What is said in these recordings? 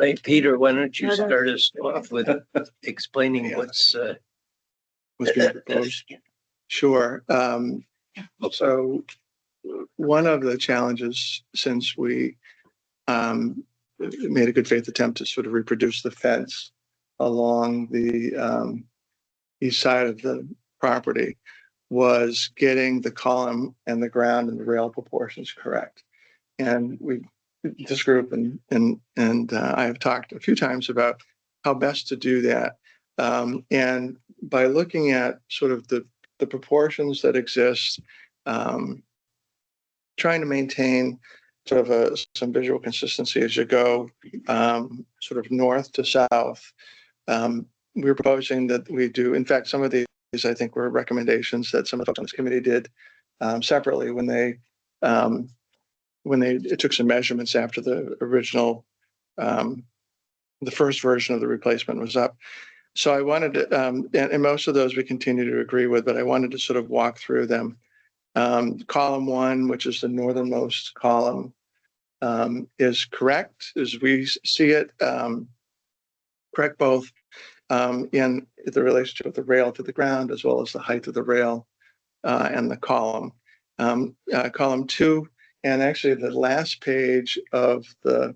Hey, Peter, why don't you start us off with explaining what's being proposed? Sure. So one of the challenges, since we made a good faith attempt to sort of reproduce the fence along the east side of the property, was getting the column and the ground and the rail proportions correct. And this group and I have talked a few times about how best to do that. And by looking at sort of the proportions that exist, trying to maintain sort of some visual consistency as you go sort of north to south. We're proposing that we do, in fact, some of these I think were recommendations that some of the folks on this committee did separately when they took some measurements after the original, the first version of the replacement was up. So I wanted to, and most of those we continue to agree with, but I wanted to sort of walk through them. Column 1, which is the northernmost column, is correct as we see it, correct both in the relationship of the rail to the ground as well as the height of the rail and the column. Column 2, and actually the last page of the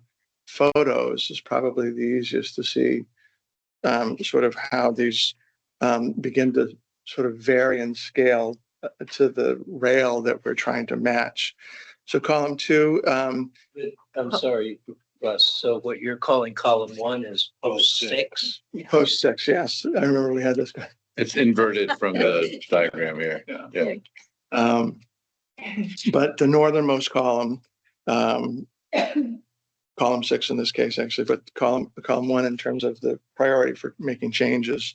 photos is probably the easiest to see sort of how these begin to sort of vary in scale to the rail that we're trying to match. So column 2. I'm sorry, Russ. So what you're calling column 1 is post 6? Post 6, yes. I remember we had this. It's inverted from the diagram here. Yeah. But the northernmost column, column 6 in this case, actually, but column 1 in terms of the priority for making changes,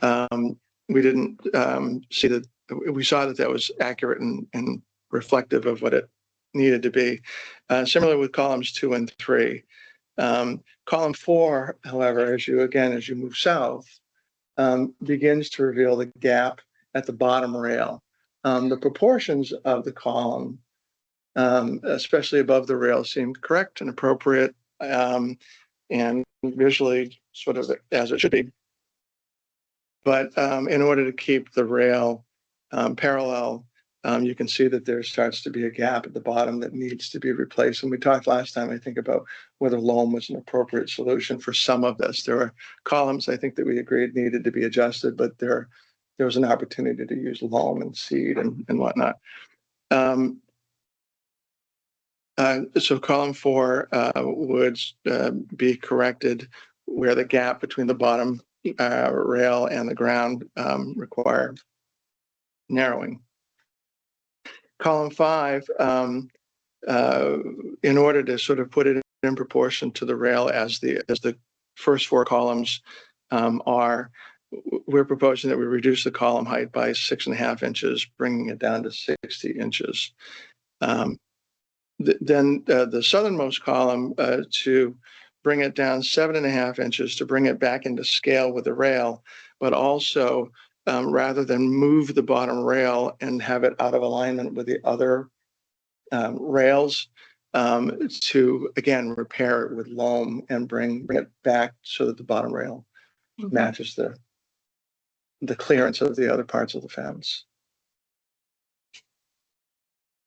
we didn't see that. We saw that was accurate and reflective of what it needed to be. Similar with columns 2 and 3. Column 4, however, as you move south, begins to reveal the gap at the bottom rail. The proportions of the column, especially above the rail, seem correct and appropriate, and visually sort of as it should be. But in order to keep the rail parallel, you can see that there starts to be a gap at the bottom that needs to be replaced. And we talked last time, I think, about whether loam was an appropriate solution for some of this. There are columns I think that we agreed needed to be adjusted, but there was an opportunity to use loam and seed and whatnot. So column 4 would be corrected where the gap between the bottom rail and the ground require narrowing. Column 5, in order to sort of put it in proportion to the rail as the first 4 columns are, we're proposing that we reduce the column height by 6.5 inches, bringing it down to 60 inches. Then the southernmost column to bring it down 7.5 inches to bring it back into scale with the rail, but also rather than move the bottom rail and have it out of alignment with the other rails, to again repair it with loam and bring it back so that the bottom rail matches the clearance of the other parts of the fence.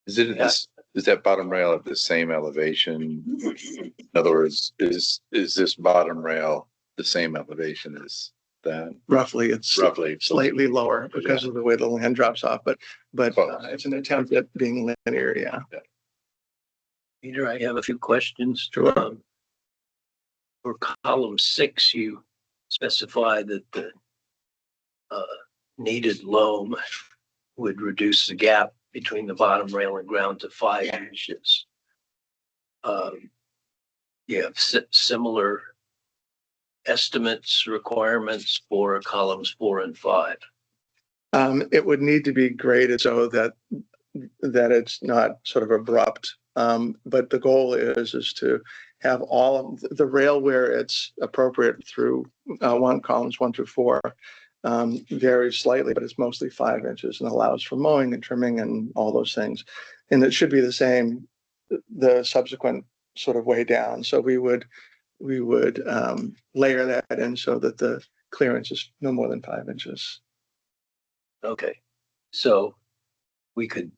Is that bottom rail at the same elevation? In other words, is this bottom rail the same elevation as that? Roughly, it's slightly lower because of the way the land drops off, but it's an attempt at being linear. Yeah. Peter, I have a few questions. Sure. For column 6, you specify that the needed loam would reduce the gap between the bottom rail and ground to 5 inches. You have similar estimates, requirements for columns 4 and 5. It would need to be graded so that it's not sort of abrupt. But the goal is to have all of the rail where it's appropriate through columns 1 through 4. Varies slightly, but it's mostly 5 inches and allows for mowing and trimming and all those things. And it should be the same the subsequent sort of way down. So we would we would layer that in so that the clearance is no more than 5 inches. Okay, so we could,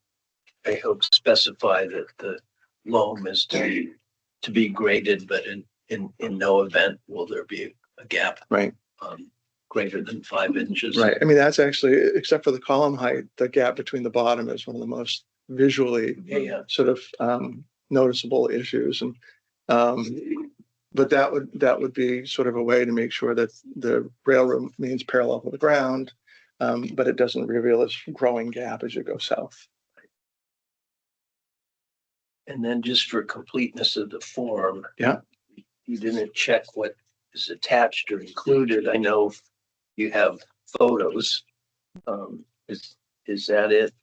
I hope, specify that the loam is to be graded, but in no event will there be a gap Right. Greater than 5 inches. Right. I mean, that's actually, except for the column height, the gap between the bottom is one of the most visually Yeah. sort of noticeable issues. And but that would be sort of a way to make sure that the rail remains parallel to the ground, but it doesn't reveal this growing gap as you go south. And then just for completeness of the form. Yeah. You didn't check what is attached or included. I know you have photos. Is that it?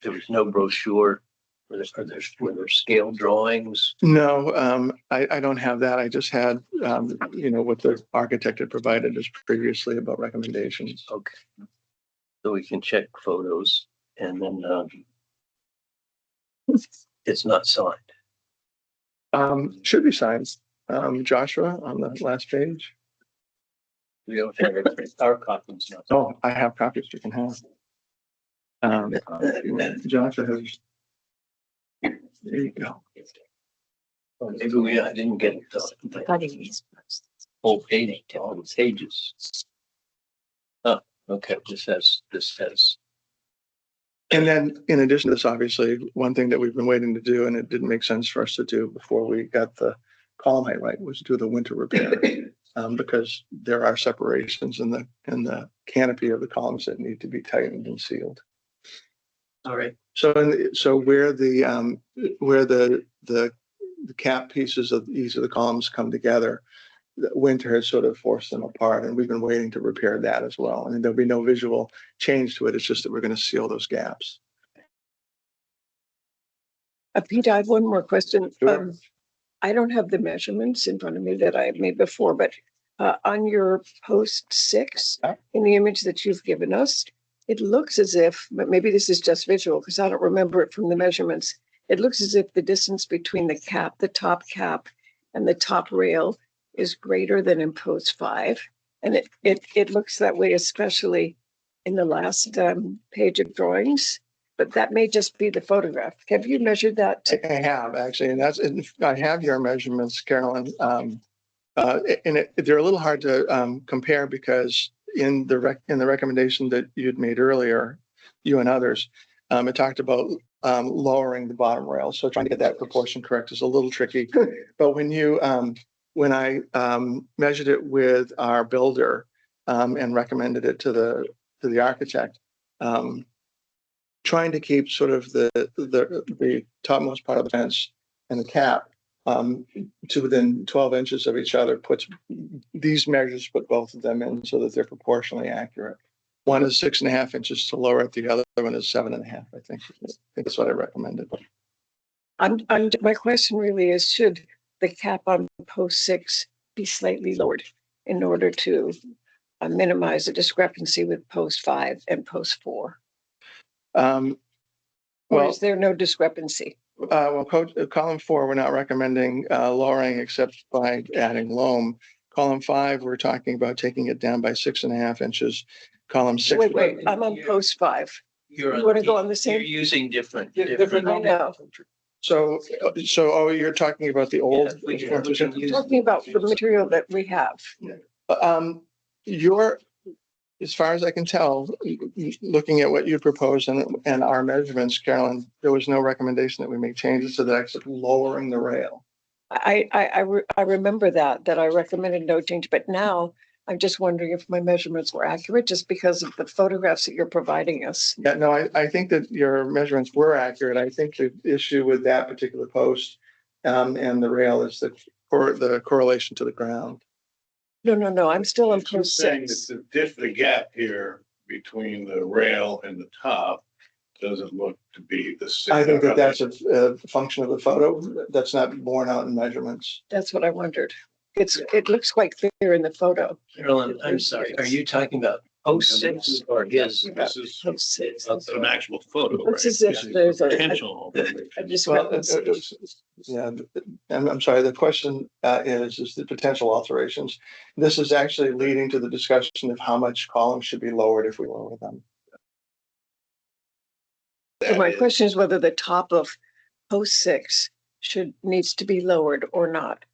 There was no brochure. Were there scale drawings? No, I don't have that. I just had, what the architect had provided us previously about recommendations. Okay. So we can check photos and then it's not signed. Should be signed. Joshua, on the last page. We don't have it. Our copy's not. Oh, I have copies you can have. Joshua has. There you go. Oh, maybe I didn't get the whole page, all the pages. Oh, okay, this has. And then in addition to this, obviously, one thing that we've been waiting to do, and it didn't make sense for us to do before we got the column height right, was do the winter repair. Because there are separations in the canopy of the columns that need to be tightened and sealed. All right. So where the cap pieces of each of the columns come together, the winter has sort of forced them apart, and we've been waiting to repair that as well. And there'll be no visual change to it. It's just that we're going to seal those gaps. Pete, I have one more question. Sure. I don't have the measurements in front of me that I made before, but on your post 6, in the image that you've given us, it looks as if, but maybe this is just visual because I don't remember it from the measurements. It looks as if the distance between the cap, the top cap, and the top rail is greater than in post 5. And it looks that way, especially in the last page of drawings. But that may just be the photograph. Have you measured that? I have actually, and I have your measurements, Carolyn. They're a little hard to compare because in the recommendation that you'd made earlier, you and others, it talked about lowering the bottom rail. So trying to get that proportion correct is a little tricky. But when I measured it with our builder and recommended it to the architect, trying to keep sort of the topmost part of the fence and the cap to within 12 inches of each other put both of them in so that they're proportionally accurate. One is 6.5 inches to lower it. The other one is 7.5. I think that's what I recommended. My question really is, should the cap on post 6 be slightly lowered in order to minimize the discrepancy with post 5 and post 4? Or is there no discrepancy? Column 4, we're not recommending lowering except by adding loam. Column 5, we're talking about taking it down by 6.5 inches. Column 6. Wait, I'm on post 5. You want to go on the same? You're using different. I know. So, you're talking about the old. Yeah, Talking about the material that we have. As far as I can tell, looking at what you proposed and our measurements, Carolyn, there was no recommendation that we make changes to that except lowering the rail. I remember that I recommended no change, but now I'm just wondering if my measurements were accurate just because of the photographs that you're providing us. Yeah, no, I think that your measurements were accurate. I think the issue with that particular post and the rail is the correlation to the ground. No, I'm still on You're post saying 6. that the gap here between the rail and the top doesn't look to be the same. I think that's a function of the photo that's not borne out in measurements. That's what I wondered. It looks quite clear in the photo. Carolyn, I'm sorry. Are you talking about post six or his? This is Post six. an actual photo, right? Looks as if This is there's a Potential. a Well, discrepancy. yeah, I'm sorry, the question is the potential alterations. This is actually leading to the discussion of how much columns should be lowered if we lower them. So my question is whether the top of post six needs to be lowered or not.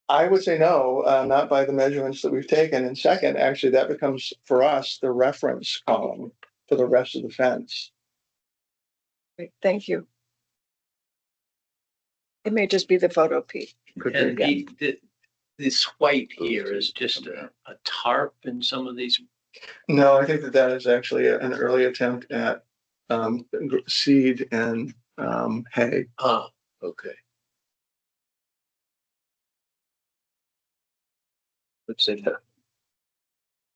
I would say no, not by the measurements that we've taken. And second, actually, that becomes for us the reference column for the rest of the fence. Great, thank you. It may just be the photo, Pete. Could And be. this white here is just a tarp in some of these. No, I think that is actually an early attempt at seed and hay. Ah, okay. Looks like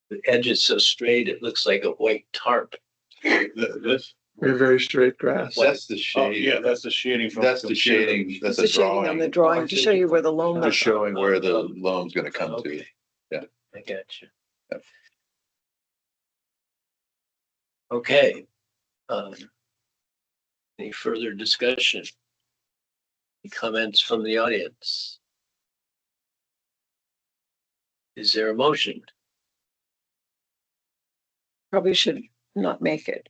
the edge is so straight, it looks like a white tarp. This, We have very straight grass. That's the oh, shade. yeah, that's the shading from. That's the shading. That's The a shading on the drawing. drawing to show you where the loam. Just showing where the loam's gonna come to. Okay. Yeah. I got you. Yep. Okay. Any further discussion? Any comments from the audience? Is there a motion? Probably should not make it.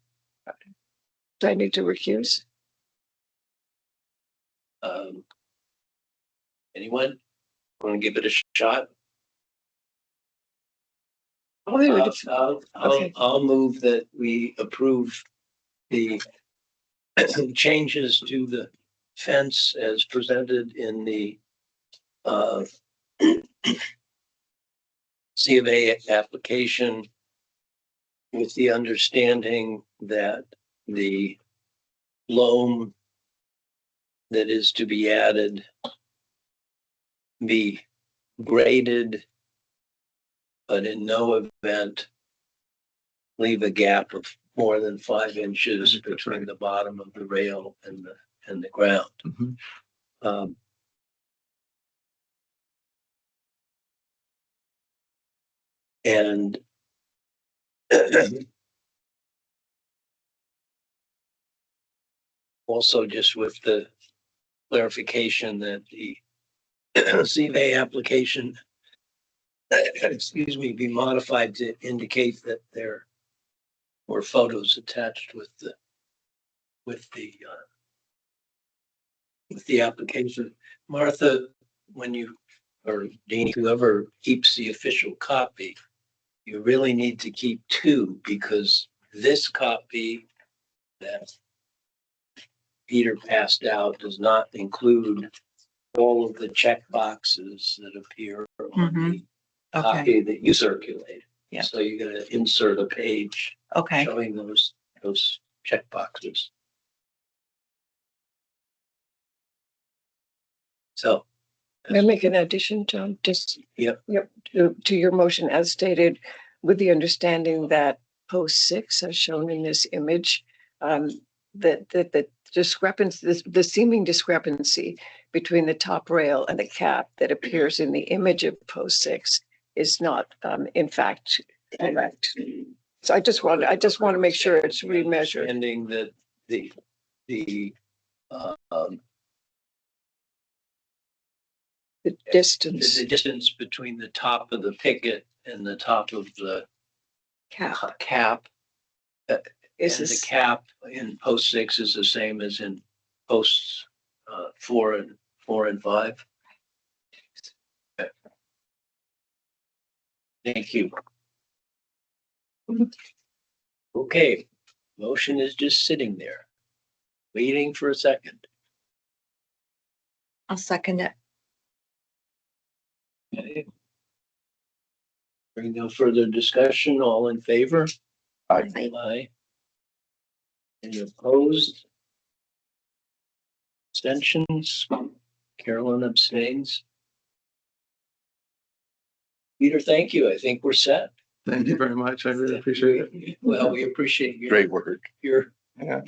Do I need to recuse? Anyone want to give it a shot? Oh, they would have- Okay. I'll move that we approve the changes to the fence as presented in the C of A application with the understanding that the loam that is to be added be graded, but in no event leave a gap of more than 5 inches between the bottom of the rail and the ground. Mhm. And also just with the clarification that the CVA application, excuse me, be modified to indicate that there were photos attached with the application. Martha, when you, or Dean, whoever keeps the official copy, you really need to keep 2 because this copy that Peter passed out does not include all of the check boxes that appear on the Okay, copy that you circulated. Yeah. So you're gonna insert a page okay. showing those check boxes. So. May I make an addition, John? Just. Yep. Yep, to your motion as stated, with the understanding that post 6 as shown in this image, that the discrepancy, the seeming discrepancy between the top rail and the cap that appears in the image of post 6 is not in fact correct. So I just want to make sure it's remeasured. Ending that the The the distance distance between the top of the picket and the top of the cap cap. is And the this, cap in post 6 is the same as in posts 4 and 5. Okay. Thank you. Okay, motion is just sitting there, waiting for a second. I'll second it. Okay. Bring no further discussion, all in favor? Aye. Aye. Any opposed? Abstentions? Carolyn abstains. Peter, thank you. I think we're set. Thank you very much. I really appreciate it. Well, we appreciate Great work. your Yeah.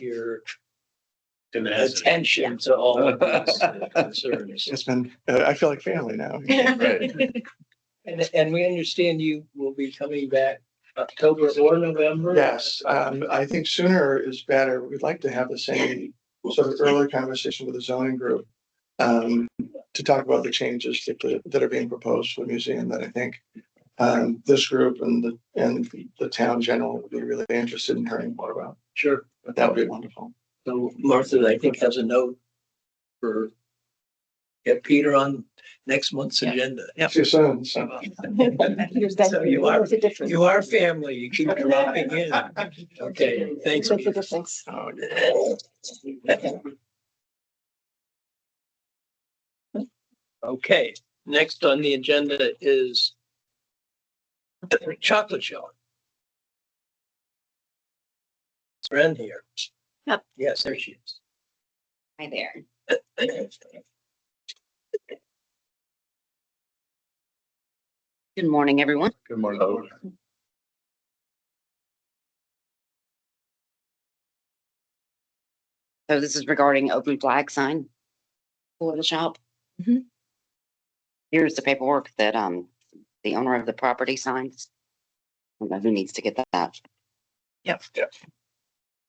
Tenacity. attention to all of these concerns. It's been, I feel like family now. Right. And we understand you will be coming back October or November? Yes, I think sooner is better. We'd like to have the same sort of early conversation with the zoning group. To talk about the changes that are being proposed for the museum that I think. This group and the town general would be really interested in hearing more about. Sure. But that would be wonderful. So Martha, I think has a note for get Peter on next month's agenda. See you soon. So. So you are family. You keep dropping in. Okay, thanks. Make a Peter. difference. Oh, Okay, next on the agenda is chocolate shop. Is Bren here? Yep. Yes, there she is. Hi there. Good morning, everyone. Good morning. So this is regarding open flag sign for the shop. Mhm. Here's the paperwork that the owner of the property signs. I don't know who needs to get that.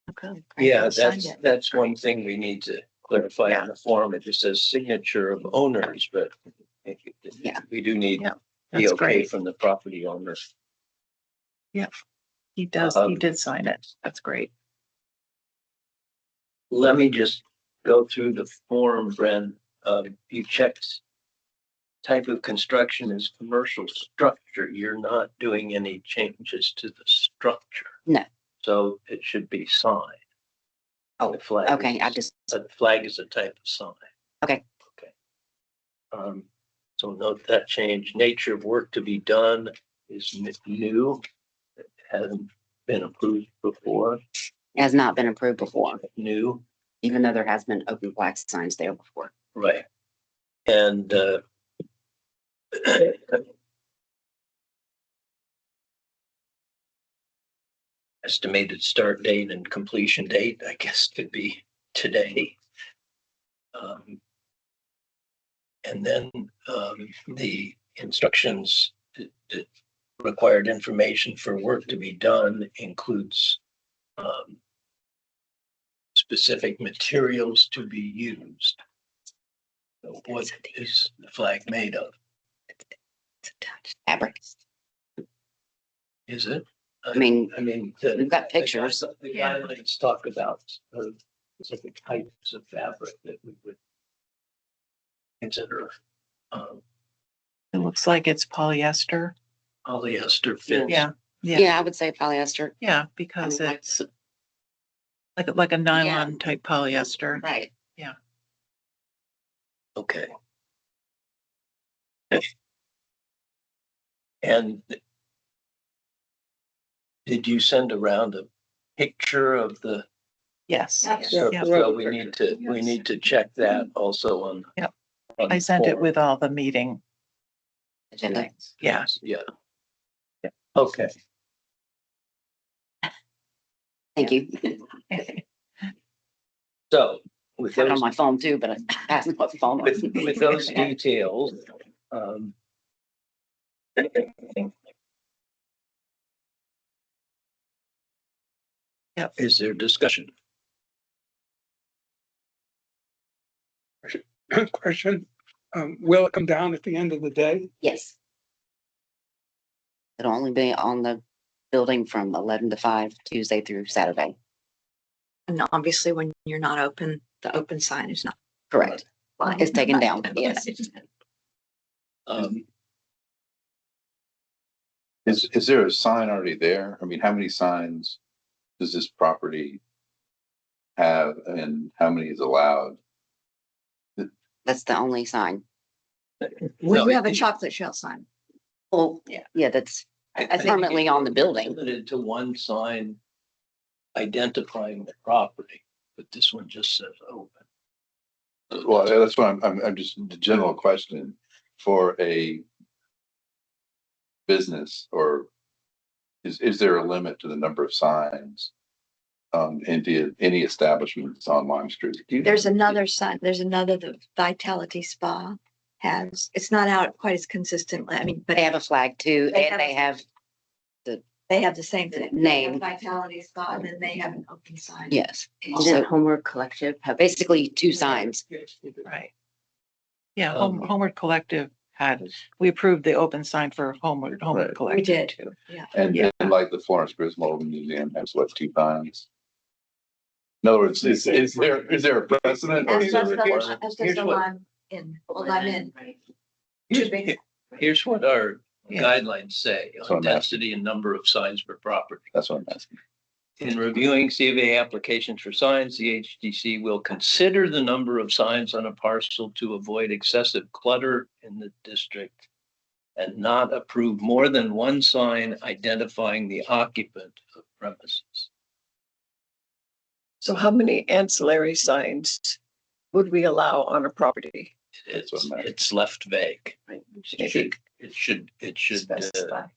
Okay. Yeah, that's one thing we need to clarify on the form. It just says signature of owners, but Yeah. we do need Yeah, the that's okay great. from the property owner. He did sign it. That's great. Let me just go through the form, Bren. You checked type of construction is commercial structure. You're not doing any changes to the structure. No. So it should be sign. Oh, The flag. okay, I is- just, A flag is a type of sign. Okay. Okay. So note that change. Nature of work to be done is new. It hasn't been approved before. has not been approved before, New, even though there has been open flag signs there before. right. And estimated start date and completion date, I guess, could be today. And then the instructions, the required information for work to be done includes specific materials to be used. So what is the flag made of? Fabric. Is it? I mean, We've got pictures. The guidelines talk about specific types of fabric that we would consider. It looks like it's polyester. Polyester fits. Yeah, yeah, I would say polyester. yeah, I because mean, it's like a nylon type polyester. Right. Okay. And did you send around a picture of the, Yes. so Yeah. so we need to check that also on. Yep. on I the sent it form. with all the meeting. Agenda. Yeah. Yeah. Okay, Thank you. so with Have it on those, my phone too, but I passed my phone. with those details, Yep. is there discussion? Question, will it come down at the end of the day? Yes. It'll only be on the building from 11 to 5, Tuesday through Saturday. And obviously, when you're not open, the open sign is not. Correct. flying. It's taken down, yes. Um, Is there a sign already there? I mean, how many signs does this property have and how many is allowed? That's the only sign. no, We have a chocolate shell sign. Well, Yeah. yeah, that's I think permanently on the building. Limited to one sign identifying the property, but this one just says open. Well, that's what I'm just, the general question for a business or is there a limit to the number of signs in any establishments on Lime Street? There's another sign. There's another, the Vitality Spa. has, it's not out quite as consistently. I mean, but They have a flag too, They and they have, they have the same thing. Name. Vitality spot, and then they have an open sign. yes. Didn't So Homework Collective have? basically two signs. Right. Yeah, Um, Homeward Collective we approved the open sign for Homeward Right. Collective. We did. too. Yeah. And Yeah. and like the Florence Griswold Museum has what, 2 signs? In other words, is there a precedent? or That's is there just a requirement? that's Here's the what- one in, well, I'm in. Here's here's what our Yeah. guidelines say So on I'm asking. density and number of signs per property. That's what I'm asking. In reviewing C of A applications for signs, the HDC will consider the number of signs on a parcel to avoid excessive clutter in the district and not approve more than one sign identifying the occupant of premises. So how many ancillary signs would we allow on a property? It's, That's what I'm asking. it's left vague. Right. It should Specify.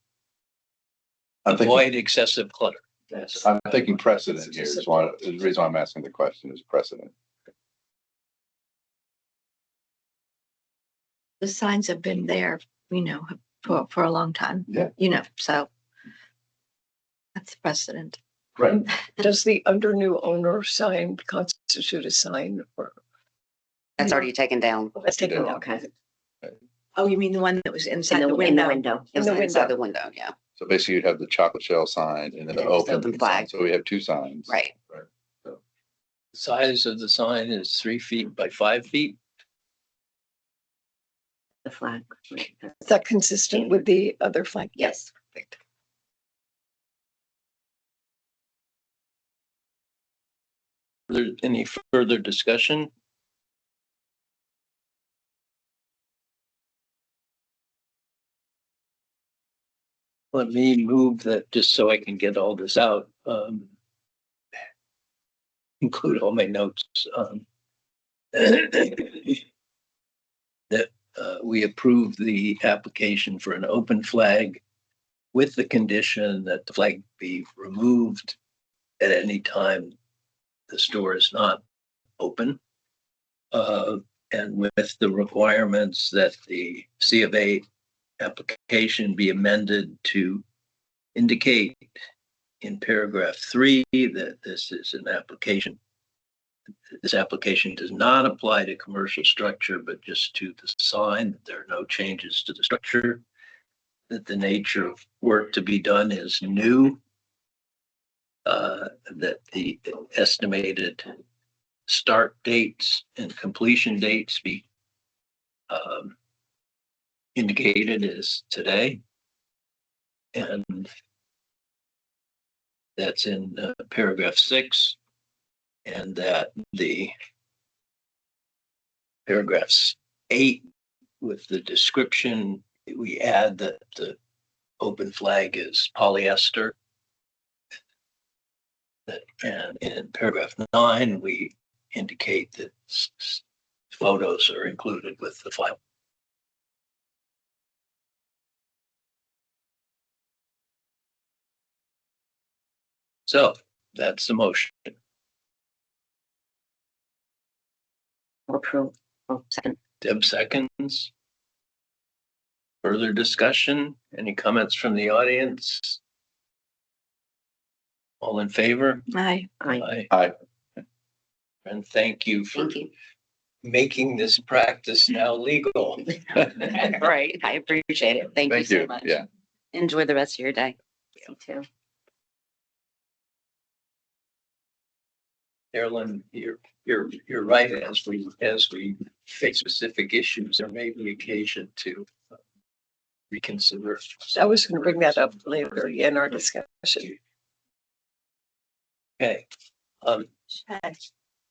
I'm thinking, avoid excessive clutter. That's- I'm thinking precedent here is why, the reason why I'm asking the question is precedent. The signs have been there, for a long time. Yeah. So that's precedent. Right. Does the under new owner sign constitute a sign or? That's already taken down. Let's take it Yeah. down. Okay. Oh, you mean the one that was inside the In the window? window. It was In the inside window. the window, yeah, So basically you'd have the chocolate shell sign and then the And it's open open sign. flag. So we have 2 signs. right. Size of the sign is 3 feet by 5 feet. The flag. Is that consistent with the other flag? Yes. Perfect. Any further discussion? Let me move that just so I can get all this out. Include all my notes. That we approve the application for an open flag with the condition that the flag be removed at any time the store is not open. And with the requirements that the C of A application be amended to indicate in paragraph 3 that this is an application. This application does not apply to commercial structure, but just to the sign. There are no changes to the structure. That the nature of work to be done is new. That the estimated start dates and completion dates be indicated as today. And that's in paragraph 6. And that the paragraphs 8 with the description, we add that the open flag is polyester. And in paragraph 9, we indicate that photos are included with the file. So that's the motion. Approve. Oh, second. Deb seconds. Further discussion? Any comments from the audience? All in favor? Aye. Aye. Aye. And thank you for Thank you. making this practice now legal. Right, I appreciate it. Thank you Thank so you. much. Yeah. Enjoy the rest of your day. Me too. Carolyn, you're right. As we face specific issues, there may be occasion to reconsider. I was going to bring that up later in our discussion. Okay.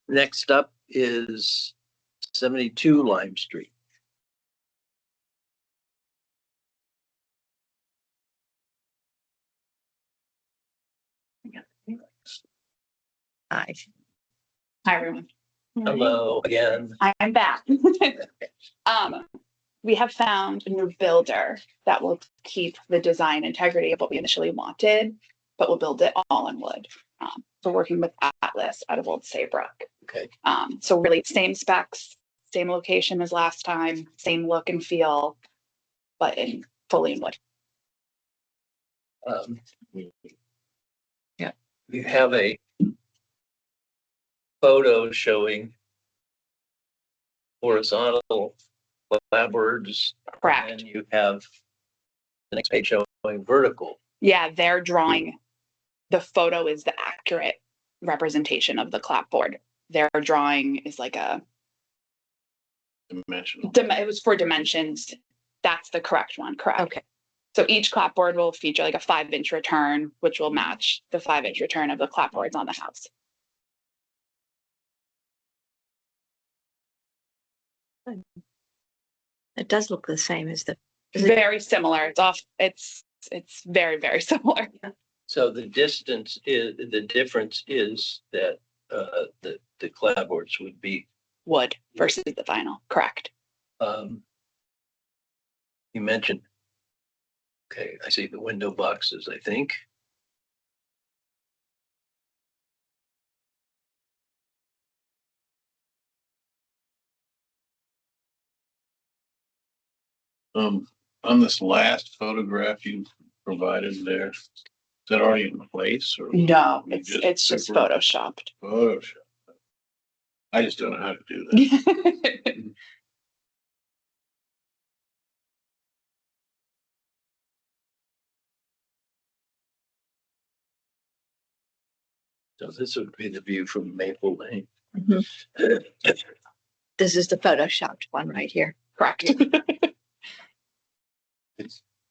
Next up is 72 Lime Street. Aye. Hi, everyone. Hello again. I'm back. We have found a new builder that will keep the design integrity of what we initially wanted, but will build it all in wood. We're working with Atlas out of Old Saybrook. Okay. So really same specs, same location as last time, same look and feel, but fully in wood. Yeah, you have a photo showing horizontal clapboards. Correct. And you have the next page showing vertical. Yeah, their drawing, the photo is the accurate representation of the clapboard. Their drawing is like a, Dimensional. it was for dimensions. That's the correct one, correct? Okay. So each clapboard will feature like a 5-inch return, which will match the 5-inch return of the clapboards on the house. It does look the same as the, is it, Very similar. It's very, very similar. So the distance is, the difference is that the clapboards would be, Wood versus the vinyl, correct? you mentioned. Okay, I see the window boxes, I think. On this last photograph you provided there, is that already in place or? No, you it's just separate- photoshopped. Photoshop. I just don't know how to do that. So this would be the view from Maple Lane. this is the photoshopped one right here. Correct.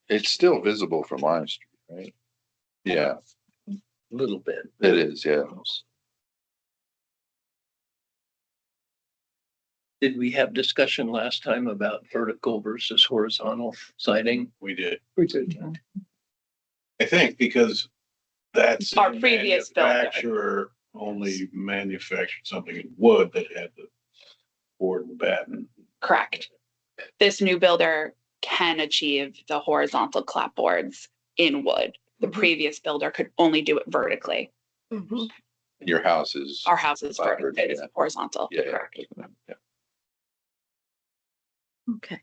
It's still visible from Lime Street, right? Yeah, A little bit. it is, yeah. Did we have discussion last time about vertical versus horizontal siding? We did, We did. I think, because that's. Our previous builder. Manufacturer only manufactured something in wood that had the board and batten. Correct. This new builder can achieve the horizontal clapboards in wood. The previous builder could only do it vertically. Mhm. Your house is. Our house is Clapboard, vertical, is yeah. horizontal. Yeah, yeah. Correct. Yeah. Okay.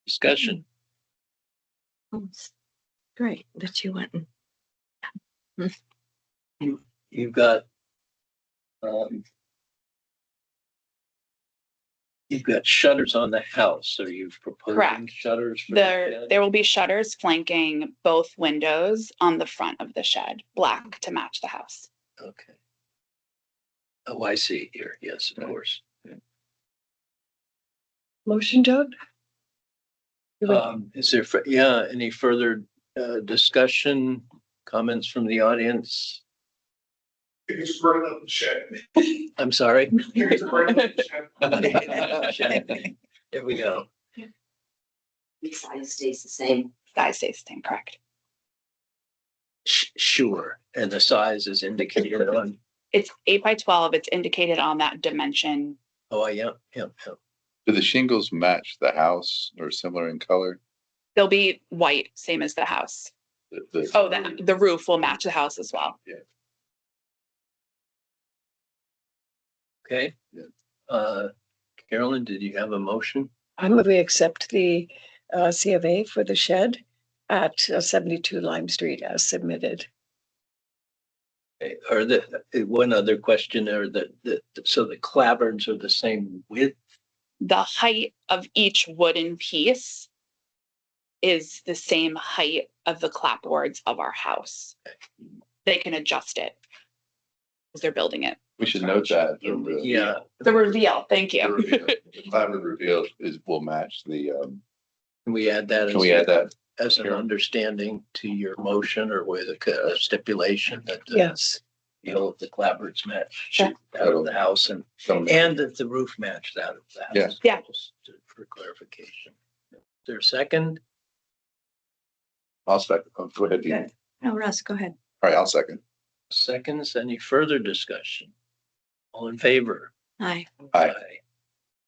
Discussion. Oh, it's great that you went and You've got you've got shutters on the house. Are you proposing Correct. shutters? For the shed? There will be shutters flanking both windows on the front of the shed, black to match the house. Okay. Oh, I see it here. Yes, of course. Motion, Doug? Is there, yeah, any further discussion, comments from the audience? It's right up the shed. I'm sorry. It's right up the shed. There we go. The size stays the same. Size stays the same, correct? Sure. And the size is indicated on, It's 8 by 12. It's indicated on that dimension. oh, yeah. Do the shingles match the house or similar in color? They'll be white, same as the house. Oh, the roof will match the house as well. Okay. Yeah. Carolyn, did you have a motion? I move we accept the C of A for the shed at 72 Lime Street as submitted. Okay, or one other question, or so the clapboards are the same width? The height of each wooden piece is the same height of the clapboards of our house. They can adjust it as they're building it. We should note that. Yeah. The reveal, thank The you. reveal. The clapboard reveal will match the, Can we add that? can we add that? As an understanding to your motion, or with a stipulation that Yes. the clapboards match Sure. out of the house and that the roof matched out of the house? Yeah. Yeah. Just for clarification. Is there a second? I'll second. Oh, go ahead, Dean. Good. No, Russ, go ahead. All right, I'll second. Seconds, any further discussion? All in favor? Hi. Aye.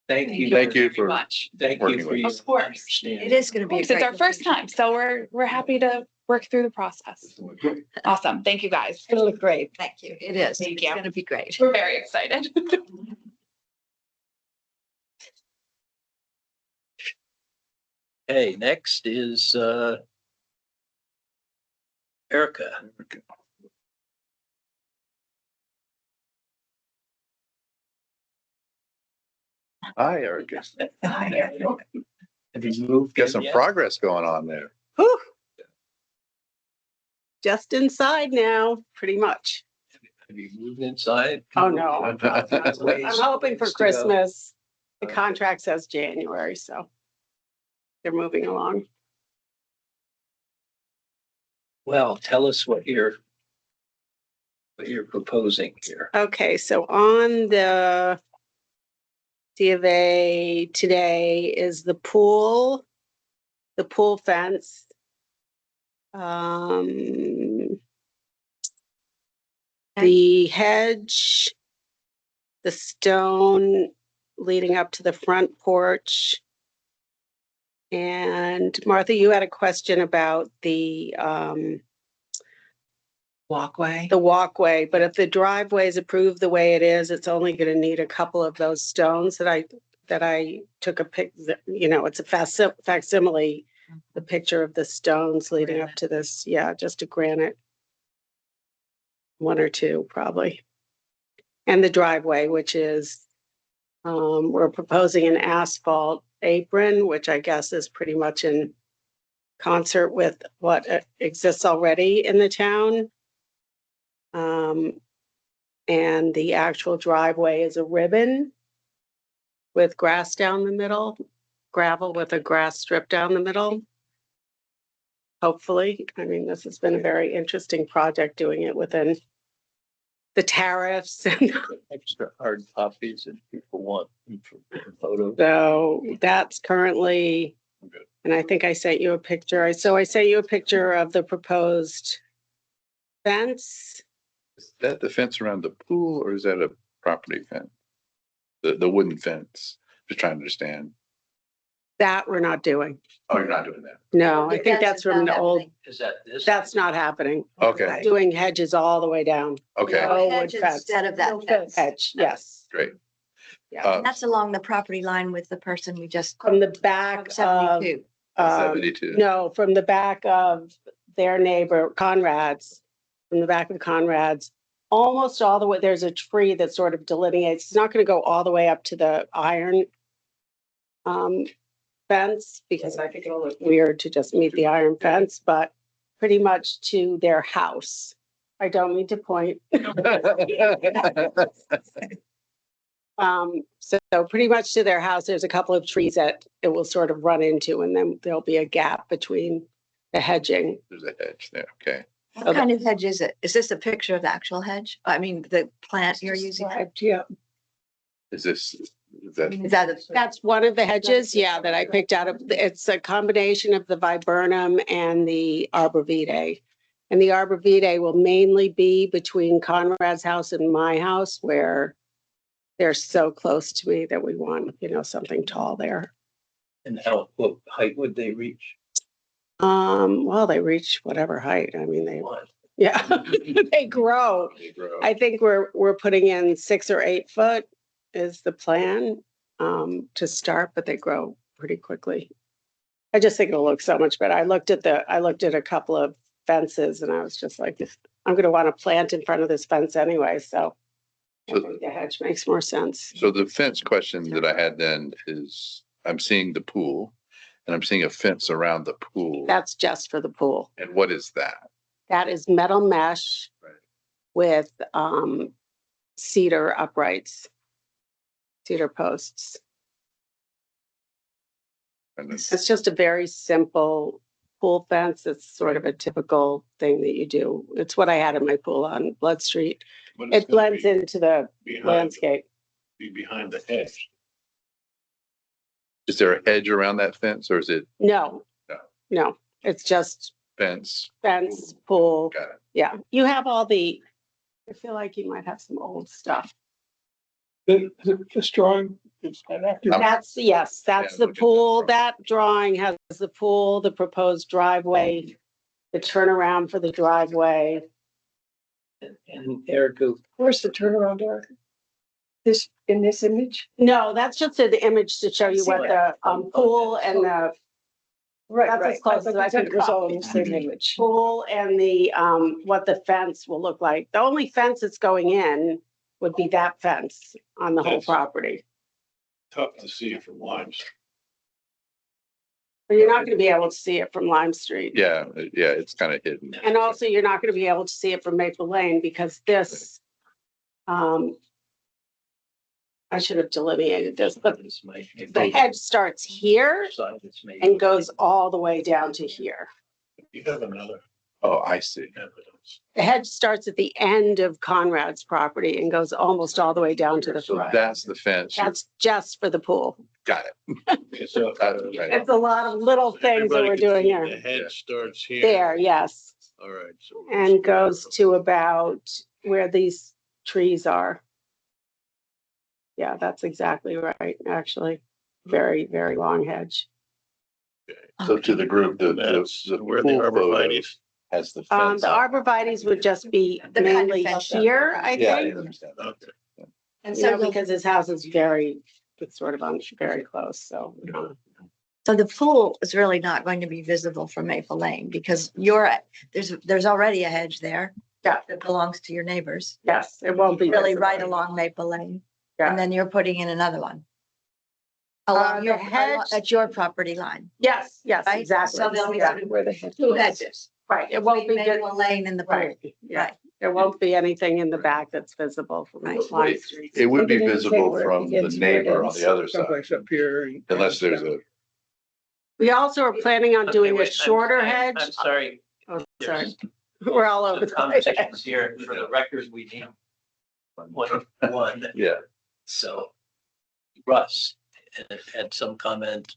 Thank you. Thank you very for much. Thank working you for with your us. Of course. understanding. It is going to be. a It's great our first location. time, so we're happy to work through the process. Awesome. Thank you, guys. It's gonna look great. Thank you. It is. Thank It's you. going to be great. We're very excited. Okay, next is Erica. Hi, Erica. Have you moved? Got in some yet? progress going on there. Whew. Just inside now, pretty much. Have you moved inside? Oh, no. I'm Ways- hoping for ways to go. Christmas. The Okay. contract says January, so they're moving along. Well, tell us what you're proposing here. Okay, so on the C of A today is the pool fence. The hedge, the stone leading up to the front porch. And Martha, you had a question about the Walkway. walkway, but if the driveway is approved the way it is, it's only gonna need a couple of those stones that I took a pic, it's a facsimile, the picture of the stones leading up to this, yeah, just a granite. One or two, probably. And the driveway, which is, we're proposing an asphalt apron, which I guess is pretty much in concert with what exists already in the town. And the actual driveway is a ribbon with grass down the middle, gravel with a grass strip down the middle. Hopefully, I mean, this has been a very interesting project doing it within the tariffs. And Extra hard copies if people want them for photos. so that's currently, and I think I sent you a picture. So I sent you a picture of the proposed fence. Is that the fence around the pool or is that a property fence? The wooden fence, just trying to understand. That we're not doing. Oh, you're not doing that. No, I think that's from the old, Is that this? that's not happening. Okay, Doing hedges all the way down. okay, No wood hedge fence. instead of that No fence. Hedge, yes. great. Yeah. Uh, And that's along the property line with the person we just. From the back of, 72. 72. no, from the back of their neighbor Conrad's, from the back of Conrad's, almost all the way, there's a tree that sort of delineates, it's not gonna go all the way up to the iron fence, because I think it'll look weird to just meet the iron fence, but pretty much to their house. I don't mean to point. So pretty much to their house, there's a couple of trees that it will sort of run into, and then there'll be a gap between the hedging. There's a hedge there, okay. What kind of hedge is it? Is this a picture of the actual hedge? I mean, the plant you're using? Yeah, Is that, Is that a? that's one of the hedges, yeah, that I picked out of, it's a combination of the viburnum and the arborvitae. And the arborvitae will mainly be between Conrad's house and my house, where they're so close to me that we want, something tall there. And what height would they reach? Well, they reach whatever height. I mean, What? yeah, they grow. I think we're putting in 6 or 8 foot is the plan to start, but they grow pretty quickly. I just think it'll look so much better. I looked at a couple of fences and I was just like, I'm gonna want to plant in front of this fence anyway, so I think the hedge makes more sense. so the fence question that I had then is, I'm seeing the pool and I'm seeing a fence around the pool. That's just for the pool. And what is that? That is metal mesh Right. with cedar uprights, cedar posts. And it's- It's just a very simple pool fence. It's sort of a typical thing that you do. It's what I had in my pool on Blood Street. But it's It gonna blends be into the behind- landscape. Be behind the hedge. Is there a hedge around that fence or is it No, No. no, it's just fence? fence, pool. Got it. Yeah, you have all the, I feel like you might have some old stuff. This drawing is that accurate? That's, yes, that's Yeah, the look at that pool. front. That drawing has the pool, the proposed driveway, the turnaround for the driveway. And Erica, Where's the turnaround, Eric? In this image? No, that's just an image to show you what the Oh, pool that's- and the Right, That's as right. close as I thought could it was all in come. the same image. Pool and the, what the fence will look like. The only fence that's going in would be that fence on the whole That's- property. Tough to see from Limes. But you're not gonna be able to see it from Lime Street. Yeah, yeah, it's kind of hidden. And also, you're not gonna be able to see it from Maple Lane because this, I should have delineated this, but the hedge starts here and goes all the way down to here. You have another Oh, I see. evidence. The hedge starts at the end of Conrad's property and goes almost all the way down to the So front. that's the fence. That's just for the pool. Got it. Okay, so Right. It's a lot of little things that everybody we're can doing see here. The head starts here. There, yes, All right. So and goes to about where these trees are. Yeah, that's exactly right, actually. Very, very long hedge. So to the group, That's the where the pool photo arborvitae's. has the fence. The arborvitae's would just be The kind of mainly fence up here, around. I Yeah, I think. understand. Okay. And You so know, you'll- because his house is very, it's sort of on, very close, so. so the pool is really not going to be visible from Maple Lane because there's already a hedge there. Yeah. That belongs to your neighbors, Yes, it won't be. really visible. right along Maple Lane. Yeah. And then you're putting in another one. the Along your, hedge- at your property line, Yes, yes, right? exactly. So there'll be Yeah. sort of Where the hedge two is. hedges. Right, it won't be, Between good- Maple Lane and the pool. right, yeah. Right. There won't be anything in the back that's visible from Right. Lime Street. It would be Look at the visible where it from the begins, where it neighbor on ends. the other side, Someplace up here. and- unless there's a, We also are planning on doing a Okay, wait, shorter I'm hedge. sorry. Oh, There's sorry, we're all over some the place. conversations here for the record we need. One, yeah. so Russ had some comment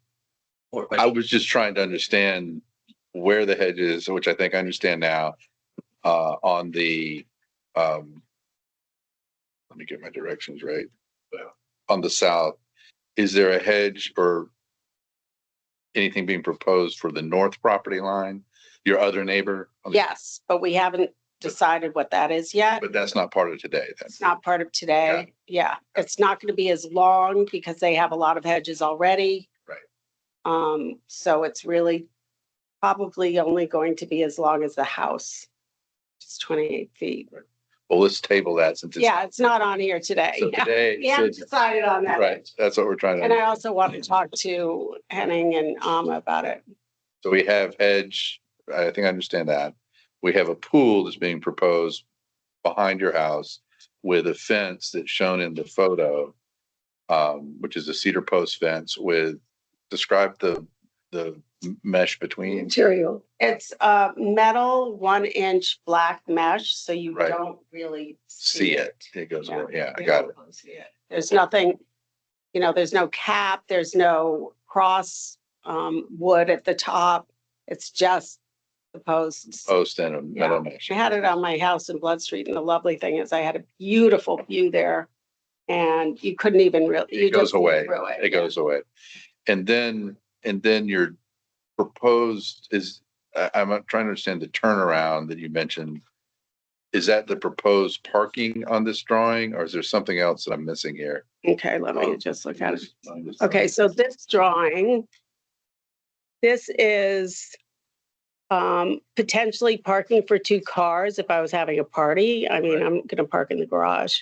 or I question. was just trying to understand where the hedge is, which I think I understand now, on the, let me get my directions right. On the south, is there a hedge or anything being proposed for the north property line, your other neighbor? on the- Yes, but we haven't decided what that is yet. But that's not part of today then. It's not part of Got today. Yeah, it's not gonna be as long because they have a lot of hedges already. Right. So it's really probably only going to be as long as the house. It's 28 feet. Well, let's table that since it's. Yeah, it's not on here today. So today, We haven't decided on that. right, that's what we're trying And I to, also want to talk to Henning and Alma about it. so we have hedge, I think I understand that. We have a pool that's being proposed behind your house with a fence that's shown in the photo, which is a cedar post fence with, describe the mesh between. Material. It's metal 1-inch black mesh, so you Right. don't really See it. It goes, Yeah. yeah, I You got don't it. really see it. There's nothing, there's no cap, there's no cross wood at the top. It's just the posts. Post and a metal mesh. I had it on my house in Blood Street, and the lovely thing is I had a beautiful view there. And you couldn't even really, you It goes just went away. through It goes away. And then your proposed is, I'm trying to understand the turnaround that you mentioned. Is that the proposed parking on this drawing, or is there something else that I'm missing here? Okay, let me just look at it. Okay, so this drawing, this is potentially parking for 2 cars if I was having a party. I mean, I'm gonna park in the garage.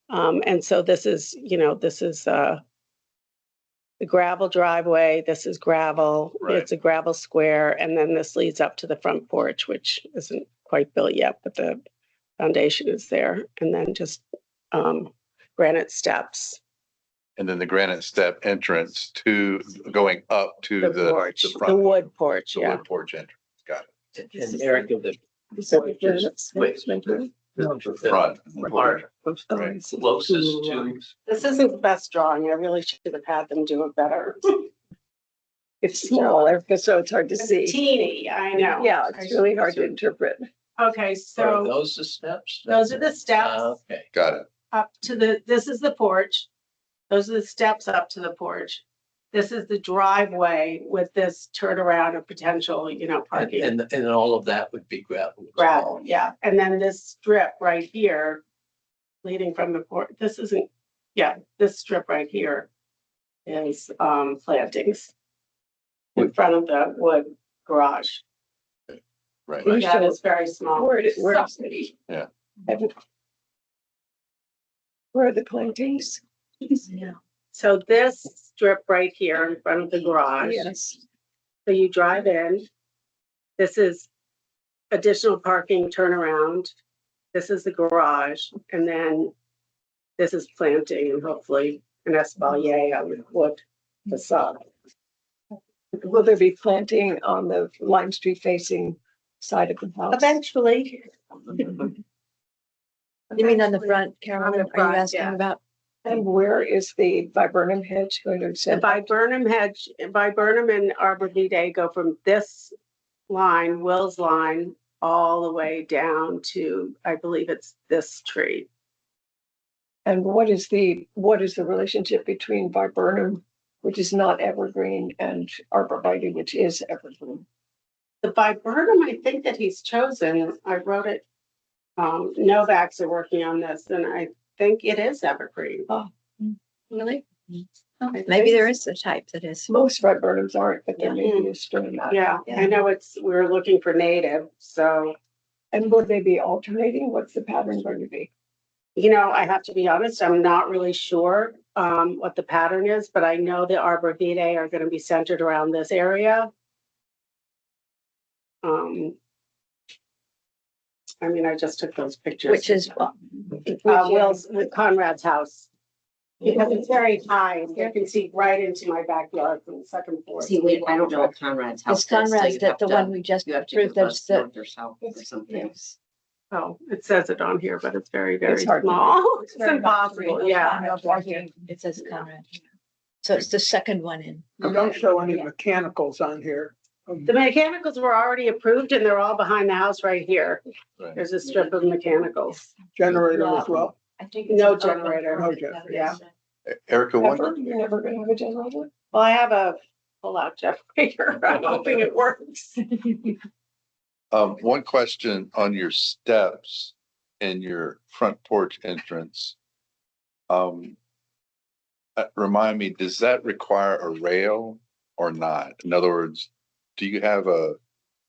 And so this is, the gravel driveway, this is gravel, Right. it's a gravel square, and then this leads up to the front porch, which isn't quite built yet, but the foundation is there, and then just granite steps. And then the granite step entrance to, going up to The porch, the front, wood porch, the yeah. wood porch entrance. Got And Eric, of the Front. part Oh, I see. closest to, This isn't the best drawing. I really should have had them do it better. It's small, so it's hard to It's see. teeny, I know. Yeah, it's really hard to interpret. Okay, are so those the steps? those are the steps Okay. it. Got it. up to this is the porch. Those are the steps up to the porch. This is the driveway with this turnaround of potential, parking. And all of that would be gravel. as Gravel, well. yeah. And then this strip right here leading from the porch, this strip right here is plantings. in front of the wood garage. Right. You That show is very small. where it, where, Yeah. where are the plantings? Yeah. So this strip right here in front of the garage. Yes. So you drive in. This is additional parking turnaround. This is the garage, and then this is planting and hopefully an espalier on the wood facade. Will there be planting on the Lime Street facing side of the house? Eventually. You mean on the front, Carolyn? On the Are you front, asking yeah. about? And where is the viburnum hedge going to The extend? viburnum hedge, viburnum and arbor vitae go from this line, Will's line, all the way down to, I believe it's this tree. And what is the relationship between viburnum, which is not evergreen, and arborvitae, which is evergreen? The viburnum, I think that he's chosen, I wrote it, Novaks are working on this, and I think it is evergreen. Really? I Maybe think there is a type that is. Most viburnums aren't, but there may Yeah. be a strain out. Yeah, I know we were looking for native, so, And will they be alternating? What's the pattern going to be? you know, I have to be honest, I'm not really sure what the pattern is, but I know the arbor vitae are gonna be centered around this area. I mean, I just took those pictures. Which is what? Will's, with Conrad's house. Because it's very high, and you can see right into my backyard from the second floor. See, wait, I don't know what Conrad's house It's is. so Conrad's you that have the to- one we just You have to approved, go that's the, north or south or something. Yes. Oh, it says it on here, but it's very, very It's hard to small. read. It's impossible, yeah. it says Conrad. So it's the second one in. You don't show any mechanicals on here. The mechanicals were already approved and they're all behind the house right here. Right. There's a strip of mechanicals. Generator as well. I think No generator. No generator. Yeah. Erica, Ever? You're never going to have a generator? Well, I have a pull-out generator. I'm hoping it works. one question on your steps and your front porch entrance. Remind me, does that require a rail or not? In other words, do you have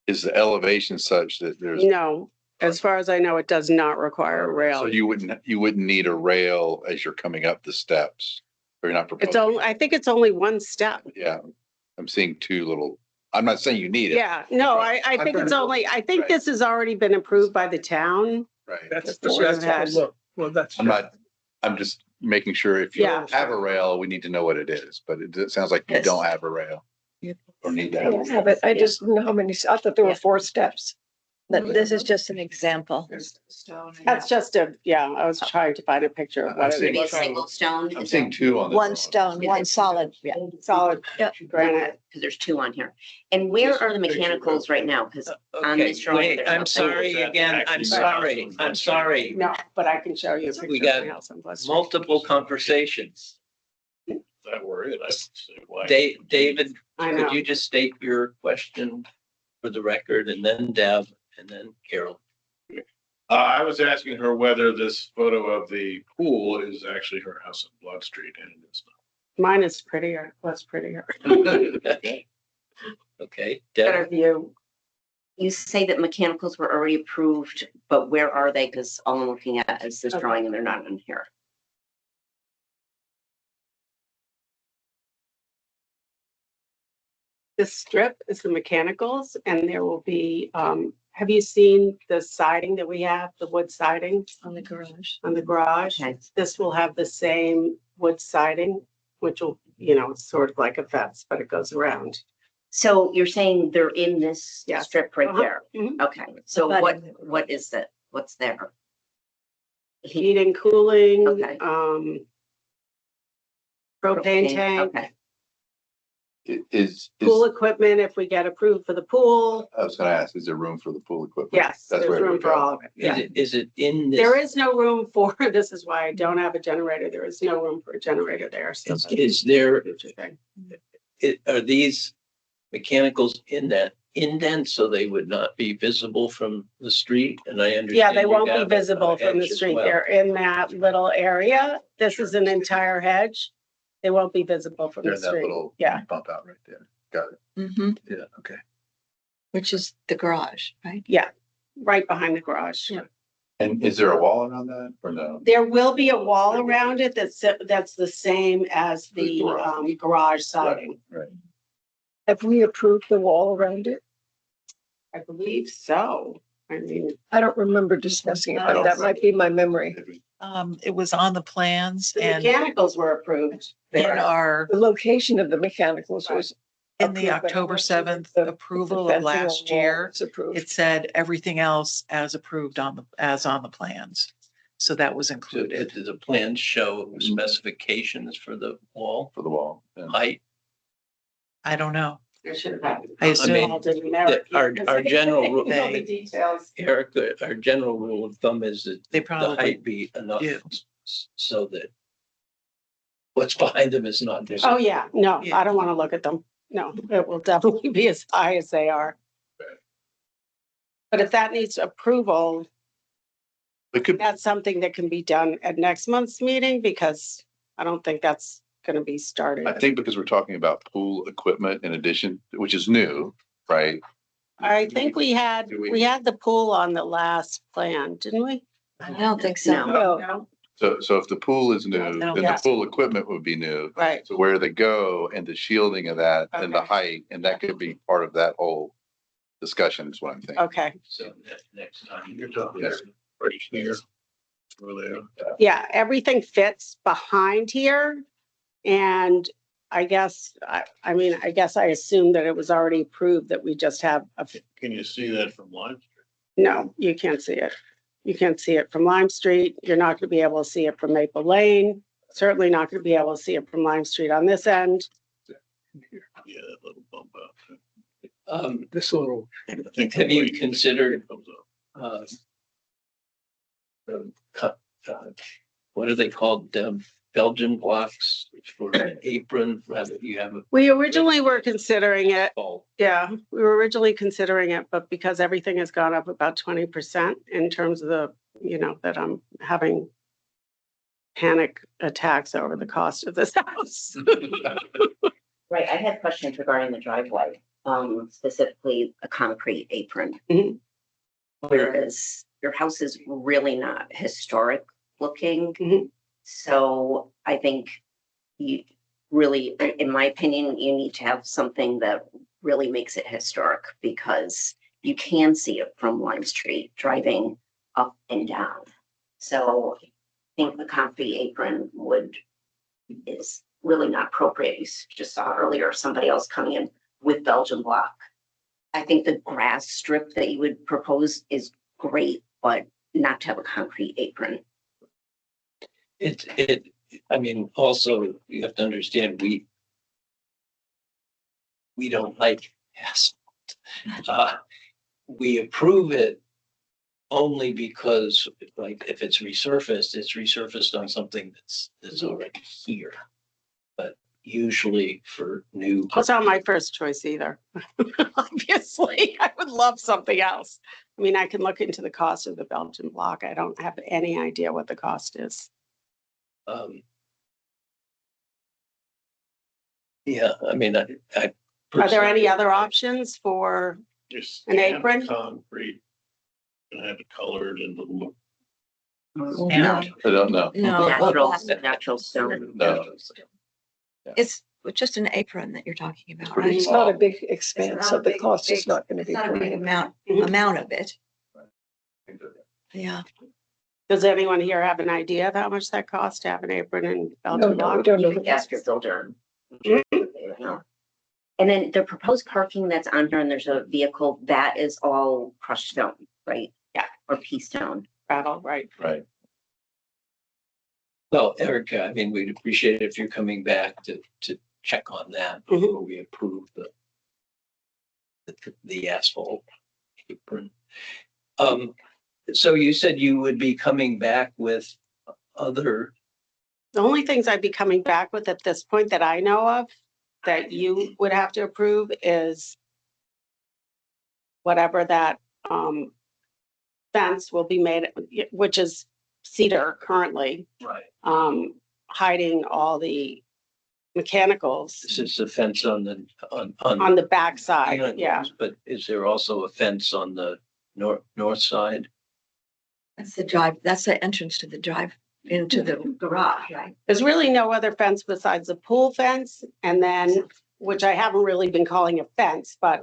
is the elevation such that there's, No, as far as I know, it does not require a so rail. you wouldn't need a rail as you're coming up the steps? Or you're not It's proposing? only, I think it's only one step. Yeah, I'm seeing two little, I'm not saying you need it. Yeah, no, I think it's only, I think this has already been approved by the town. Right. That's That's what it has. the look. Well, that's. I'm just making sure if you Yeah. have a rail, we need to know what it is, but it sounds like you Yes. don't have a rail. Or need to I have. don't have it. I just know how many, I thought there were 4 steps. But this is just an example. That's just a, yeah, I was trying to find a picture of what I'm it Maybe a is. single stone. I'm seeing two on this. One stone, one solid, yeah. Solid Yeah. granite. Because there's two on here. And where are the mechanicals right now? Because on Okay, this drawing, wait, there's I'm nothing. sorry again. I'm sorry. No, but I can show you a We picture of got my house on West Street. Multiple conversations. If that were it, I would say why. David, I could know. you just state your question for the record, and then Deb, and then Carol? I was asking her whether this photo of the pool is actually her house on Blood Street, and it is Mine is prettier, was prettier. Okay, Better Deb, view. You say that mechanicals were already approved, but where are they? Because all I'm looking at is this Okay. drawing and they're not in here. This strip is the mechanicals and there will be, have you seen the siding that we have, the wood siding On the garage. on the garage? Okay. This will have the same wood siding, which will, you know, it's sort of like a fence, but it goes around. So you're saying they're in this Yes. strip right Uh-huh. there? Mhm. Okay, so Abutting what is that? What's there? Heating, cooling, Okay. propane tank, Okay, Is, pool equipment if we get approved for the pool. I was gonna ask, is there room for the pool equipment? Yes, That's there's where it room would for go. all of it. Yeah. is it in this? There is no room for, this is why I don't have a generator. There is no room for a generator there. So that's Is there, a future thing. are these mechanicals in that indent so they would not be visible from the street? And I understand. Yeah, they you won't be have a visible from the hedge as street. well. They're in that little area. This is an entire hedge. They won't be visible from They're the in that street. little Yeah. bump out right there. Got it. Mm-hmm. Yeah, okay. which is the garage, right? right behind the garage. Yeah. And is there a wall around that or no? There will be a wall around it that's the same as The the garage. garage siding. Right. Have we approved the wall around it? I believe so. I mean, I don't remember discussing it, I but don't that might be my memory. It was on the plans the and mechanicals were approved. in our, The location of the mechanicals was. in the approved, but I'm October not sure that 7th the approval fencing of on the last wall year, was approved. it said everything else as approved on the, as on the plans. So that was Did included. did the plans show specifications for the wall For the wall. Yeah. height? I don't know. I should have. I assume- All didn't merit. Our general rule- All the details. Eric, our general rule of thumb is that They the probably height be enough do. so that what's behind them is not Oh, visible. yeah, no, Yeah. I don't want to look at them. No, it will definitely be as high as they are. But if that needs approval, It could, that's something that can be done at next month's meeting because I don't think that's going to be started. I think because we're talking about pool equipment in addition, which is new, right? I think we had the pool on the last plan, didn't we? I don't think so. No. No, So if the pool is new, then the Yeah. pool equipment would be new. right. So where they go and the shielding of that and the Okay. height, and that could be part of that whole discussion is what I'm thinking. Okay, So next time. You're talking Yes. right here. Over there. yeah, everything fits behind here. And I guess, I mean, I guess I assumed that it was already approved that we just have Can you see that from Lime Street? no, you can't see it. You can't see it from Lime Street. You're not going to be able to see it from Maple Lane. Certainly not going to be able to see it from Lime Street on this end. Yeah, that little bump out. This little, I think Have the you weight considered comes up. What are they called? Belgian blocks for an apron, rather you have a We originally were considering it. ball. Yeah, we were originally considering it, but because everything has gone up about 20% in terms of the, that I'm having panic attacks over the cost of this house. Right, I had questions regarding the driveway, specifically a concrete apron. Mhm. Whereas your house is really not historic looking. Mhm. So I think you really, in my opinion, you need to have something that really makes it historic because you can see it from Lime Street driving up and down. So I think the concrete apron is really not appropriate. You just saw earlier somebody else coming in with Belgian block. I think the grass strip that you would propose is great, but not to have a concrete apron. I mean, also you have to understand, we don't like asphalt. We approve it only because like if it's resurfaced on something that's already here. But usually for new. That's not my first choice either. Obviously, I would love something else. I mean, I can look into the cost of the Belgian block. I don't have any idea what the cost is. Yeah, I mean, I. Are there any other options for, Just An stamp apron? Concrete. And have it colored and look. Yeah. I don't know. No, Natural stone. No. it's just an apron that you're talking about, right? It's not a big expense, so the cost is not going to It's be not a big great. amount of it. Yeah. does anyone here have an idea of how much that costs to have an apron and No, Belgian no, we block? don't know. You could ask your builder. And then the proposed parking that's on here and there's a vehicle, that is all crushed stone, right? Yeah. Or pea stone. Rattle, right? Right. Well, Erica, I mean, we'd appreciate it if you're coming back to check on that before we approve the asphalt apron. So you said you would be coming back with other, The only things I'd be coming back with at this point that I know of that you would have to approve is whatever that fence will be made, which is cedar currently, right, hiding all the mechanicals This is a fence on the, on the back side, island, yeah. But is there also a fence on the north side? That's the drive, that's the entrance to the drive into the garage, right? There's really no other fence besides the pool fence and then, which I haven't really been calling a fence, but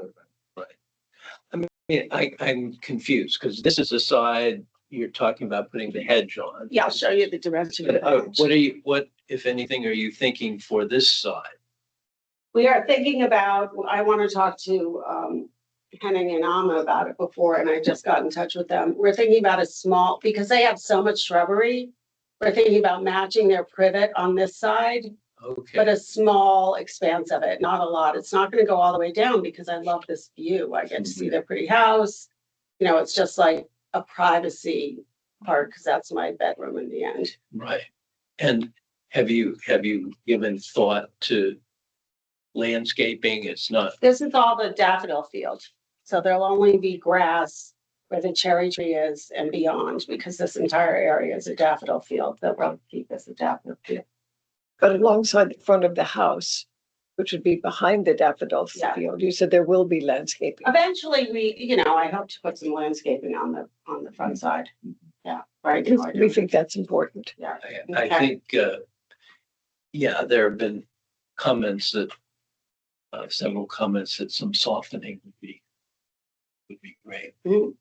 I'm confused because this is the side you're talking about putting the hedge on. yeah, I'll show you the dimension of But, the what, if anything, are you thinking for this side? We are thinking about, I want to talk to Henning and Amma about it before, and I just got in touch with them. We're thinking about a small, because they have so much shrubbery. We're thinking about matching their privet on this side, but Okay, a small expanse of it, not a lot. It's not going to go all the way down because I love this view. I get to see their pretty house. You know, it's just like a privacy part because that's my bedroom in the end. right. And have you given thought to landscaping? It's not, This is all the daffodil field. So there'll only be grass where the cherry tree is and beyond, because this entire area is a daffodil field. They'll probably keep as a daffodil field. But alongside the front of the house, which would be behind the daffodil Yeah. field, you said there will be landscaping. Eventually, I hope to put some landscaping on the front side. Yeah, right. now I We don't. think that's important. Yeah. I think, yeah, there have been comments that, several comments that some softening would be great. Mhm.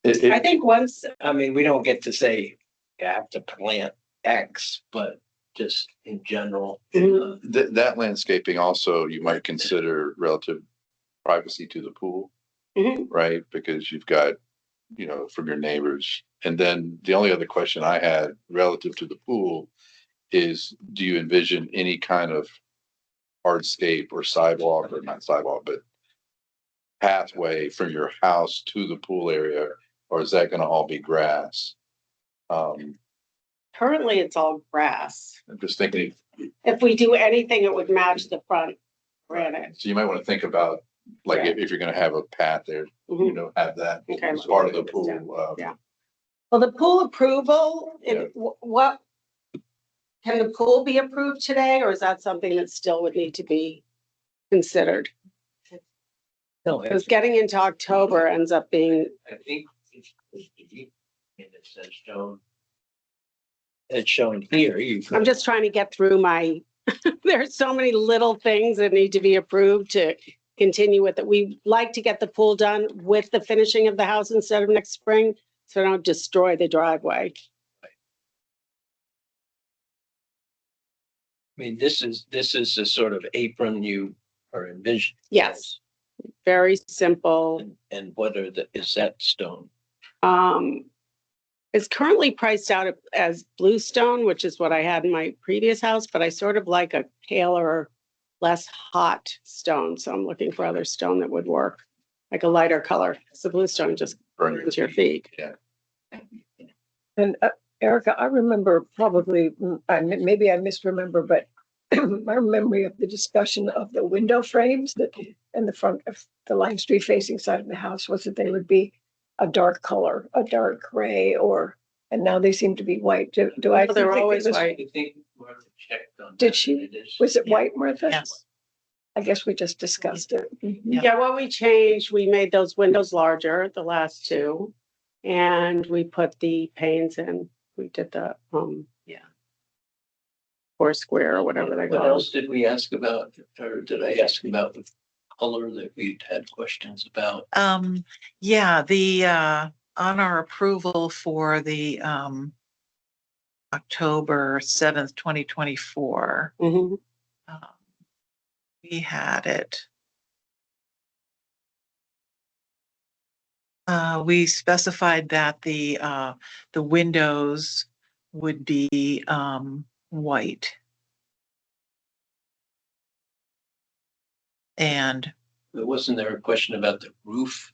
It- I think once, I mean, we don't get to say you have to plant X, but just in general. Mhm. That landscaping also, you might consider relative privacy to the pool, Mhm. right? Because you've got, from your neighbors. And then the only other question I had relative to the pool is, do you envision any kind of hardscape or sidewalk, or not sidewalk, but pathway from your house to the pool area? Or is that gonna all be grass? currently it's all grass. I'm just thinking, If we do anything, it would match the front granite. so you might want to think about, like, if you're gonna have a path there, Mhm. have that Okay. as part of the pool. Yeah. Well, the pool approval, what? Can the pool be approved today, or is that something that still would need to be considered? No, Because getting into October ends up being, I think it's shown here. I'm just trying to get through my, there's so many little things that need to be approved to continue with it. We like to get the pool done with the finishing of the house instead of next spring, so I don't destroy the driveway. I mean, this is the sort of apron you are envisioning. Yes. Very simple. And what is that stone? It's currently priced out as bluestone, which is what I had in my previous house, but I sort of like a paler, less hot stone. So I'm looking for other stone that would work, like a lighter color. So bluestone just burns your feet. Yeah. And Erica, I remember probably, maybe I misremember, but my memory of the discussion of the window frames that in the front of the Line Street facing side of the house was that they would be a dark color, a dark gray, and now they seem to be white. Do I? No, they're think it always was- white. I think Martha checked on. Did that, she? and it is- Was it Yeah. white, Martha? Yes. I guess we just discussed it. Mhm. Yeah, what we changed, we made those windows larger, the last two. And we put the panes in. We did the, four square or whatever they What call else it. did we ask about, or did I ask about the color that we'd had questions about? Yeah, on our approval for the, October 7th, 2024, Mhm. we had it. We specified that the windows would be, white. And Wasn't there a question about the roof?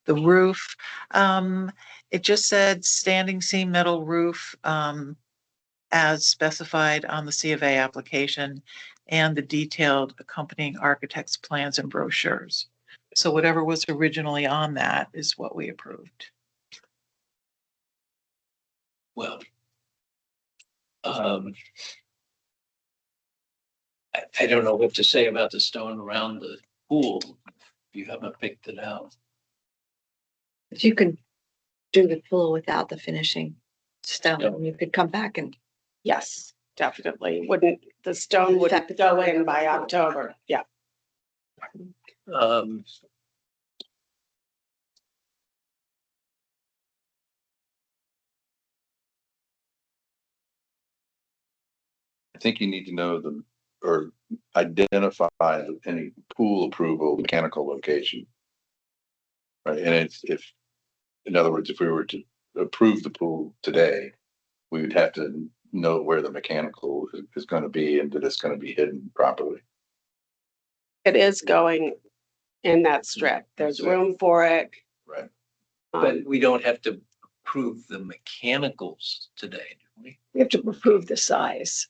the roof, it just said standing seam metal roof, as specified on the C of A application and the detailed accompanying architect's plans and brochures. So whatever was originally on that is what we approved. Well, I don't know what to say about the stone around the pool. You haven't picked it out. But you could do the pool without the finishing stone. You could come back and Yes, definitely. Wouldn't, the stone Affect wouldn't the go color in of by the pool. October. Yeah. Um, I think you need to know or identify any pool approval, mechanical location. Right, and in other words, if we were to approve the pool today, we would have to know where the mechanical is going to be and that it's going to be hidden properly. It is going in that strip. There's room for it. Right. but we don't have to approve the mechanicals today, do we? We have to approve the size.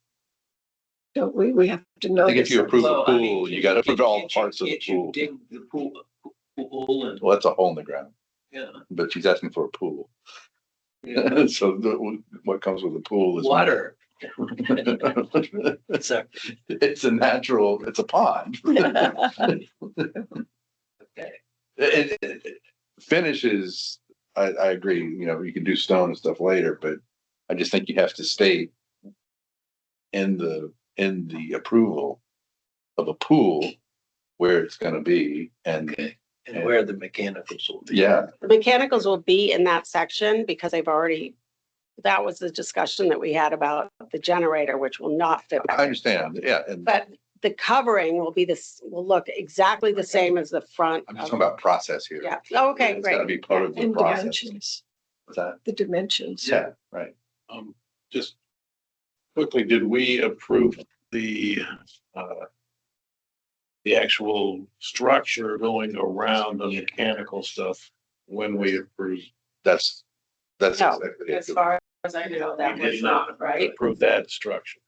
Don't we? We have to know. I think if the you size. approve a Well, I mean, pool, you got to approve all can't parts of the can't you pool. dig the pool and, Well, that's a hole in the ground, yeah. but she's asking for a pool. Yeah. So what comes with the pool is Water. It's So, a natural, it's a pond. okay. Finishes, I agree, you can do stone and stuff later, but I just think you have to state in the approval of a pool where it's gonna be and, Okay. And where the mechanicals will be. yeah, The mechanicals will be in that section because that was the discussion that we had about the generator, which will not fit. back I there. understand, yeah, and But the covering will look exactly the same as the front. I'm just talking about process here. Yeah, okay, It's gotta great. be part of the And process. dimensions, What's that? the dimensions. Yeah, right. Just quickly, did we approve the actual structure going around the mechanical stuff when we approved? That's No, exactly as it. far as I know, that We was did not right. approve that structure.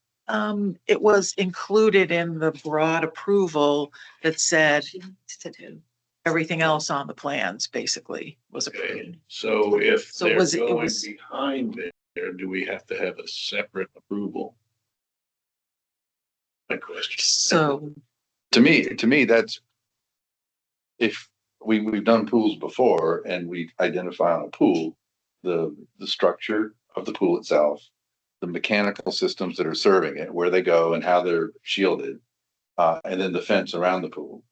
It was included in the broad approval that said to do. everything else on the plans basically was Okay, approved. so if So it they're was- it going was- behind there, do we have to have a separate approval? My question. So, To me, that's if we've done pools before and we identify on a pool, the structure of the pool itself, the mechanical systems that are serving it, where they go and how they're shielded, and then the fence around the pool.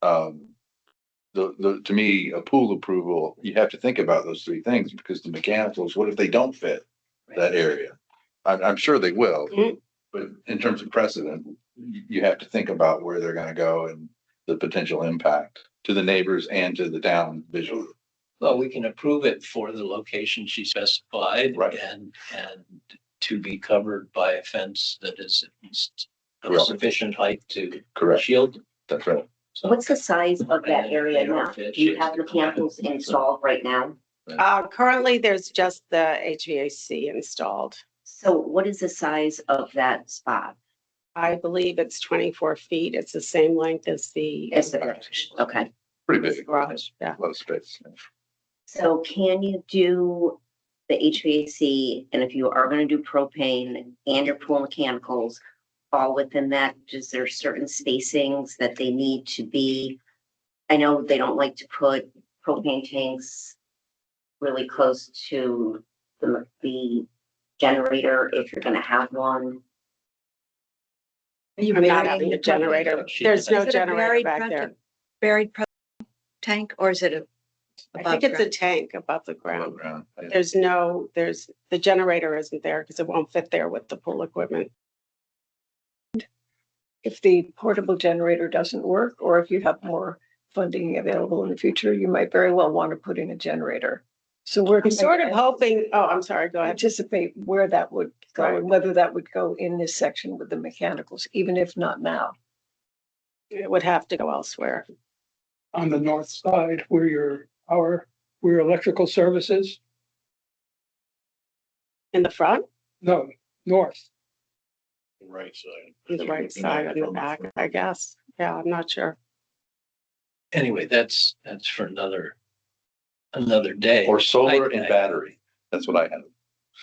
To me, a pool approval, you have to think about those three things because the mechanicals, what if they don't fit that area? I'm sure they will, Mhm. but in terms of precedent, you have to think about where they're gonna go and the potential impact to the neighbors and to the town visually. Well, we can approve it for the location she specified. Right. And to be covered by a fence that is at least of Correct. sufficient height to Correct. shield. That's right. So What's the size of that area They don't now? fit. Do you have mechanicals installed right now? Currently, there's just the HVAC installed. So what is the size of that spot? I believe it's 24 feet. It's the same length as the. Okay, Pretty big, Garage, yeah. a lot of space. so can you do the HVAC, and if you are gonna do propane and your pool mechanicals all within that, is there certain spacings that they need to be? I know they don't like to put propane tanks really close to the generator if you're gonna have one. Are you I'm not burying having the a generator. propane? There's no Is it a generator buried back propane- there. Buried tank or is it a? I above think it's a ground? tank above the Above ground. ground, yeah. The generator isn't there because it won't fit there with the pool equipment. If the portable generator doesn't work, or if you have more funding available in the future, you might very well want to put in a generator. So we're I'm sort of hoping, I'm sorry, go ahead. anticipate where that would go Right. and whether that would go in this section with the mechanicals, even if not now. It would have to go elsewhere. On the north side where your electrical services, In the front, no, north. Right side. on the right side, on the back, I guess. Yeah, I'm not sure. Anyway, that's for another day. Or solar I- and battery. That's what I have.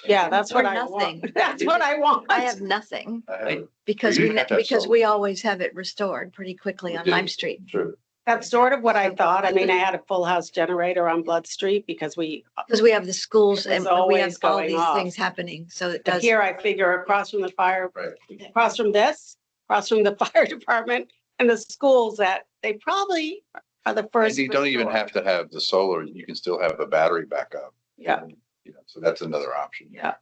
Yeah, that's what Or I nothing. want. That's what I want. I have nothing I because You we, have to have because solar. we always have it restored pretty quickly on do. Lime Street. True. That's sort of what I thought. I mean, I had a full house generator on Blood Street because Because we have the schools It was and we have always all going these off. things happening. So it but does. here I figure across from the fire, Right. across from this, across from the fire department and the schools that they probably are the And first. you don't even restored. have to have the solar, you can still have a battery backup. Yeah, You know, so that's another option. yeah.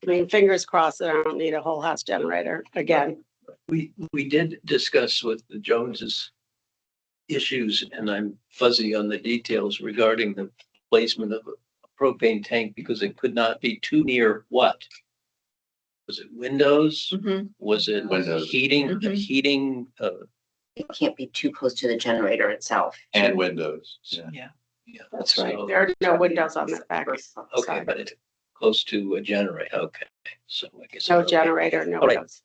I mean, fingers crossed that I don't need a whole house generator again. We did discuss with the Joneses issues, and I'm fuzzy on the details regarding the placement of a propane tank because it could not be too near what? Was it windows? Mhm. Was it Windows. heating, Mhm. heating? It can't be too close to the generator itself. And windows. Yeah. Yeah. That's right. So- There are no windows on the back. Okay, side. but it's close to a generator. Okay, so I guess. No okay. generator, no All right. windows.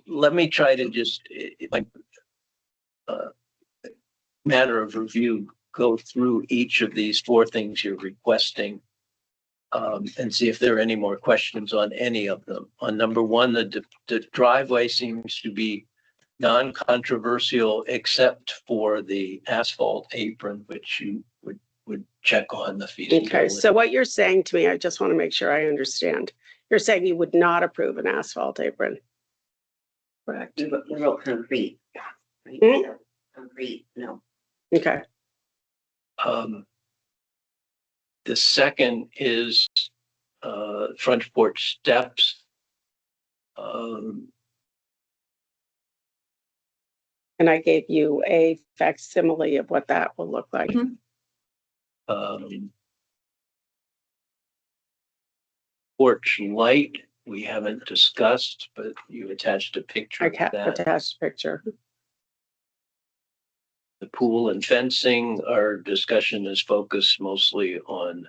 Let me try to just, my matter of review, go through each of these four things you're requesting and see if there are any more questions on any of them. On number one, the driveway seems to be non-controversial except for the asphalt apron, which you would check on the Okay, feasibility. so what you're saying to me, I just want to make sure I understand. You're saying you would not approve an asphalt apron? Correct. Real concrete. right? Hmm? Concrete, no. Okay, The second is front porch steps. and I gave you a facsimile of what that will look like. Mhm. Porch light, we haven't discussed, but you attached a picture I of kept that. attached picture. The pool and fencing, our discussion is focused mostly on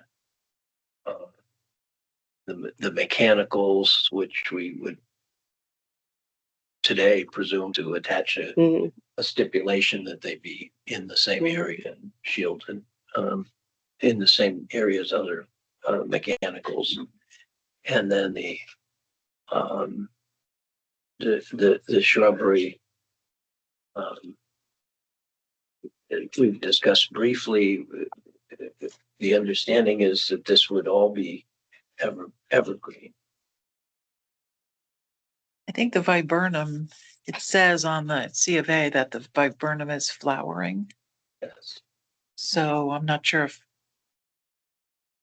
the mechanicals, which we would today presume to attach Mhm. a stipulation that they be in the same area and shielded, in the same area as other mechanicals. And then the shrubbery. We've discussed briefly, the understanding is that this would all be evergreen. I think the viburnum, it says on the C of A that the viburnum is flowering. Yes. So I'm not sure if,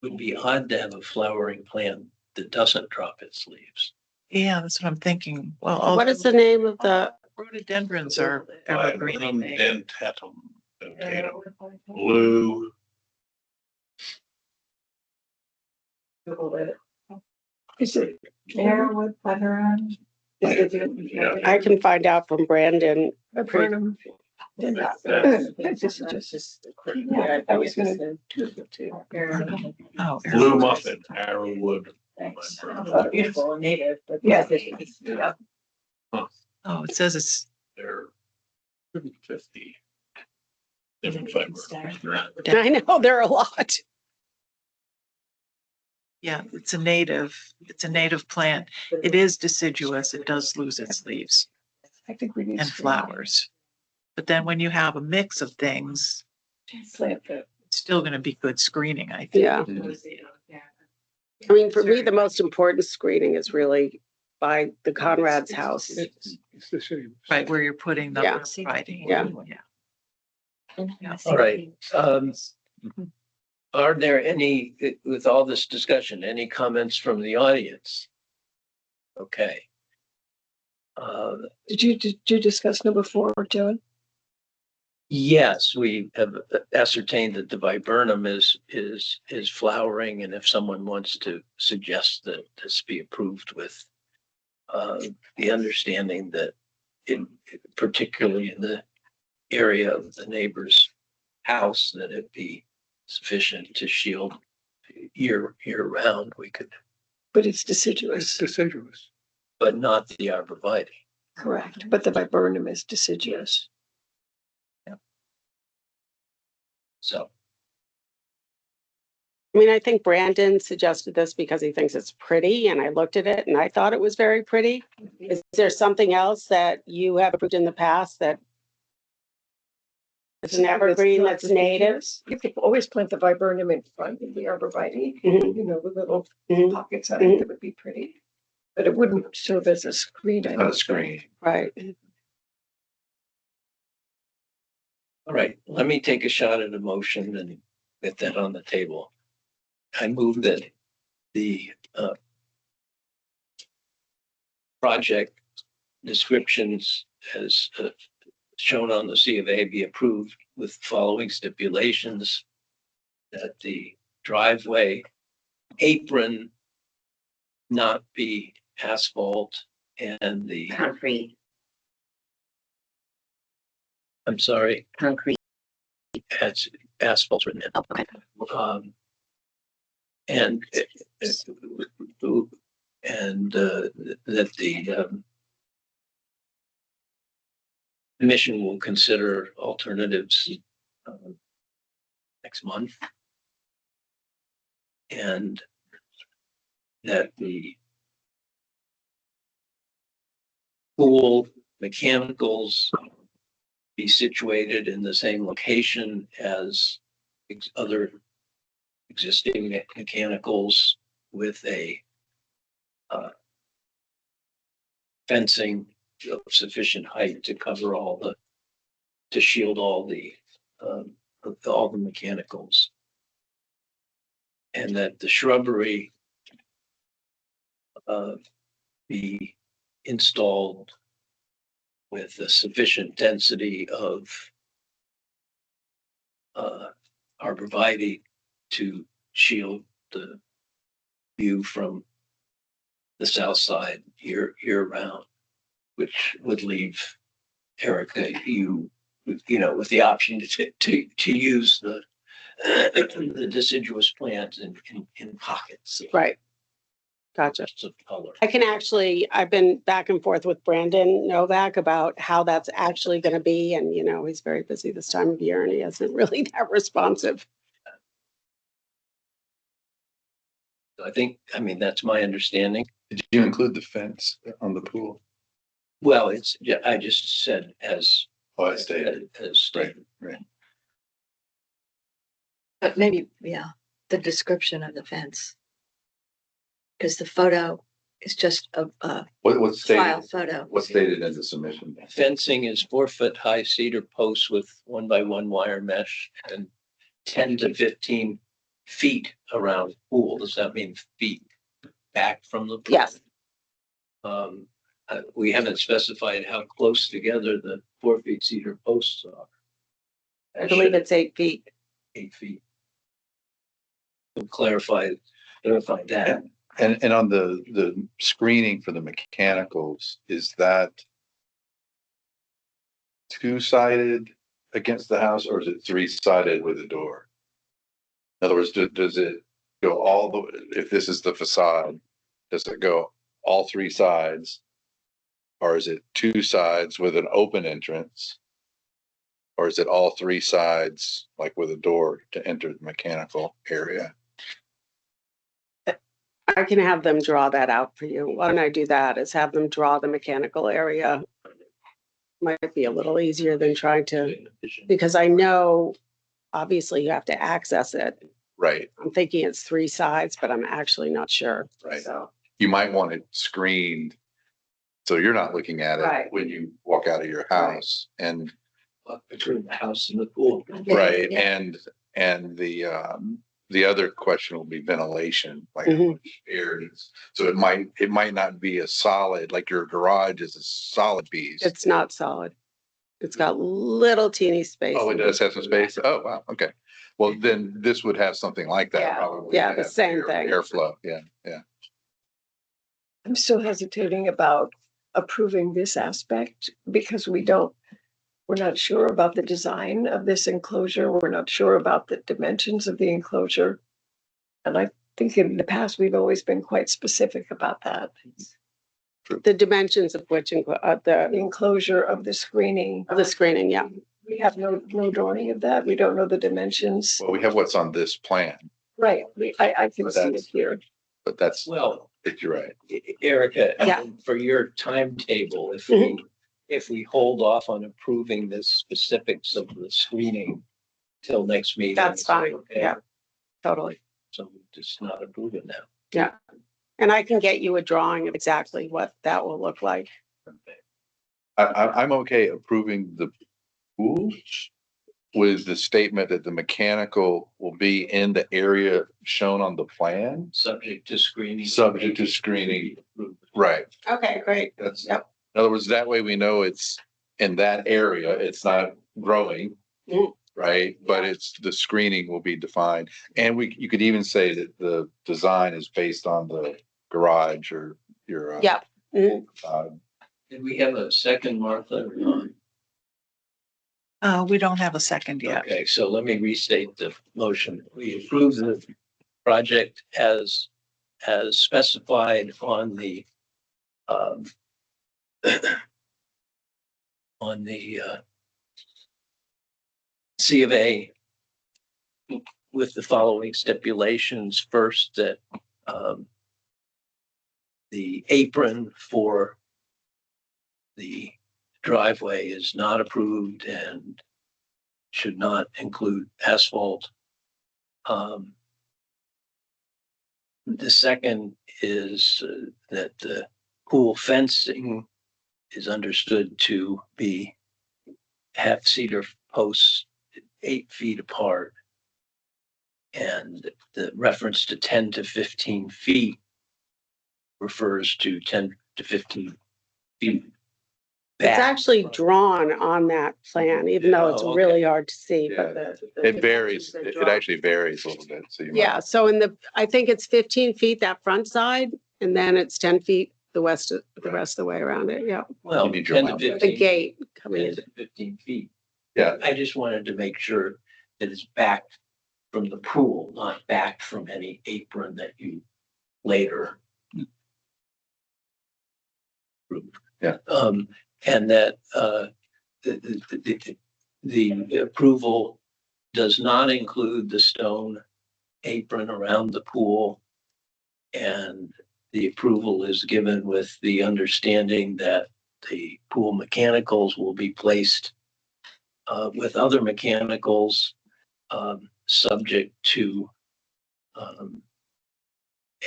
Would be odd to have a flowering plant that doesn't drop its leaves. yeah, that's what I'm thinking. Well, all What is the name of the, rhododendrons are evergreen. Viburnum dentatum, blue. Is it? Arrowwood, Lebanon. I can find out from Brandon. Viburnum. This is just. Yeah, I was gonna do it too. Oh, Blue muffin, Arrowwood. Beautiful and native, but. Yeah. oh, it says it's They're 50 different fibers. I know, there are a lot. yeah, it's a native plant. It is deciduous. It does lose its leaves I think we need. and flowers. But then when you have a mix of things, Slant that. it's still going to be good screening, I think. Yeah. I mean, for me, the most important screening is really by the Conrad's house. It's the same. Right, where you're putting the Yeah. writing. Yeah. All right. Are there any, with all this discussion, any comments from the audience? Okay. Did you discuss number 4, Joan? Yes, we have ascertained that the viburnum is flowering, and if someone wants to suggest that this be approved with the understanding that particularly in the area of the neighbor's house, that it be sufficient to shield year round, we could, But it's It's deciduous, deciduous. but not the arborvitae. correct, but the viburnum is deciduous. So I mean, I think Brandon suggested this because he thinks it's pretty, and I looked at it and I thought it was very pretty. Is there something else that you have approved in the past that is an evergreen that's native? You could always plant the viburnum in front of the arborvitae, Mhm. you know, with little Mhm. pockets on it that would be pretty. But it wouldn't serve as a screen. I Not don't a think. screen. Right. All right, let me take a shot at a motion and get that on the table. I move that the project descriptions as shown on the C of A be approved with following stipulations: that the driveway apron not be asphalt and the, Concrete, I'm sorry, concrete. as asphalt's written in. Oh, okay. And that the commission will consider alternatives next month. And that the pool mechanicals be situated in the same location as other existing mechanicals with a fencing of sufficient height to cover to shield all the mechanicals. And that the shrubbery be installed with a sufficient density of arborvitae to shield the view from the south side year round, which would leave Erica, you know, with the option to use the deciduous plant in pockets. Right. Gotcha. Of color. I can actually, I've been back and forth with Brandon Novak about how that's actually going to be. And, you know, he's very busy this time of year and he isn't really that responsive. I mean, that's my understanding. Did you include the fence on the pool? Well, yeah, I just said as. Oh, I stated. As stated. Right. But maybe, yeah, the description of the fence. Because the photo is just a What's file stated? photo. What's stated in the submission? Fencing is 4-foot high cedar posts with 1x1 wire mesh and 10 to 15 feet around the pool. Does that mean feet back from the pool? Yes. We haven't specified how close together the 4 feet cedar posts are. I believe it's 8 feet. 8 feet. We'll clarify that. And on the screening for the mechanicals, is that two-sided against the house or is it three-sided with a door? In other words, does it go if this is the facade, does it go all three sides? Or is it two sides with an open entrance? Or is it all three sides, like with a door to enter the mechanical area? I can have them draw that out for you. Why don't I do that? Is have them draw the mechanical area. Might be a little easier than trying to, because I know obviously you have to access it. Right, I'm thinking it's three sides, but I'm actually not sure. right. So, You might want it screened. So you're not looking at it Right. when you walk out of your house and, Between the house and the pool. right, Yeah. and the other question will be ventilation, like Mhm. which areas. So it might not be a solid, like your garage is a solid piece. it's not solid. It's got little teeny space. Oh, it does have some space? Oh, wow, okay. Well, then this would have something like that Yeah, probably. yeah, to the have same thing. Airflow, yeah. I'm still hesitating about approving this aspect because we're not sure about the design of this enclosure. We're not sure about the dimensions of the enclosure. And I think in the past, we've always been quite specific about that. The dimensions of which, The the enclosure of the screening. screening, yeah. We have no drawing of that. We don't know the dimensions. Well, we have what's on this plan, Right, I can But see it that's- here. But that's, Well, you're right. Erica, Yeah. for your timetable, Mm-hmm. if we hold off on approving the specifics of the screening till next meeting. That's is that fine. okay? Yeah, totally. So just not approve it now. Yeah. And I can get you a drawing of exactly what that will look like. I'm okay approving the pool with the statement that the mechanical will be in the area shown on the plan, Subject to screening. subject to screening. Right. Okay, great. That's, Yep. in other words, that way we know it's in that area, it's not growing. Mm. Right, but it's, the screening will be defined, and you could even say that the design is based on the garage or your. Yeah. Mhm. Did we have a second, Martha, or not? We don't have a second yet. Okay, so let me restate the motion. We approve the project as specified on the on the C of A with the following stipulations. First, that the apron for the driveway is not approved and should not include asphalt. The second is that the pool fencing is understood to have cedar posts 8 feet apart. And the reference to 10 to 15 feet refers to 10 to 15 feet. It's back actually from- drawn on that plan, even though it's Oh, okay. really hard to see, Yeah. but the. It varies, dimensions are it drawn. actually varies a little bit, so you might. Yeah, so I think it's 15 feet that front side, and then it's 10 feet the rest of the way around it, yeah. Well, You need your 10 to mount. 15. The gate coming 10 in. to 15 feet. Yeah. I just wanted to make sure that it's back from the pool, not back from any apron that you later. approved. Yeah. And that, the approval does not include the stone apron around the pool. And the approval is given with the understanding that the pool mechanicals will be placed with other mechanicals, subject to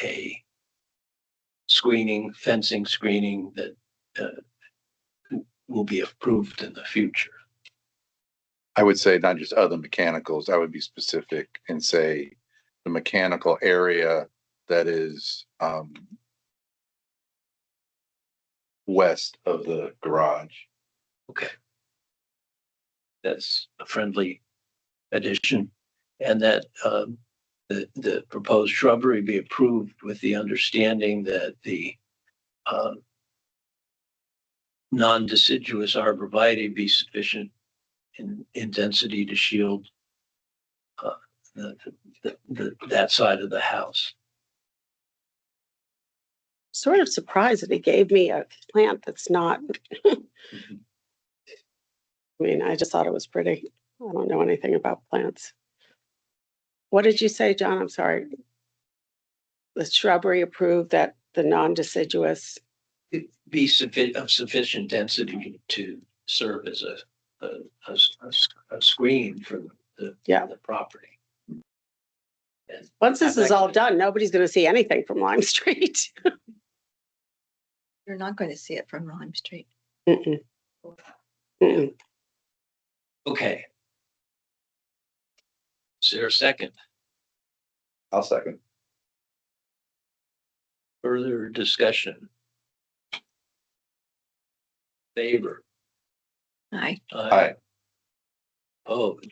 a fencing screening that will be approved in the future. I would say not just other mechanicals, I would be specific and say the mechanical area that is west of the garage. Okay. That's a friendly addition, and that the proposed shrubbery be approved with the understanding that the non-deciduous arborvitae be sufficient in density to shield that side of the house. Sort of surprised that he gave me a plant that's not, I mean, I just thought it was pretty. I don't know anything about plants. What did you say, John? I'm sorry. The shrubbery approved that the non-deciduous, Be sufficient density to serve as a screen for the property. And once this is all I- done, nobody's going to see anything from Lime Street. You're not going to see it from Lime Street. Mm-mm. Mm-mm. Okay. Is there a second? I'll second. Further discussion? Favor? Aye. Aye. Opposed?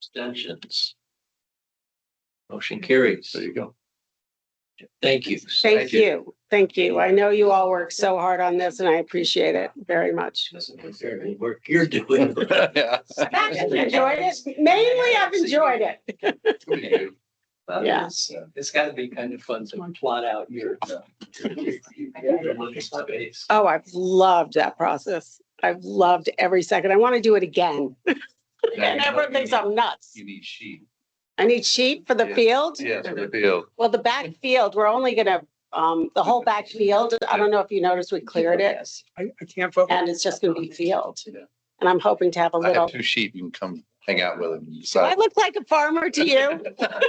Abstentions? Motion carries. There you go. Thank you. Thank you. Thank you. I know you all worked so hard on this and I appreciate it very much. Doesn't compare to the work you're doing. Yeah. I've enjoyed it. Mainly, I've enjoyed it. Well, Yeah. It's gotta be kind of fun to plot out your. Space. Oh, I've loved that process. I've loved every second. I want to do it again. And everyone thinks I'm nuts. You need sheet. I need sheep for the Yeah. field. Yes, for the field. Well, the back field, we're only gonna, the whole back field, I don't know if you noticed, we cleared it I can't vote. and it's just gonna be field. Yeah. And I'm hoping to have a I little, have 2 sheep. You can come hang out with them. and do I decide. look like a farmer to you? Erica,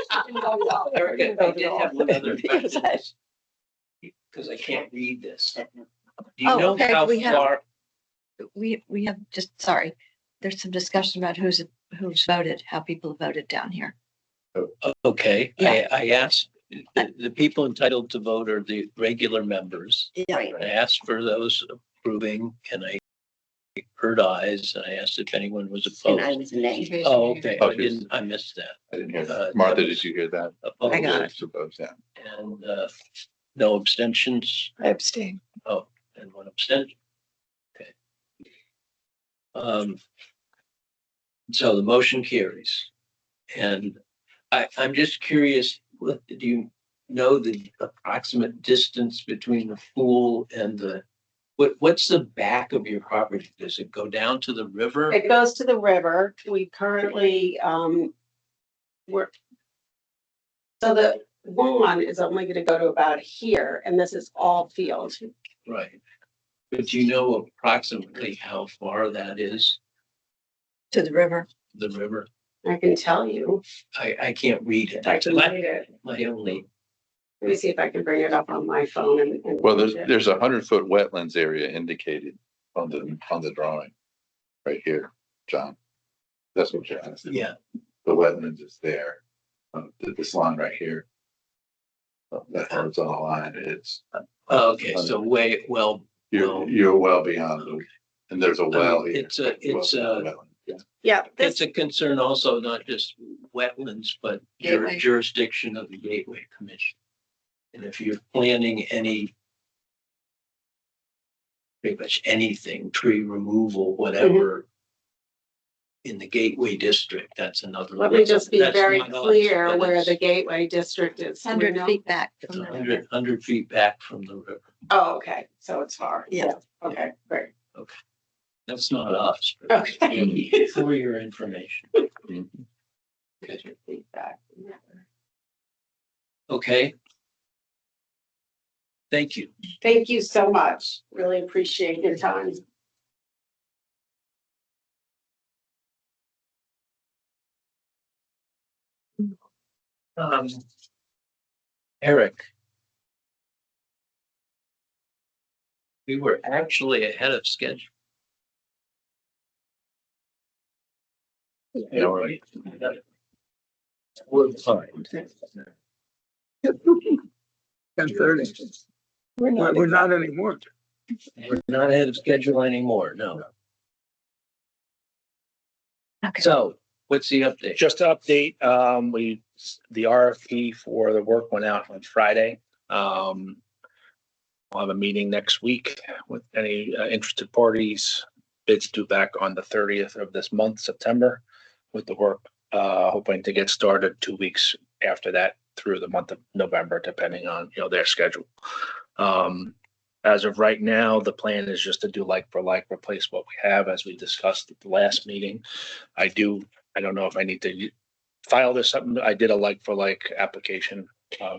I did have one other Yes. question, because I can't read this. Do you Oh, know okay, how we have- far, We have just, sorry, there's some discussion about who's voted, how people have voted down here. okay, Yeah. I asked, the people entitled to vote are the regular members. Right. I asked for those approving, and I heard ayes, and I asked if anyone was And I opposed. was nay. Oh, okay, I Okay. didn't, I missed that. I didn't hear Uh, that. Martha, that was- did you hear that? I got it. Suppose, yeah. And, no abstentions, I abstain. oh, and 1 abstention. Okay. So the motion carries. And I'm just curious, what, do you know the approximate distance between the pool and what's the back of your property? Does it go down to the river? It goes to the river. We currently, we're, so the lawn is only gonna go to about here, and this is all field. Right. But do you know approximately how far that is, To the river. the river? I can tell you. I can't read it. I can That's read it. my only, Let me see if I can bring it up on my phone and. Well, there's a 100-foot wetlands area indicated on the drawing right here, John. That's what you're asking. yeah, The wetlands is there. This line right here. That horizontal line, it's, okay, so well, you're well beyond the, and there's a well here. it's a, Yeah, it's this, a concern also, not just wetlands, but Gateway. jurisdiction of the Gateway Commission. And if you're planning pretty much anything, tree removal, whatever, in the Gateway District, that's another. let me just be that's very not us, clear but where it's the Gateway District is. Do we 100 know? feet back It's from the river. 100 feet back from the river. Oh, okay, so it's far. Yeah. Okay, great. That's not us. but Okay. For your information. Mhm. Feedback. Okay. Thank you. Thank you so much. Really appreciate your time. Eric. We were actually ahead of schedule. Yeah, right. We're fine. 10:30. We're not anymore. We're not ahead of schedule anymore, no. Okay. So what's the update? Just to update, the RFP for the work went out on Friday. We'll have a meeting next week with any interested parties. Bids due back on the 30th of this month, September, with the work, hoping to get started 2 weeks after that through the month of November, depending on, their schedule. As of right now, the plan is just to do like for like, replace what we have, as we discussed at the last meeting. I don't know if I need to file this something. I did a like for like application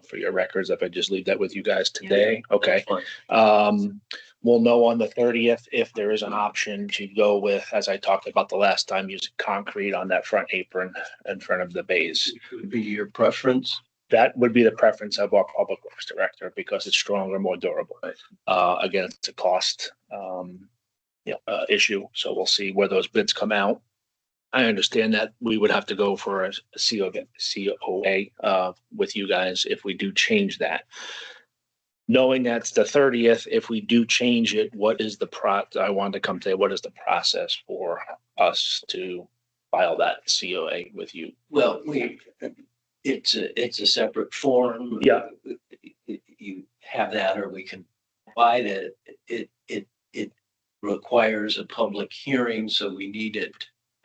for your records. If I just leave that with you guys today, okay. Fine. We'll know on the 30th if there is an option to go with, as I talked about the last time, using concrete on that front apron in front of the bays. Would be your preference? That would be the preference of our public works director because it's stronger, more durable. Again, it's a cost issue, so we'll see where those bids come out. I understand that we would have to go for a COA with you guys if we do change that. Knowing that's the 30th, if we do change it, what is I wanted to come today, what is the process for us to file that COA with you? Well, it's a separate form. Yeah. You have that, or we can provide it. It requires a public hearing, so we need it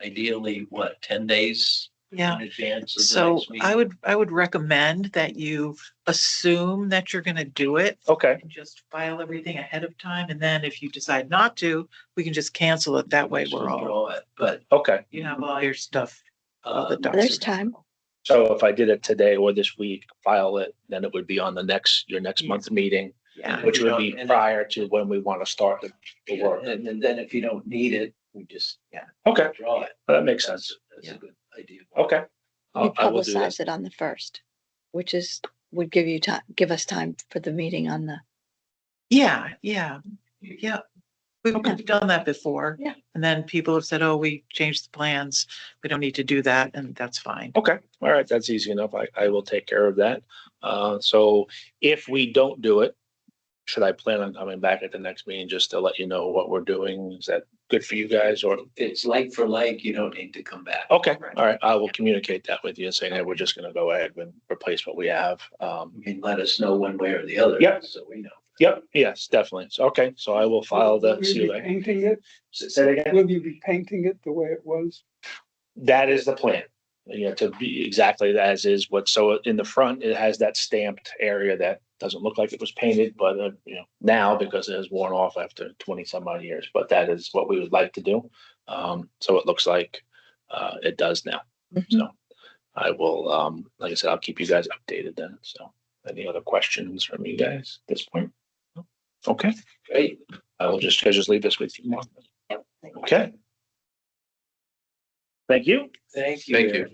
ideally, 10 days Yeah. in advance of the So next meeting? I would recommend that you assume that you're gonna do it Okay, and just file everything ahead of time. And then if you decide not to, we can just cancel it. That way we're all, Withdraw it, but okay. you have all your stuff. all the ducks There's in a row. time. So if I did it today or this week, file it, then it would be on your next month's meeting, Yeah. which would be prior to when we want to start the work. And then if you don't need it, we just Okay, draw it. that makes sense. That's a good idea. Okay. You I will do that. publicize it on the first, which would give you time, give us time for the meeting on the. Yeah. We've Okay. done that before. Yeah. And then people have said, oh, we changed the plans. We don't need to do that. And that's fine. Okay, all right, that's easy enough. I will take care of that. So if we don't do it, should I plan on coming back at the next meeting just to let you know what we're doing? Is that good for you guys or? If it's like for like, you don't need to come back. Okay, all right, I will communicate that with you and say, hey, we're just gonna go ahead and replace what we have. You can let us know one way or the other. Yep. So we know. Yep, yes, definitely. So, okay, so I will file the Will you be COA. painting it? Say it again? Will you be painting it the way it was? That is the plan. To be exactly as is so in the front, it has that stamped area that doesn't look like it was painted, but now because it has worn off after 20 some odd years, but that is what we would like to do. So it looks like it does now. So I will, like I said, I'll keep you guys updated then. So any other questions from you guys at this point? Okay, Great. I will just leave this with you. Okay. Thank you. Thank you. Thank you.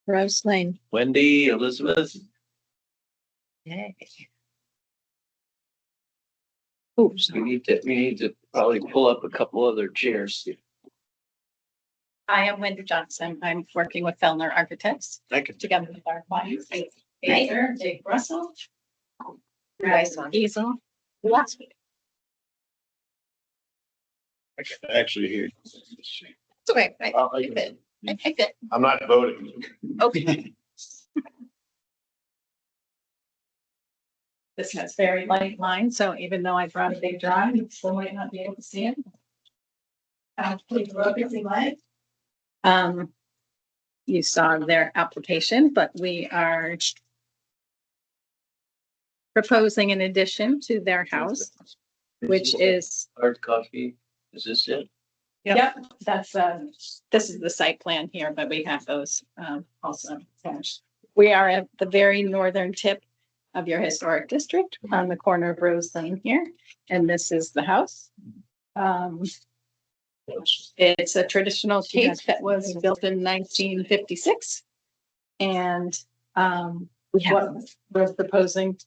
Rose Lane. Wendy, Elizabeth, Yay. oops, we need to probably pull up a couple other chairs. Hi, I'm Wendy Johnson. I'm working with Fellner Architects Thank you. together with our clients, Acer, Jake Russell, Bryce Easel. Last week. Actually, here. It's okay. I fit. I fit. I'm not voting. Okay. This has very light lines, so even though I brought a big drawing, you still might not be able to see it. Please look if you like. You saw their application, but we are proposing an addition to their house, which is, Hard copy. Is this it? yep, that's, this is the site plan here, but we have those, also attached. We are at the very northern tip of your historic district on the corner of Rose Lane here, and this is the house. It's a traditional cape that was built in 1956. And what we're proposing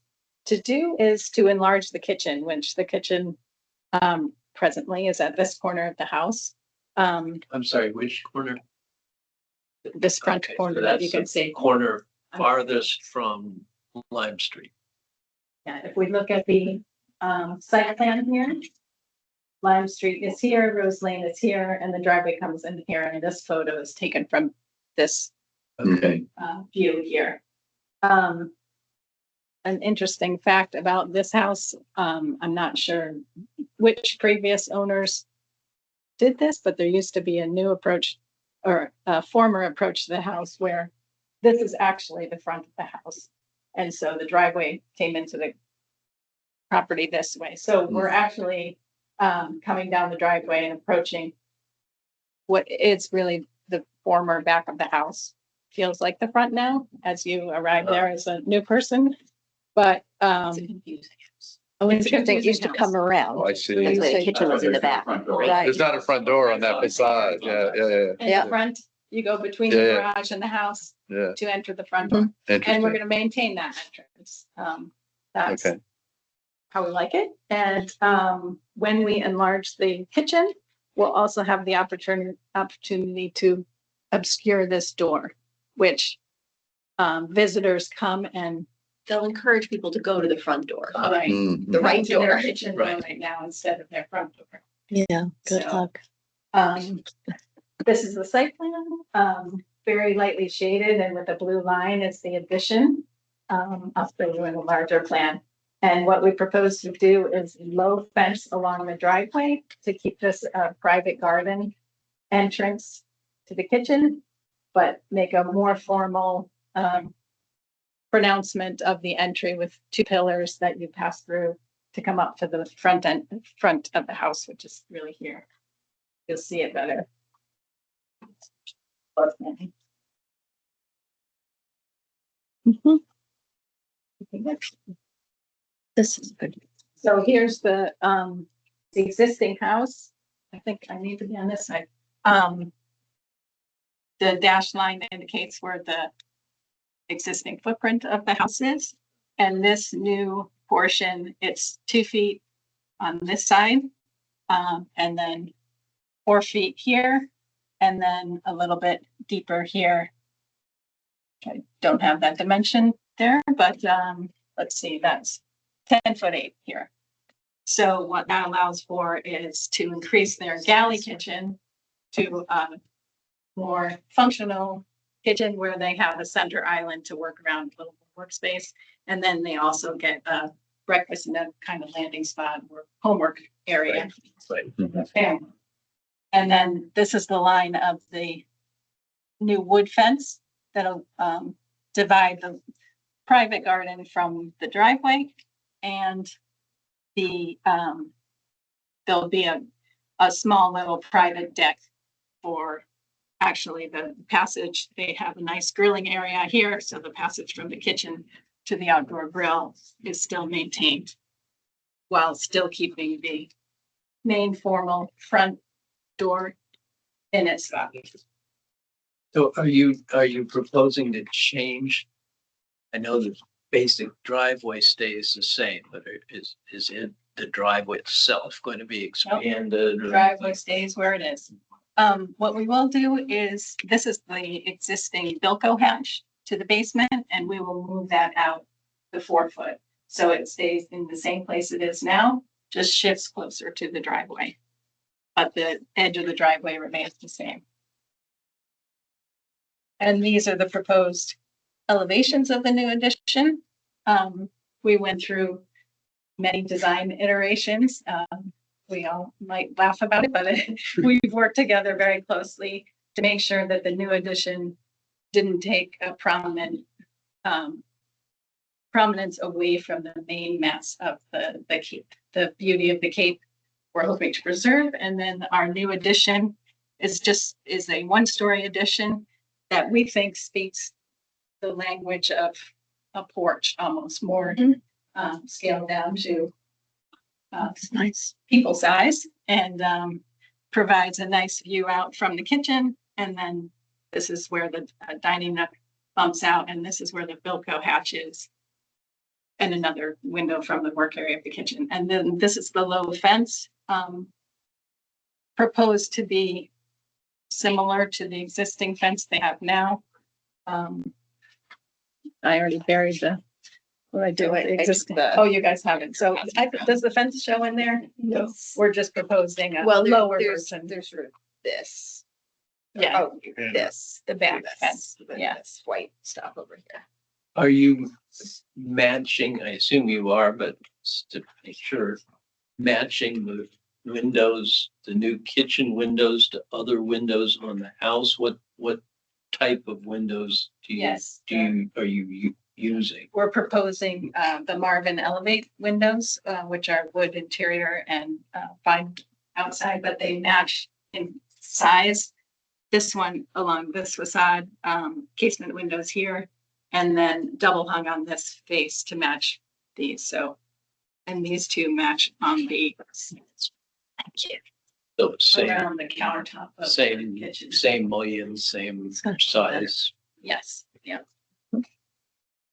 to do is to enlarge the kitchen, which the kitchen presently is at this corner of the house. I'm sorry, which corner? This front Okay, corner so that you that's can the see. corner farthest from Lime Street. Yeah, if we look at the site plan here, Lime Street is here, Rose Lane is here, and the driveway comes in here, and this photo is taken from this Okay. view here. An interesting fact about this house, I'm not sure which previous owners did this, but there used to be a new approach or a former approach to the house where this is actually the front of the house. And so the driveway came into the property this way. So we're actually coming down the driveway and approaching what is really the former back of the house. Feels like the front now as you arrive there as a new person, but Oh, It's interesting. It used to confusing come around. Oh, I see. That's why the kitchen was in the back. Right. There's not a front door on that facade. Yeah. in Yeah. the front, you go between the Yeah. garage and the house Yeah. to enter the front door. And we're Interesting. gonna maintain that entrance. That's Okay. how we like it. And when we enlarge the kitchen, we'll also have the opportunity to obscure this door, which visitors come and They'll encourage people to go to the front door. right, Mm. The right come to their door. kitchen door Right. right now instead of their front door. Yeah, good So- luck. This is the site plan, very lightly shaded and with a blue line is the addition. I'll show you in a larger plan. And what we propose to do is low fence along the driveway to keep this a private garden entrance to the kitchen, but make a more formal, pronouncement of the entry with two pillars that you pass through to come up to the front of the house, which is really here. You'll see it better. This is good. So here's the existing house. I think I need to be on this side. The dashed line indicates where the existing footprint of the house is. And this new portion, it's 2 feet on this side. And then 4 feet here, and then a little bit deeper here. I don't have that dimension there, but let's see, that's 10'8" here. So what that allows for is to increase their galley kitchen to a more functional kitchen where they have a center island to work around, a little workspace. And then they also get a breakfast and a kind of landing spot or homework area. Family. And then this is the line of the new wood fence that'll divide the private garden from the driveway. And the there'll be a small little private deck for actually the passage. They have a nice grilling area here, so the passage from the kitchen to the outdoor grill is still maintained while still keeping the main formal front door in its spot. So are you proposing to change? I know the basic driveway stays the same, but is it the driveway itself going to be expanded? or- Driveway stays where it is. What we will do is, this is the existing Bilko hatch to the basement, and we will move that out the 4 foot. So it stays in the same place it is now, just shifts closer to the driveway. But the edge of the driveway remains the same. And these are the proposed elevations of the new addition. We went through many design iterations. We all might laugh about it, but we've worked together very closely to make sure that the new addition didn't take a prominence away from the main mass of the cape, the beauty of the cape we're hoping to preserve. And then our new addition is a 1-story addition that we think speaks the language of a porch, almost more scaled down to Nice. people size, and provides a nice view out from the kitchen. And then this is where the dining nook bumps out, and this is where the Bilko hatch is. And another window from the work area of the kitchen. And then this is the low fence, proposed to be similar to the existing fence they have now. I already buried what I did with the existing. Oh, you guys haven't. So does the fence show in there? No. We're just proposing a Well, lower there's version. sort of this. Yeah, Oh, this, the back this, fence. then Yeah. this white stuff over here. Are you matching, I assume you are, but to make sure, matching the windows, the new kitchen windows to other windows on the house? What type of windows Yes. are you using? We're proposing the Marvin Elevate windows, which are wood interior and fine outside, but they match in size. This one along this facade, casement windows here, and then double hung on this face to match these. So, and these two match on the So same, around the countertop of the same, kitchen. same mullion, same size. Yes, yeah.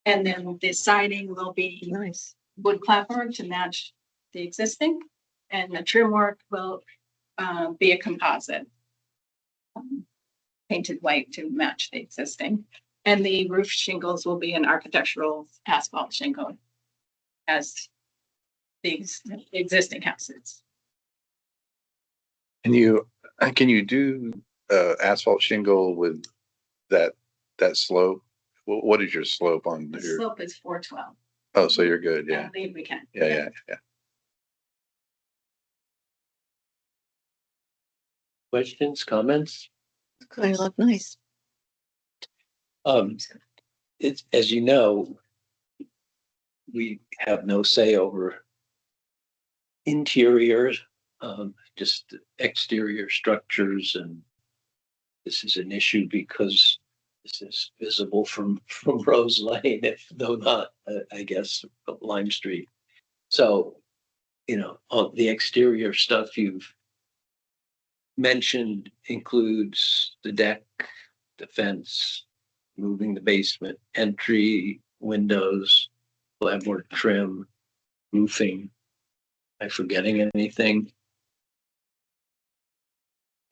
And then the siding will be Nice. wood clapboard to match the existing, and the trim work will be a composite. Painted white to match the existing, and the roof shingles will be an architectural asphalt shingle as the existing houses. Can you do asphalt shingle with that slope? What is your slope on The your? slope is 412. Oh, so you're good. I Yeah. believe we can. Yeah. Questions, comments? They look nice. It's, as you know, we have no say over interiors just exterior structures, and this is an issue because this is visible from Rose Lane, if though not, I guess, Lime Street. So, all the exterior stuff you've mentioned includes the deck, the fence, moving the basement, entry, windows, clapboard trim, roofing. Am I forgetting anything?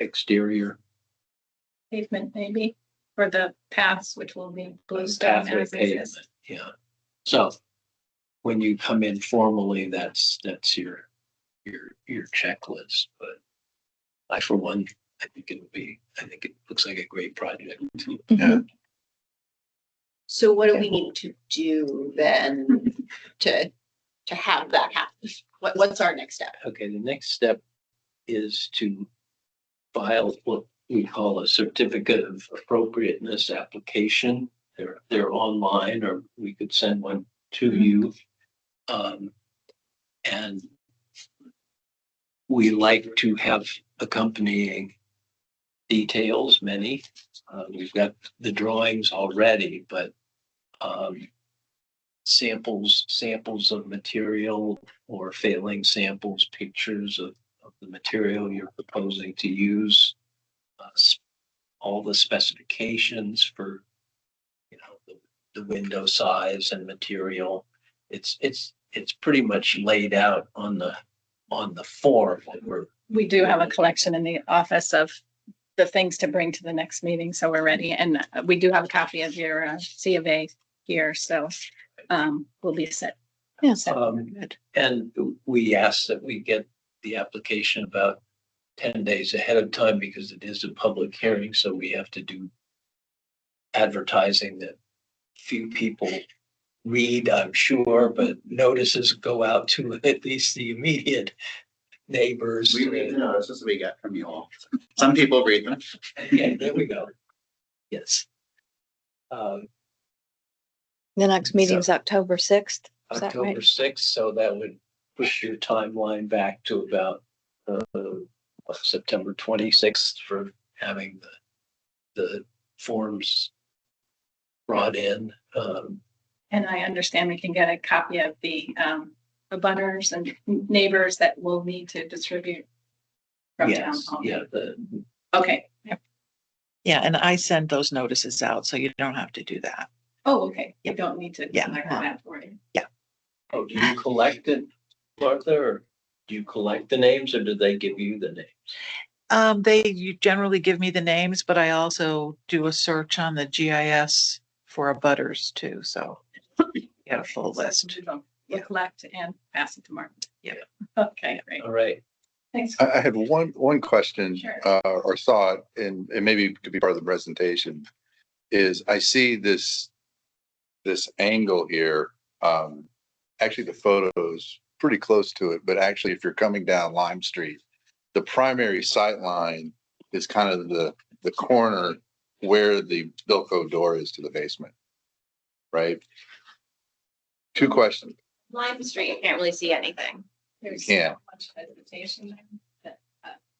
Exterior. Pavement maybe for the paths, which will be bluestone Pathway as it pavement, is. yeah. So when you come in formally, that's your checklist, but I, for one, I think it looks like a great project. Yeah. So what do we need to do then to have that happen? What's our next step? Okay, the next step is to file what we call a certificate of appropriateness application. They're online, or we could send one to you. And we like to have accompanying details, many. We've got the drawings already, but samples of material, or failing samples, pictures of the material you're proposing to use, all the specifications for, the window size and material. It's pretty much laid out on the form that We do have a collection in the office of the things to bring to the next meeting, so we're ready. And we do have a copy of your C of A here, so we'll be set. Yeah. Good. And we ask that we get the application about 10 days ahead of time, because it is a public hearing, so we have to do advertising that few people read, I'm sure, but notices go out to at least the immediate neighbors. We read the notices we get from you all. Some people read them. Okay, there we go. Yes. The next meeting's October 6th. Is that right? October 6th, so that would push your timeline back to about September 26th for having the forms brought in. And I understand we can get a copy of the abutters and neighbors that will need to distribute from town Yes, hall. yeah, Okay. Yeah, and I send those notices out, so you don't have to do that. Oh, okay. You Yep. don't need to Yeah. collect that for you. oh, do you collect it, Martha, or do you collect the names, or do they give you the names? You generally give me the names, but I also do a search on the GIS for abutters too, so you get a full list. We'll Yeah. collect and pass it to Mark. Yeah. Okay, great. All right. Thanks. I had one question, Sure. or thought, and maybe it could be part of the presentation, is I see this angle here. Actually, the photo's pretty close to it, but actually, if you're coming down Lime Street, the primary sight line is kind of the corner where the Bilko door is to the basement, right? Two questions. Lime Street, you can't really see anything, There's Yeah. so much vegetation there.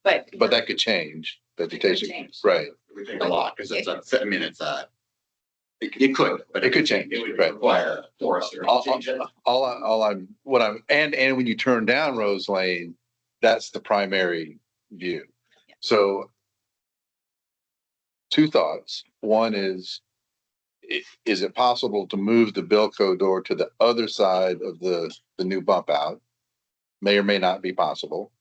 but. But that could change, vegetation, change. right? We think a lot, because it's it could, but It could change, It would right. require forester. All I'm, and when you turn down Rose Lane, that's the primary view. So two thoughts. One is it possible to move the Bilko door to the other side of the new bump out? May or may not be possible.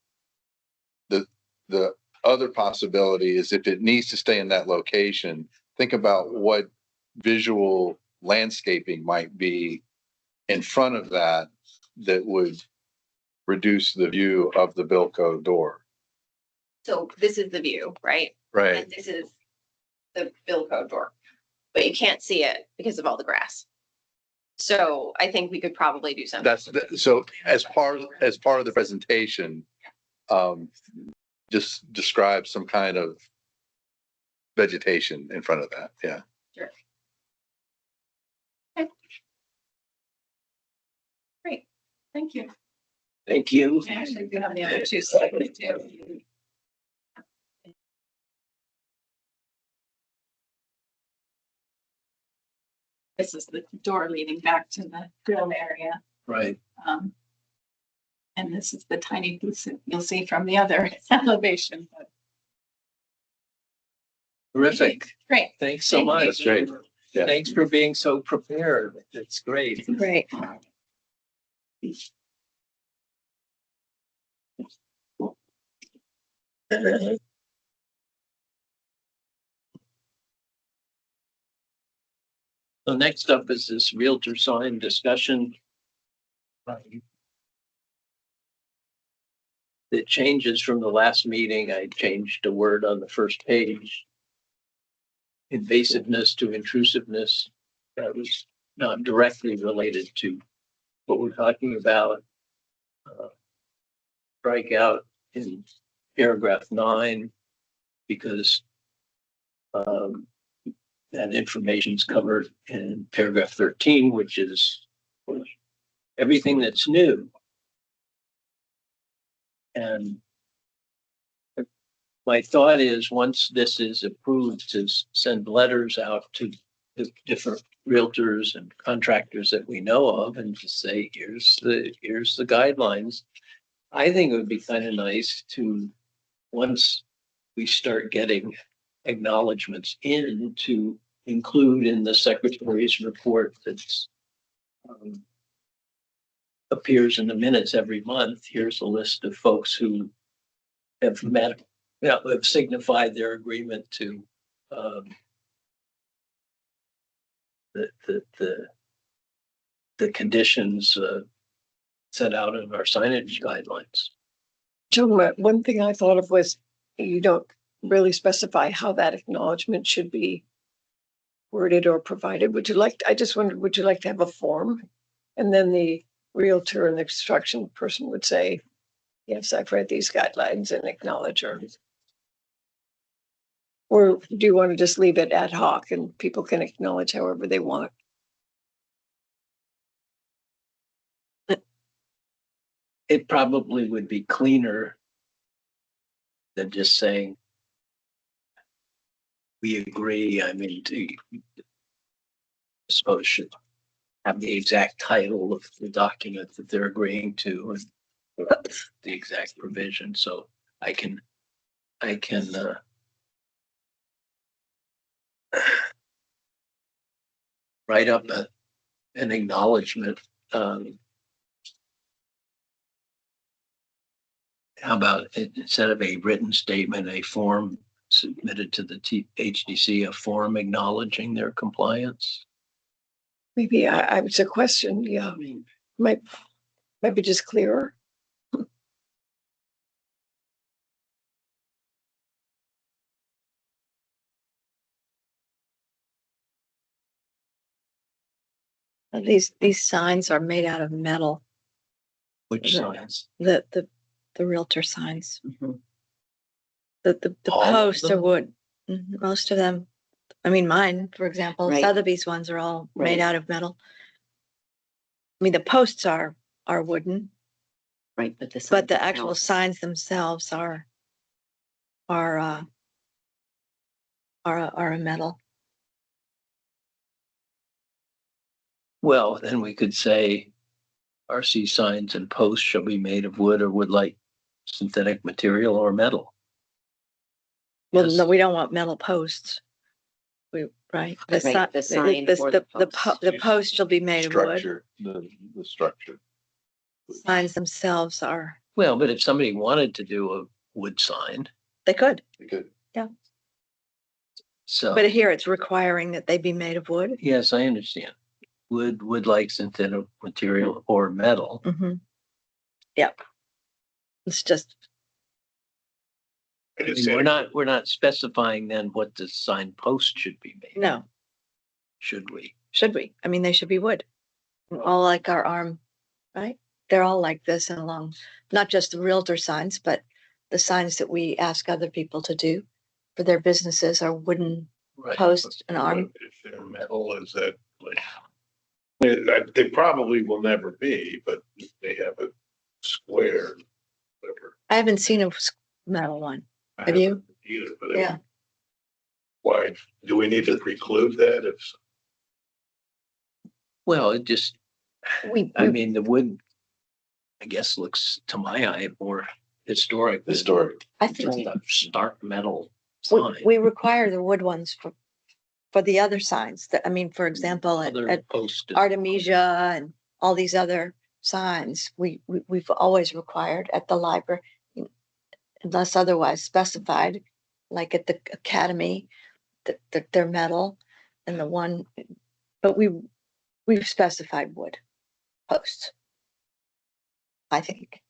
The other possibility is, if it needs to stay in that location, think about what visual landscaping might be in front of that would reduce the view of the Bilko door. So this is the view, right? Right. And this is the Bilko door, but you can't see it because of all the grass. So I think we could probably do something. So as part of the presentation, just describe some kind of vegetation in front of that. Yeah. Sure. Okay. Great, Thank you. Thank you. Actually, you have the other two slides too. This is the door leading back to the grill area. Right. Um, and this is the tiny piece that you'll see from the other elevation. But Terrific. great. Thanks so Thank you. much. That's great. Yeah. Thanks for being so prepared. It's great. Great. So next up is this Realtor sign discussion. It changes from the last meeting. I changed a word on the first page. Invasiveness to intrusiveness. That was not directly related to what we're talking about. Strike out in paragraph 9 because that information is covered in paragraph 13, which is everything that's new. And my thought is once this is approved, to send letters out to the different realtors and contractors that we know of and to say, here's the guidelines. I think it would be kind of nice to, once we start getting acknowledgements in, to include in the secretary's report that's appears in the minutes every month. Here's a list of folks who have met, have signified their agreement to the conditions set out in our signage guidelines. Joan, one thing I thought of was you don't really specify how that acknowledgement should be worded or provided. I just wondered, would you like to have a form? And then the realtor and the construction person would say, yes, I've read these guidelines and acknowledge her. Or do you want to just leave it ad hoc and people can acknowledge however they want? It probably would be cleaner than just saying, we agree. I mean, I suppose should have the exact title of the document that they're agreeing to and the exact provision. So I can write up an acknowledgement. How about instead of a written statement, a form submitted to the HDC, a form acknowledging their compliance? Maybe it's a question. Yeah, might be just clearer. These signs are made out of metal. Which signs? The realtor signs. Mm-hmm. The All of posts are them? wood. Mhm, most of them. I mean, mine, for example, Right. Sotheby's ones are all made Right. out of metal. I mean, the posts are wooden, Right, but but the actual signs themselves are a metal. Well, then we could say RC signs and posts shall be made of wood or wood-like synthetic material or metal. Well, Yes. no, we don't want metal posts. Right. Right, the sign or the post. The post shall be made of wood. Structure, the structure. Signs themselves are, Well, but if somebody wanted to do a wood sign, they could, Good. so. but here it's requiring that they be made of wood. Yes, I understand. Wood-like synthetic material or metal. Mm-hmm. Yep. It's just, I I just mean, said- we're not specifying then what the sign post should be made. no, Should we? should we? I mean, they should be wood. All like our arm, right? They're all like this and along, not just the realtor signs, but the signs that we ask other people to do for their businesses are wooden Right. posts and arm. If they're metal, is that like? They probably will never be, but if they have a square, whatever. I haven't seen a metal one. I Have you? haven't Either, but Yeah. why, do we need to preclude that if? Well, it just, We, I mean, the wood, I guess, looks to my eye more historic. than Historic. I just think a stark metal sign. we require the wood ones for the other signs that, I mean, for example, at Other posts. Artemisia and all these other signs, we've always required at the library, unless otherwise specified, like at the academy, that they're metal, and the one, but we've specified wood posts. I think.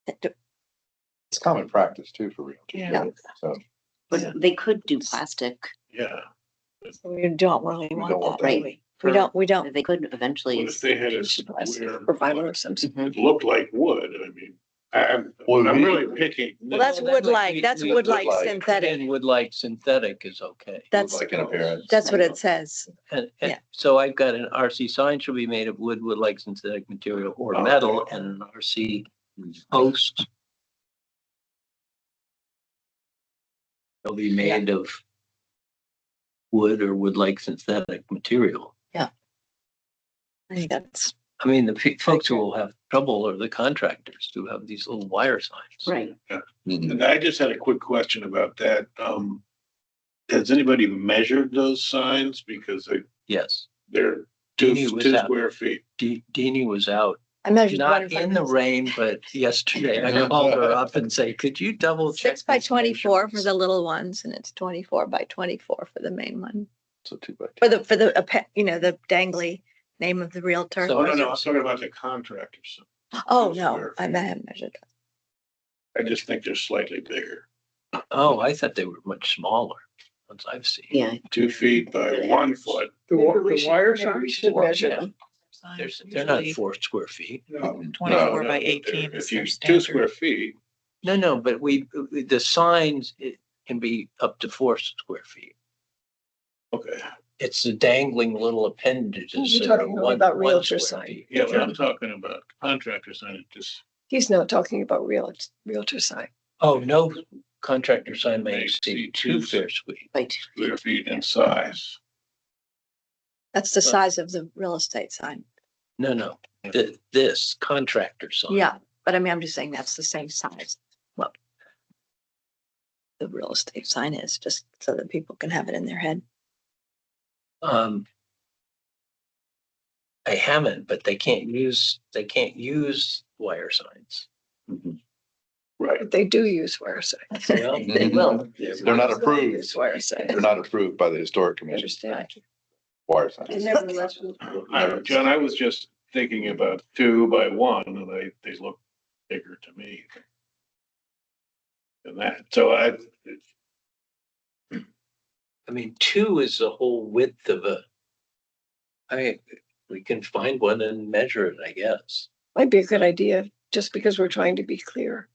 It's common practice too for realtors. Yeah. So But they could do plastic, Yeah. We don't really We want don't want that, that. do we? We don't, we don't. they could eventually. What if they had a Plastic square, or vinyl or something. it looked like wood, I mean, I'm Well, really picking. Well, that's wood-like, that's wood-like wood-like. synthetic. And wood-like synthetic is okay. That's, like an appearance. that's what it says. And Yeah. so I've got an RC sign shall be made of wood, wood-like synthetic material or Oh. metal, and an RC post shall be made of wood or wood-like synthetic material. I think that's, I mean, the folks who will have trouble are the contractors who have these little wire signs. Right. Mhm. And I just had a quick question about that. Has anybody measured those signs? Because Yes. they're Deanie two was out. square feet. Deanie was out, I measured one not in front in of the us. rain, but yesterday I called her up and say, could you double check? 6 by these 24 for measurements?" the little ones, and it's 24 by 24 for the main one. So 2 by 2. For the, the dangly name of the realtor. So- Oh, no, I was talking about the contractors. Oh, two no, square I feet. haven't measured. I just think they're slightly bigger. Oh, I thought they were much smaller, ones I've seen. Yeah, 2 feet by 1 foot. The Maybe we should- wire maybe we signs? should measure Yeah. them. They're not 4 square feet. No, 24 no, by but 18 is If their you, 2 standard. square feet, No, but the signs, it can be up to 4 square feet. okay. It's the dangling little appendages. You're that are talking one- about one realtor square sign. feet. Yeah, but I'm talking about contractor sign, it just, He's not talking about realtor sign. Oh, no contractor sign may May exceed exceed 2 2 fair feet. right. square feet in size. That's the size of the real estate sign. No, this contractor sign. Yeah, but I mean, I'm just saying that's the same size. Well, the real estate sign is, just so that people can have it in their head. I haven't, but they can't use wire signs. Right. But they do use wire signs. Well, They will. They're not approved. Use wire signs. They're not approved by the historic commission. Understand. Wire And signs. nevertheless, John, I was just thinking about 2 by 1 and they look bigger to me. Than that, so I mean, 2 is the whole width of we can find one and measure it, I guess. might be a good idea, just because we're trying to be clear.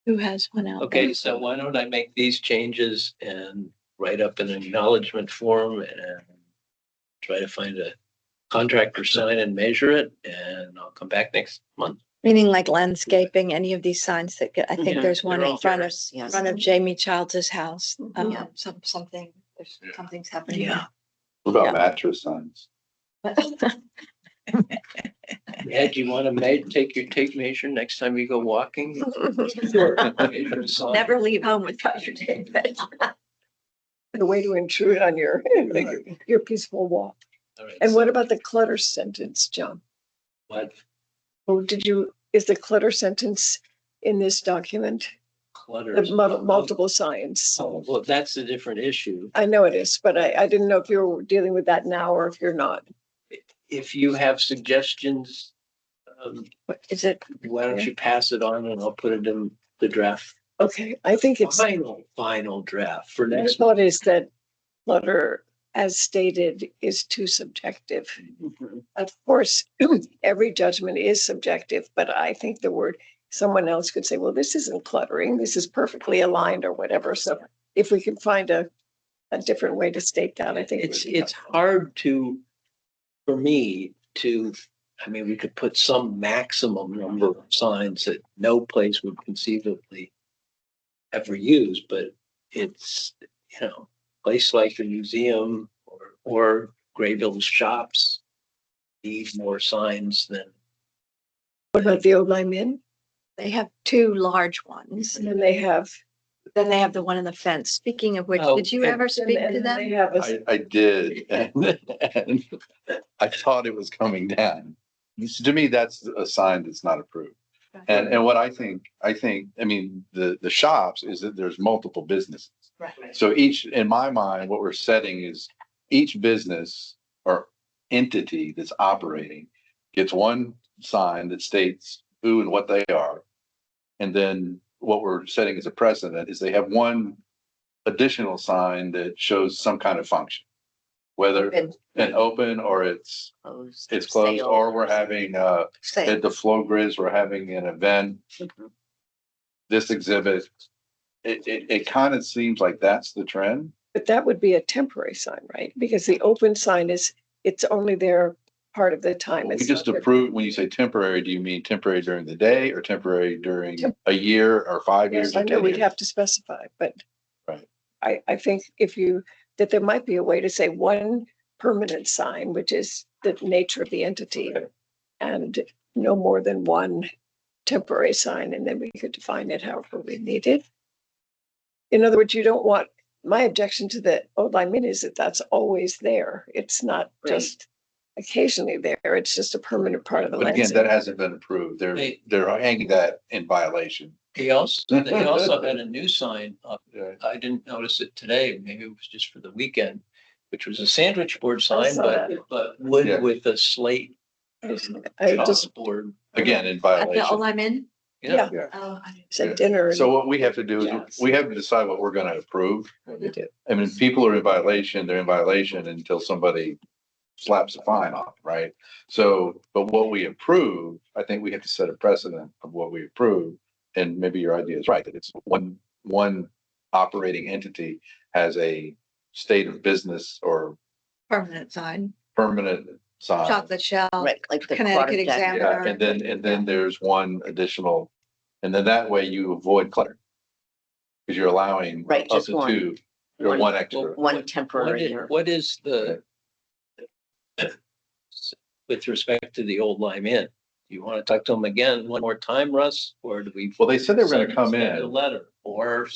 Who has one out? Okay, there? so why don't I make these changes and write up an acknowledgement form and try to find a contractor sign and measure it, and I'll come back next month. Meaning like landscaping, any of these signs that get, I think Yeah, there's one they're in all front of, yours, yes. front of Jamie Childs' house. Yeah. Something, there's Yeah. something's happening. Yeah. What about Yeah. mattress signs? Ed, you want to take your tape measure next time you go walking? Never leave home without your tape measure. The way to intrude on your peaceful walk. All right, And so what about the clutter sentence, John? what Or is the clutter sentence in this document, clutters? the multiple signs? Oh, well, that's a different issue. I know it is, but I didn't know if you were dealing with that now or if you're not. If you have suggestions, What is it? why don't you pass it on and I'll put it in the draft, Okay, I think it's, final draft for my next. thought is that clutter, as stated, is too subjective. Of course, every judgment is subjective, but I think the word, someone else could say, well, this isn't cluttering, this is perfectly aligned or whatever. So if we can find a different way to state that, I think. it would be It's hard for me to I mean, we could put some maximum number of signs that no place would conceivably ever use, but it's, place like the museum or Grayville's shops need more signs than. What about the Old Lime Inn? They have two large ones. And then they have. Then they have the one in the fence. Speaking of which, Oh, did you and- ever speak to They them? have a, I did, and I thought it was coming down. To me, that's a sign that's not approved. And what I think, I mean, the shops is that there's multiple businesses. Right. So each, in my mind, what we're setting is each business or entity that's operating gets one sign that states who and what they are. And then what we're setting as a precedent is they have one additional sign that shows some kind of function. Whether Open. an open or it's Closed. closed, Sale. or we're having Say, at the Flow Grizz, we're having an event, Mhm. this exhibit. It kind of seems like that's the trend. but that would be a temporary sign, right? Because the open sign is, it's only there part of the time. We It's just not there- approved, when you say temporary, do you mean temporary during the day or temporary during a year or 5 years? Yes, I or know 10 we'd years? have to specify, but. Right. I think that there might be a way to say one permanent sign, which is the nature of the entity. Right. And no more than one temporary sign, and then we could define it however we need it. In other words, you don't want, my objection to the Old Lime Inn is that that's always there. It's not Right. just occasionally there. It's just a permanent part of the But again, landscape. that hasn't been approved. Hey. They're hanging that in violation. They also had a new sign up. Yeah. I didn't notice it today. Maybe it was just for the weekend, which was a sandwich board sign, saw but, that. but wood Yeah. with a slate I just board. Again, in at the Old violation. Lime Inn? Yeah. Oh, I didn't- said dinner. So what we have to do is Yes. we have to decide what we're gonna approve. We do. I mean, people are in violation, they're in violation until somebody slaps a fine on, them, right? So, but what we approve, I think we have to set a precedent of what we approve. And maybe your idea is right, that it's one operating entity has a state of business or Permanent sign, permanent sign. chocolate shell, Right, like the. Connecticut Quadra Deck. Yeah, Examiner. and then there's one additional, and then that way you avoid clutter. Because you're allowing Right, up just to one. two, or one extra. One temporary. or- What is the, with respect to the Old Lime Inn? You want to talk to them again one more time, Russ, or do we? Well, they said they were gonna come send in. A letter, or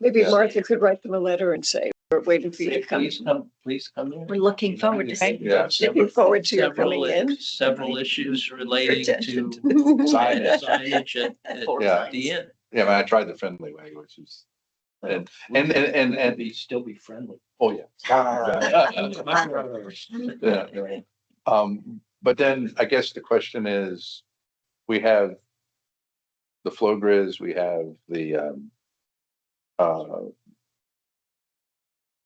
Maybe Yeah. Martha could write them a letter and say, we're waiting for you to come. please come in. We're looking forward to seeing you. Yeah. Looking forward to your Several- coming in. Several issues relating to Signage. signage at the inn. Yeah, I mean, I tried the friendly way, which is, and- Still be friendly. oh, yeah. Yeah. But then I guess the question is, we have the Flow Grizz, we have the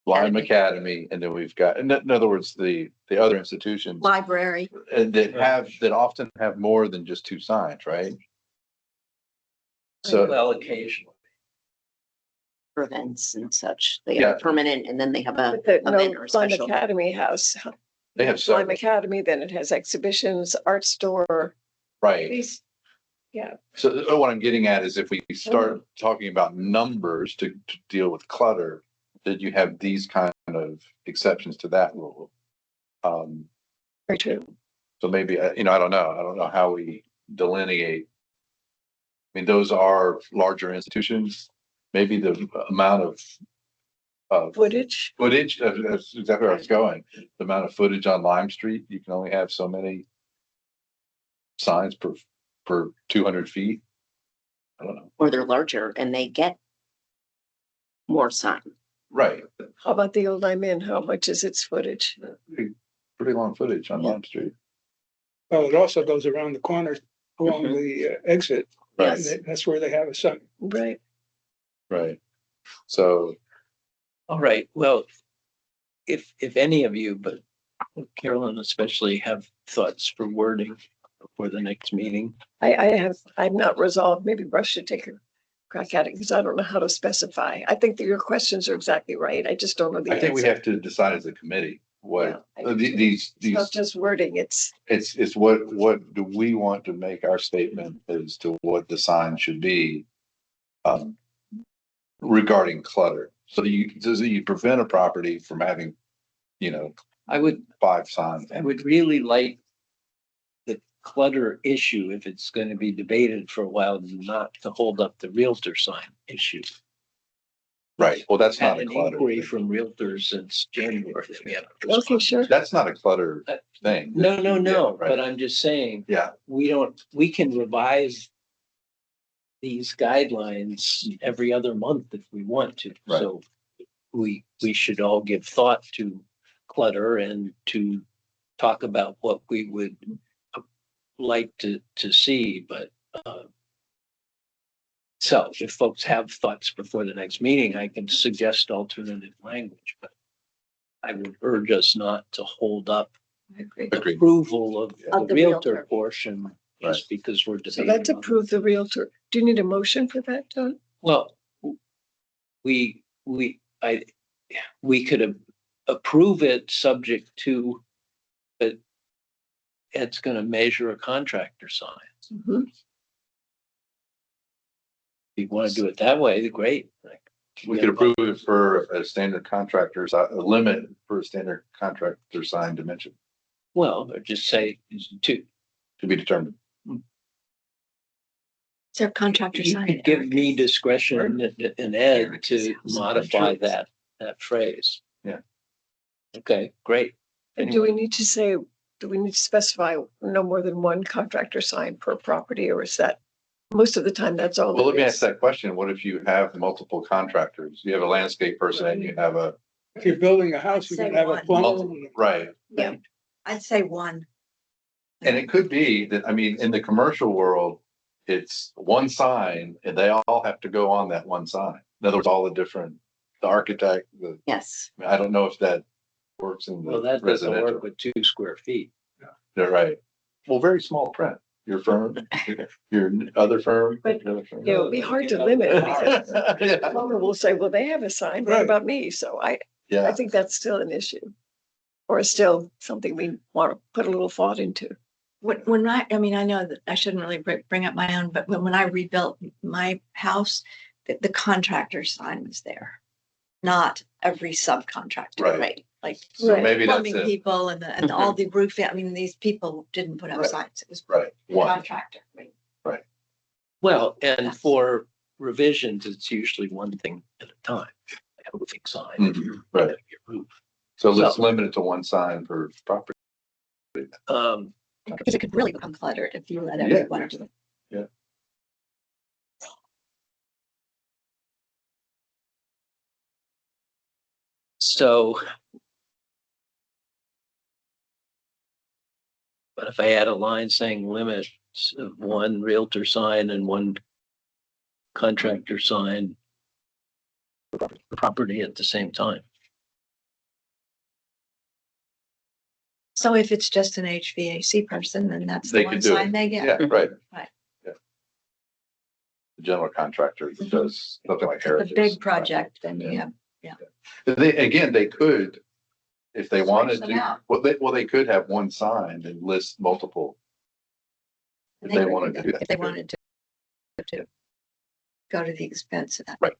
Lime Academy, and then we've got, in other words, the other institutions Library. that often have more than just two signs, right? So, Well, occasionally. For events and such. They Yeah. have permanent and then they have a But the event no or Lime special. Academy House, they have Lime several, Academy, then it has exhibitions, art store. right? These, yeah, So what I'm getting at is if we start talking about numbers to deal with clutter, that you have these kind of exceptions to that rule. very true. So maybe, I don't know. I don't know how we delineate. I mean, those are larger institutions. Maybe the amount of Footage, footage, that's exactly where I was going. The amount of footage on Lime Street, you can only have so many signs per 200 feet. I don't know. Or they're larger and they get more sign. Right. how about the Old Lime Inn? How much is its footage? Pretty long footage on Lime Street. Well, it also goes around the corner along Mhm. the exit. Right. And that's where they have a sign. Right. Right. So, All right, well, if any of you, but Carolyn especially, have thoughts for wording for the next meeting. I'm not resolved. Maybe Russ should take a crack at it because I don't know how to specify. I think that your questions are exactly right. I just don't know the I think we answer. have to decide as a committee. what, Yeah. these, It's not these, just wording, it's, it's what do we want to make our statement as to what the sign should be? Regarding clutter, so does you prevent a property from having, I would 5 signs? I would really like the clutter issue, if it's going to be debated for a while, not to hold up the Realtor sign issue. Right, well, that's Had not a an clutter. inquiry from Realtors since January that we haven't okay, responded. sure. That's not a clutter thing. No, Yeah, right. but I'm just saying, Yeah, we can revise these guidelines every other month if we want to. Right. So we should all give thought to clutter and to talk about what we would like to see, but so if folks have thoughts before the next meeting, I can suggest alternative language, but I would urge us not to hold up I agree. agreed. approval of Of the the Realtor Realtor. portion just because we're So debating. let's on- approve the Realtor. Do you need a motion for that, John? Well, we could approve it subject to, but Ed's gonna measure a contractor sign. Mhm. If you want to do it that way, great. We could approve it for a standard contractor's, a limit for a standard contractor sign dimension Well, or just say two. to be determined. Is there a contractor You sign? could give me discretion and Ed to modify that phrase. Yeah. Okay, great. And do we need to say, do we need to specify no more than one contractor sign per property, or is that, most of the time, that's all? Well, let there me is? ask that question. What if you have multiple contractors? You have a landscape person and you have a, If you're building a house, you're Say gonna have a one. plumber. right? Yeah, I'd say one. And it could be that, I mean, in the commercial world, it's one sign and they all have to go on that one sign. In other words, all the different, the architect, Yes. I don't know if that works in Well, the that doesn't residential. work with 2 square feet. They're right. Well, very small print. Your firm, your other firm. But, the other firm. Yeah, it would be hard to limit, because Yeah. plumber will say, well, they have a sign, what Right. about me? So I Yeah, think that's still an issue. Or still something we want to put a little thought into. When I mean, I know that I shouldn't really bring up my own, but when I rebuilt my house, the contractor sign was there. Not every subcontractor, Right. right? Like so Right. maybe that's plumbing it. people and all the roofing, I mean, these people didn't put up Right. signs. It was Right, the one, contractor, right? Well, and Yes. for revisions, it's usually one thing at a time. A roofing sign. Mhm, right. Your roof. So let's So- limit it to one sign per property. Because it could really become cluttered if you let Yeah. everyone do it. Yeah. So. But if I add a line saying limits of one Realtor sign and one contractor sign for property at the same time. So if it's just an HVAC person, then that's They the could one do sign it. they get. Yeah, right. Right. Yeah. The general contractor that does something like The heritage. big project, then you Yeah. have, They could, if they wanted them to, out. they could have one sign and list multiple. If they wanted to do that. if they wanted to go to the expense of that. Right.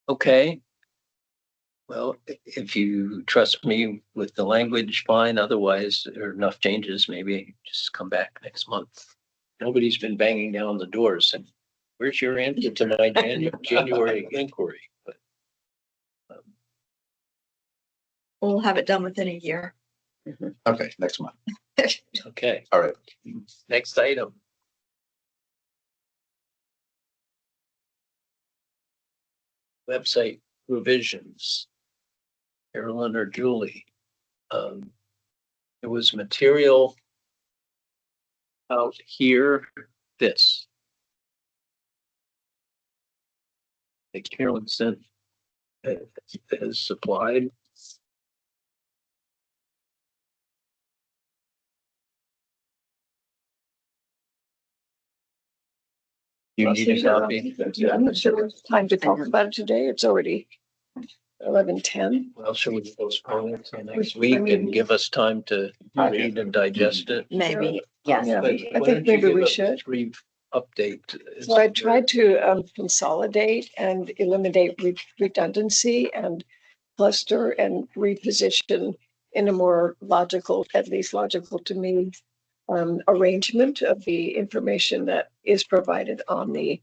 Okay. Well, if you trust me with the language, fine. Otherwise, there are enough changes. Maybe just come back next month. Nobody's been banging down the doors and where's your answer to my January inquiry? But We'll have it done within a year. Okay, next month. okay, All right. next item. Website revisions. Carolyn or Julie. There was material out here, this. That Carolyn sent as supplied. You need a copy? I'm not sure it's time to talk about it today. It's already 11:10. Well, shall we postpone it till next week and give us time to read and digest it? Maybe. Yes. Yeah, But I why think don't you maybe give we us a should. Brief update. So I tried to consolidate and eliminate redundancy and cluster and reposition in a more logical, at least logical to me, arrangement of the information that is provided on the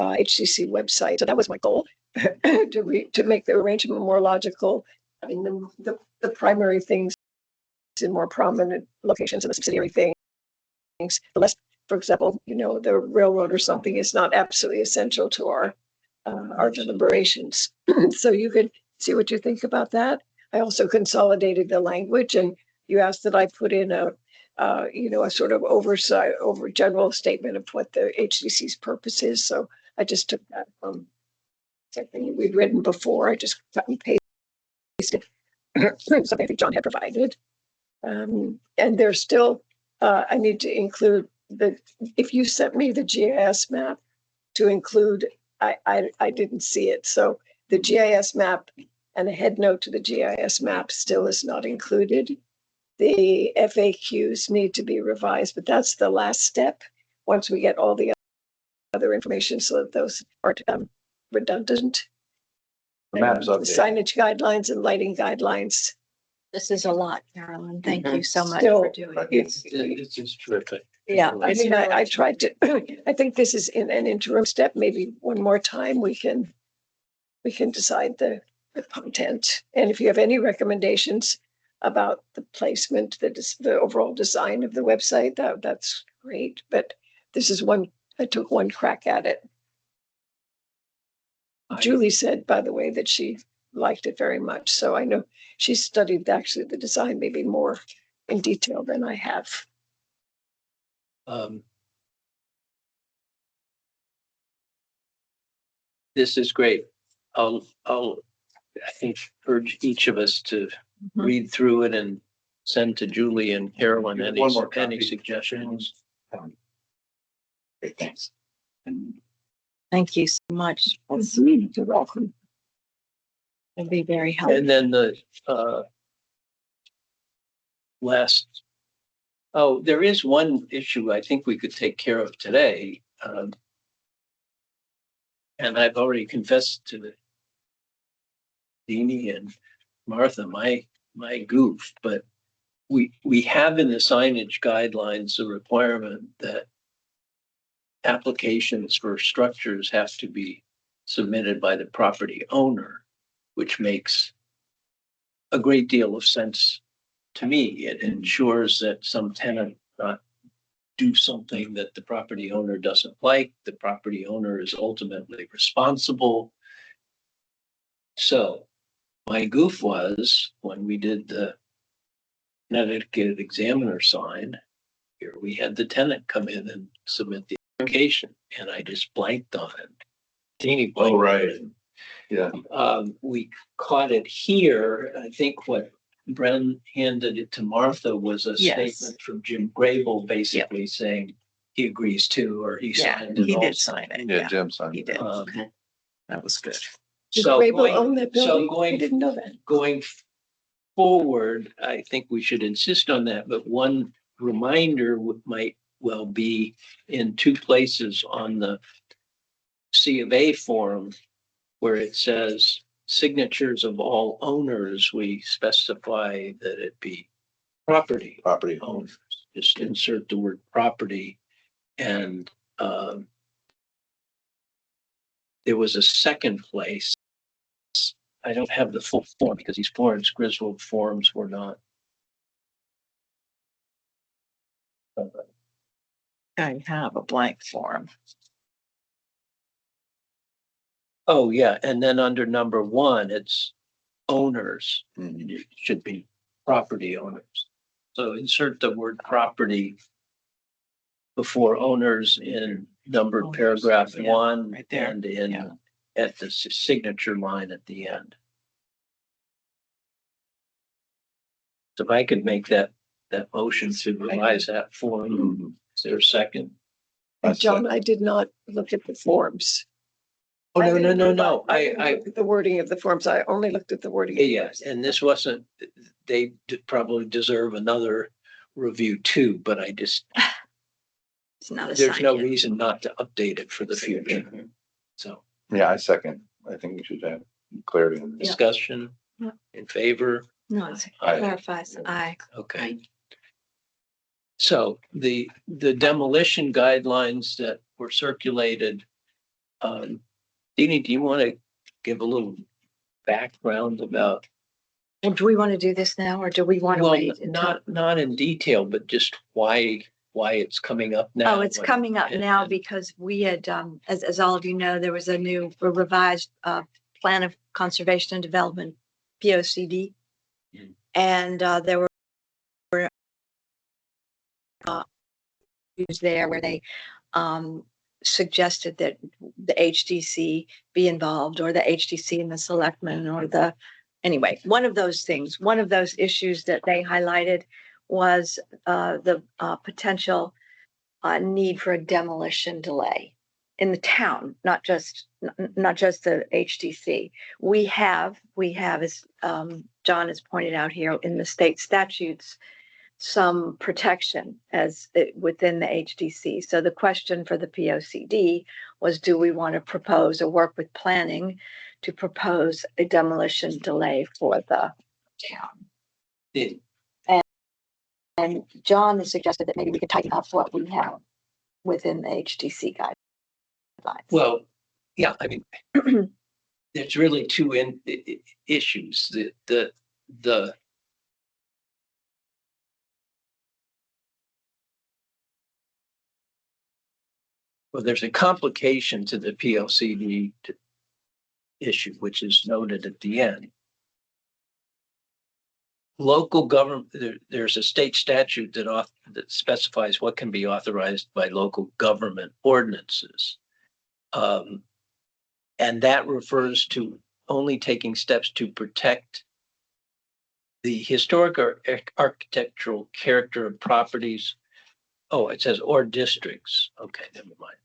HCC website. So that was my goal, to make the arrangement more logical. I mean, the primary things in more prominent locations and the subsidiary things. The less, for example, the railroad or something is not absolutely essential to our deliberations. So you could see what you think about that. I also consolidated the language, and you asked that I put in a sort of over general statement of what the HCC's purpose is. So I just took that from something we'd written before. I just cut and pasted something I think John had provided. And there's still, I need to include if you sent me the GIS map to include, I didn't see it. So the GIS map and a head note to the GIS map still is not included. The FAQs need to be revised, but that's the last step once we get all the other information so that those aren't redundant. The map's The updated. signage guidelines and lighting guidelines. This is a lot, Carolyn. Thank you so much Still, for doing Right. this. This is terrific. Yeah. I mean, I tried to, I think this is in an interim step. Maybe one more time we can decide the content. And if you have any recommendations about the placement, the overall design of the website, that's great. But this is I took one crack at it. Julie said, by the way, that she liked it very much. So I know she studied actually the design maybe more in detail than I have. This is great. I think urge each of us to read through it and send to Julie and Carolyn One more any copy. suggestions. Great, thanks. Thank you so much. You're welcome. It'd be very helpful. And then the there is one issue I think we could take care of today. And I've already confessed to Deanie and Martha, my goof, but we have in the signage guidelines a requirement that applications for structures have to be submitted by the property owner, which makes a great deal of sense to me. It ensures that some tenant not do something that the property owner doesn't like. The property owner is ultimately responsible. So my goof was when we did the Connecticut Examiner sign, here we had the tenant come in and submit the application, and I just blanked on it. Teeny blanked. Oh, right. on it. Yeah. We caught it here. I think what Bren handed it to Martha was a Yes. statement from Jim Grable, basically saying he agrees to, or he Yeah, signed it. he did also. sign it. Yeah, Jim signed He it. did. Um, That was good. Did So Grable own that so building? I going, didn't know that. going forward, I think we should insist on that, but one reminder might well be in two places on the C of A form where it says signatures of all owners, we specify that it be property owners. Just insert the word property. And there was a second place. I don't have the full form because these Florence Griswold forms were not. I have a blank form. Oh, yeah. And then under number one, it's owners. It should be property owners. So insert the word property before owners in number Owners, paragraph yeah, one right there, and yeah. at the signature line at the end. So if I could make that motion to revise that form, is there a second? I And John, I did not look at the forms. Oh, no, no, didn't no, look- no. didn't I, look at the wording of the forms. I only looked at the wording. of the yes, forms. and this wasn't, they probably deserve another review too, but I just, It's not there's assigned no yet. reason not to update it for the future. So Yeah, I second. I think we should have clarity on this. discussion Yeah. in favor. No, it Aye. clarifies. Aye. Okay. So the demolition guidelines that were circulated, Deanie, do you want to give a little background about, Well, do we want to do this now or do we want to well, wait? until- not in detail, but just why it's coming up now? Oh, it's coming up now because we had, as all of you know, there was a new revised plan of conservation and development, POCD. Mm. And there were issues there where they suggested that the HDC be involved or the HDC and the selectmen or anyway, one of those things, one of those issues that they highlighted was the potential need for a demolition delay in the town, not just the HDC. We have, as John has pointed out here, in the state statutes, some protection within the HDC. So the question for the POCD was, do we want to propose or work with planning to propose a demolition delay for the town? And John has suggested that maybe we could tighten up what we have within the HDC guidelines. Well, yeah, I mean, there's really two issues. Well, there's a complication to the PLCD issue, which is noted at the end. Local government, there's a state statute that specifies what can be authorized by local government ordinances. And that refers to only taking steps to protect the historic or architectural character of properties. Oh, it says or districts. Okay, never mind.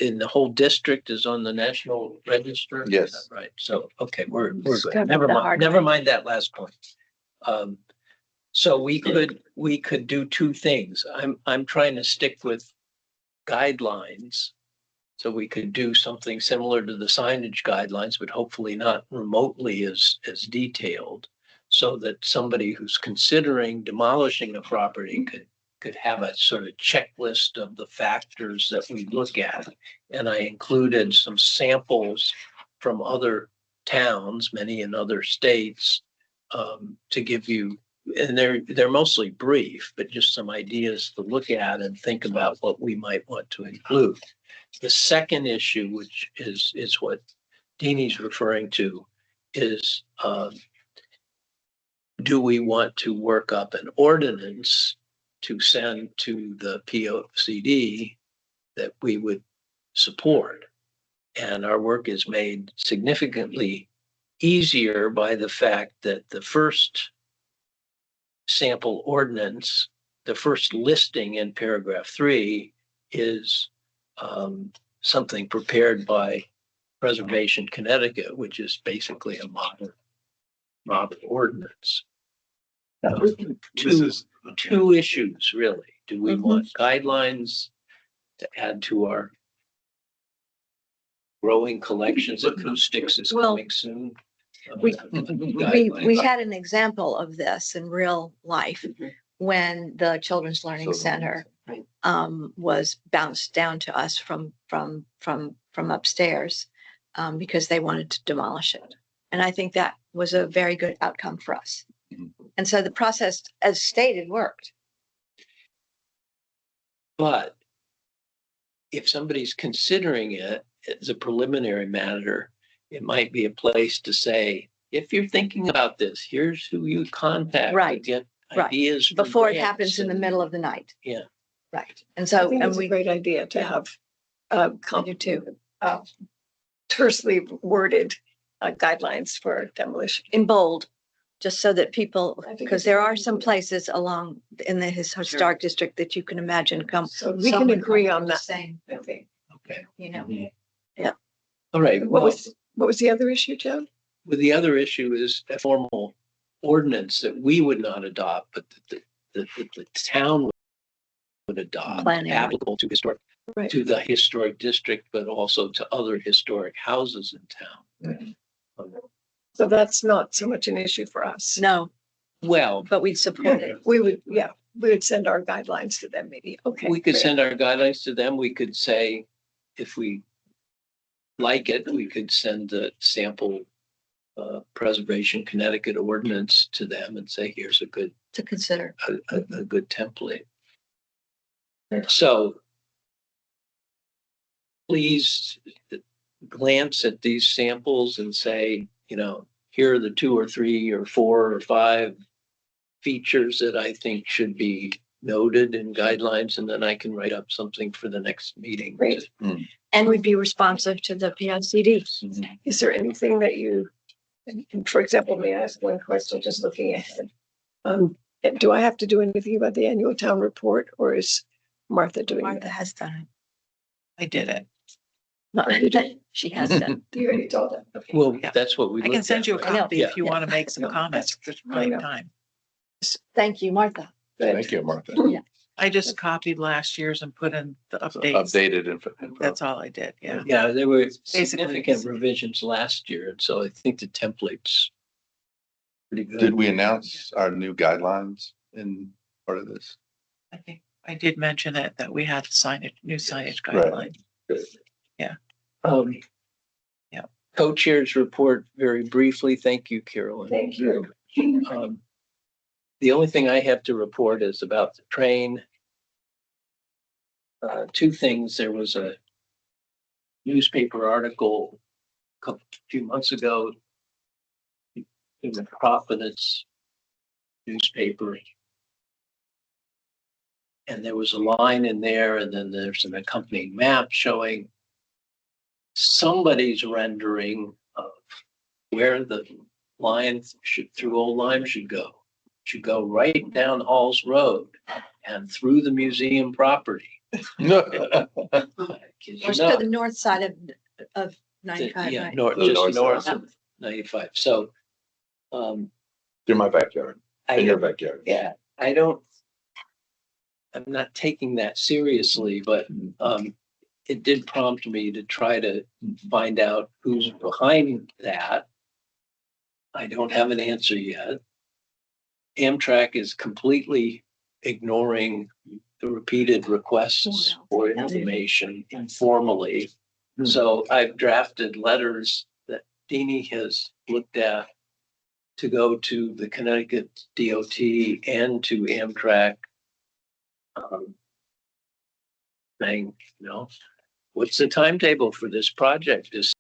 In the whole district is on the National Register? Yes. Right, so, okay, we're Discovered good. the hard Never way. mind that last point. So we could do two things. I'm trying to stick with guidelines. So we could do something similar to the signage guidelines, but hopefully not remotely as detailed. So that somebody who's considering demolishing a property could have a sort of checklist of the factors that we look at. And I included some samples from other towns, many in other states, to give you, and they're mostly brief, but just some ideas to look at and think about what we might want to include. The second issue, which is what Deanie's referring to, is do we want to work up an ordinance to send to the POCD that we would support? And our work is made significantly easier by the fact that the first sample ordinance, the first listing in paragraph 3 is something prepared by Preservation Connecticut, which is basically a model ordinance. Two issues, really. Do we want guidelines to add to our growing collections? Acoustics is Well, coming soon. We Guidelines. had an example of this in real life when the Children's Learning Center was bounced down to us from upstairs because they wanted to demolish it. And I think that was a very good outcome for us. And so the process, as stated, worked. But if somebody's considering it as a preliminary matter, it might be a place to say, if you're thinking about this, here's who you contact. Right, To get right. ideas. for Before it grants happens in the and- middle of the night. Yeah. Right. And I so, think and it's a we, great idea to have I do too, tersely worded guidelines for demolition. in bold. just so that people, I think because it's there are very some good. places along in the historic district that you can imagine come. So we can someone agree come on the that. Same, Okay. Okay. you know, All right. What Well, was the other issue, Joe? well, the other issue is a formal ordinance that we would not adopt, but the town would adopt, Planning. applicable to historic, Right. to the historic district, but also to other historic houses in town. So that's not so much an issue for us. no, Well, but we'd support it. We would, yeah, we would send our guidelines to them maybe. Okay. we could great. send our guidelines to them. We could say, if we like it, we could send the sample Preservation Connecticut ordinance to them and say, here's a good, To consider. a good template. So please glance at these samples and say, you know, here are the 2 or 3 or 4 or 5 features that I think should be noted in guidelines, and then I can write up something for the next meeting. Great. And we'd be responsive to the PICD. Is there anything that you, and for example, may I ask one question, just looking ahead? Do I have to do anything about the annual town report, or is Martha doing Martha that? has done it. I did it. Not you do. She has done. You already told them. Okay. Well, Yeah. that's what we I can looked send at, you a right? I know. copy if you Yeah. want to make some No, comments. Just I find know. time. Thank you, Martha. Good. Thank you, Martha. I just copied last year's and put in the updates. Updated info. That's all I did. Yeah. Yeah, there were Basically, significant revisions last year, and so I think the template's pretty good. Did we announce our new guidelines in part of this? I think I did mention it, that we had signage, new signage Right. guideline. Um, Yeah. Co-chairs report very briefly. Thank you, Carolyn. Thank you. Um, the only thing I have to report is about the train. 2 things. There was a newspaper article few months ago in the Providence newspaper. And there was a line in there, and then there's an accompanying map showing somebody's rendering of where the line should, through Old Lyme should go. Should go right down Halls Road and through the museum property. No. I kid you Or to not. the north side of The- 95, Yeah, right? north, The just north north side. of 95. So, In my backyard, I, in your backyard. yeah, I'm not taking that seriously, but, it did prompt me to try to find out who's behind that. I don't have an answer yet. Amtrak is completely ignoring the repeated requests for information informally. So I've drafted letters that Deanie has looked at to go to the Connecticut DOT and to Amtrak. Saying, what's the timetable for this project? This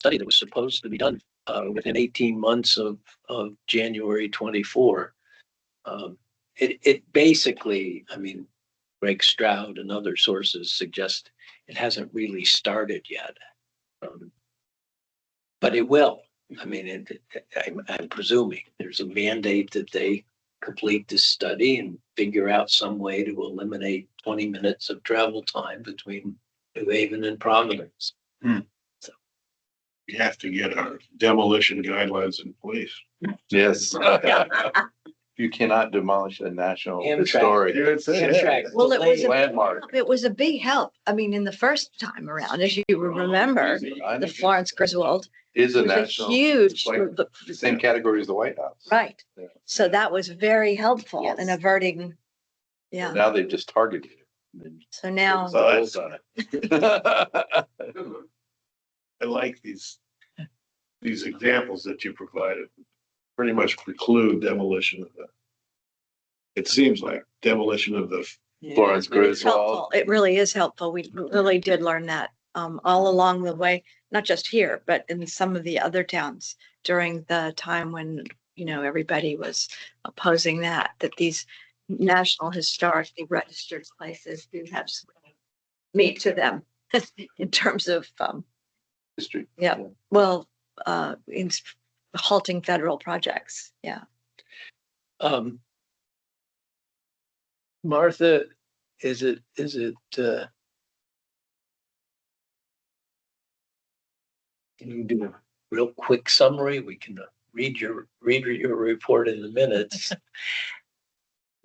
study that was supposed to be done within 18 months of January 24. It basically, I mean, Greg Stroud and other sources suggest it hasn't really started yet. But it will. I mean, I'm presuming there's a mandate that they complete this study and figure out some way to eliminate 20 minutes of travel time between New Haven and Providence. We have to get our demolition guidelines in place. Yes. You cannot demolish a national Amtrak. historic Amtrak Well, it was delayed. a landmark. It was a big help. I mean, in the first time around, as you remember, the Florence Griswold Is a was a national, huge, like same category as the White House. right. Yeah. So that was very helpful in Yes. averting. Yeah, Now they've just targeted it. so now, Put holes on it. I like these examples that you provided. Pretty much preclude demolition of the. It seems like demolition of the. Florence it's Griswold. helpful. It really is helpful. We really did learn that all along the way, not just here, but in some of the other towns during the time when, everybody was opposing that these national historically registered places do have some meat to them in terms of, History. yeah, well, halting federal projects. Yeah. Martha, is it, can you do a real quick summary? We can read your report in the minutes.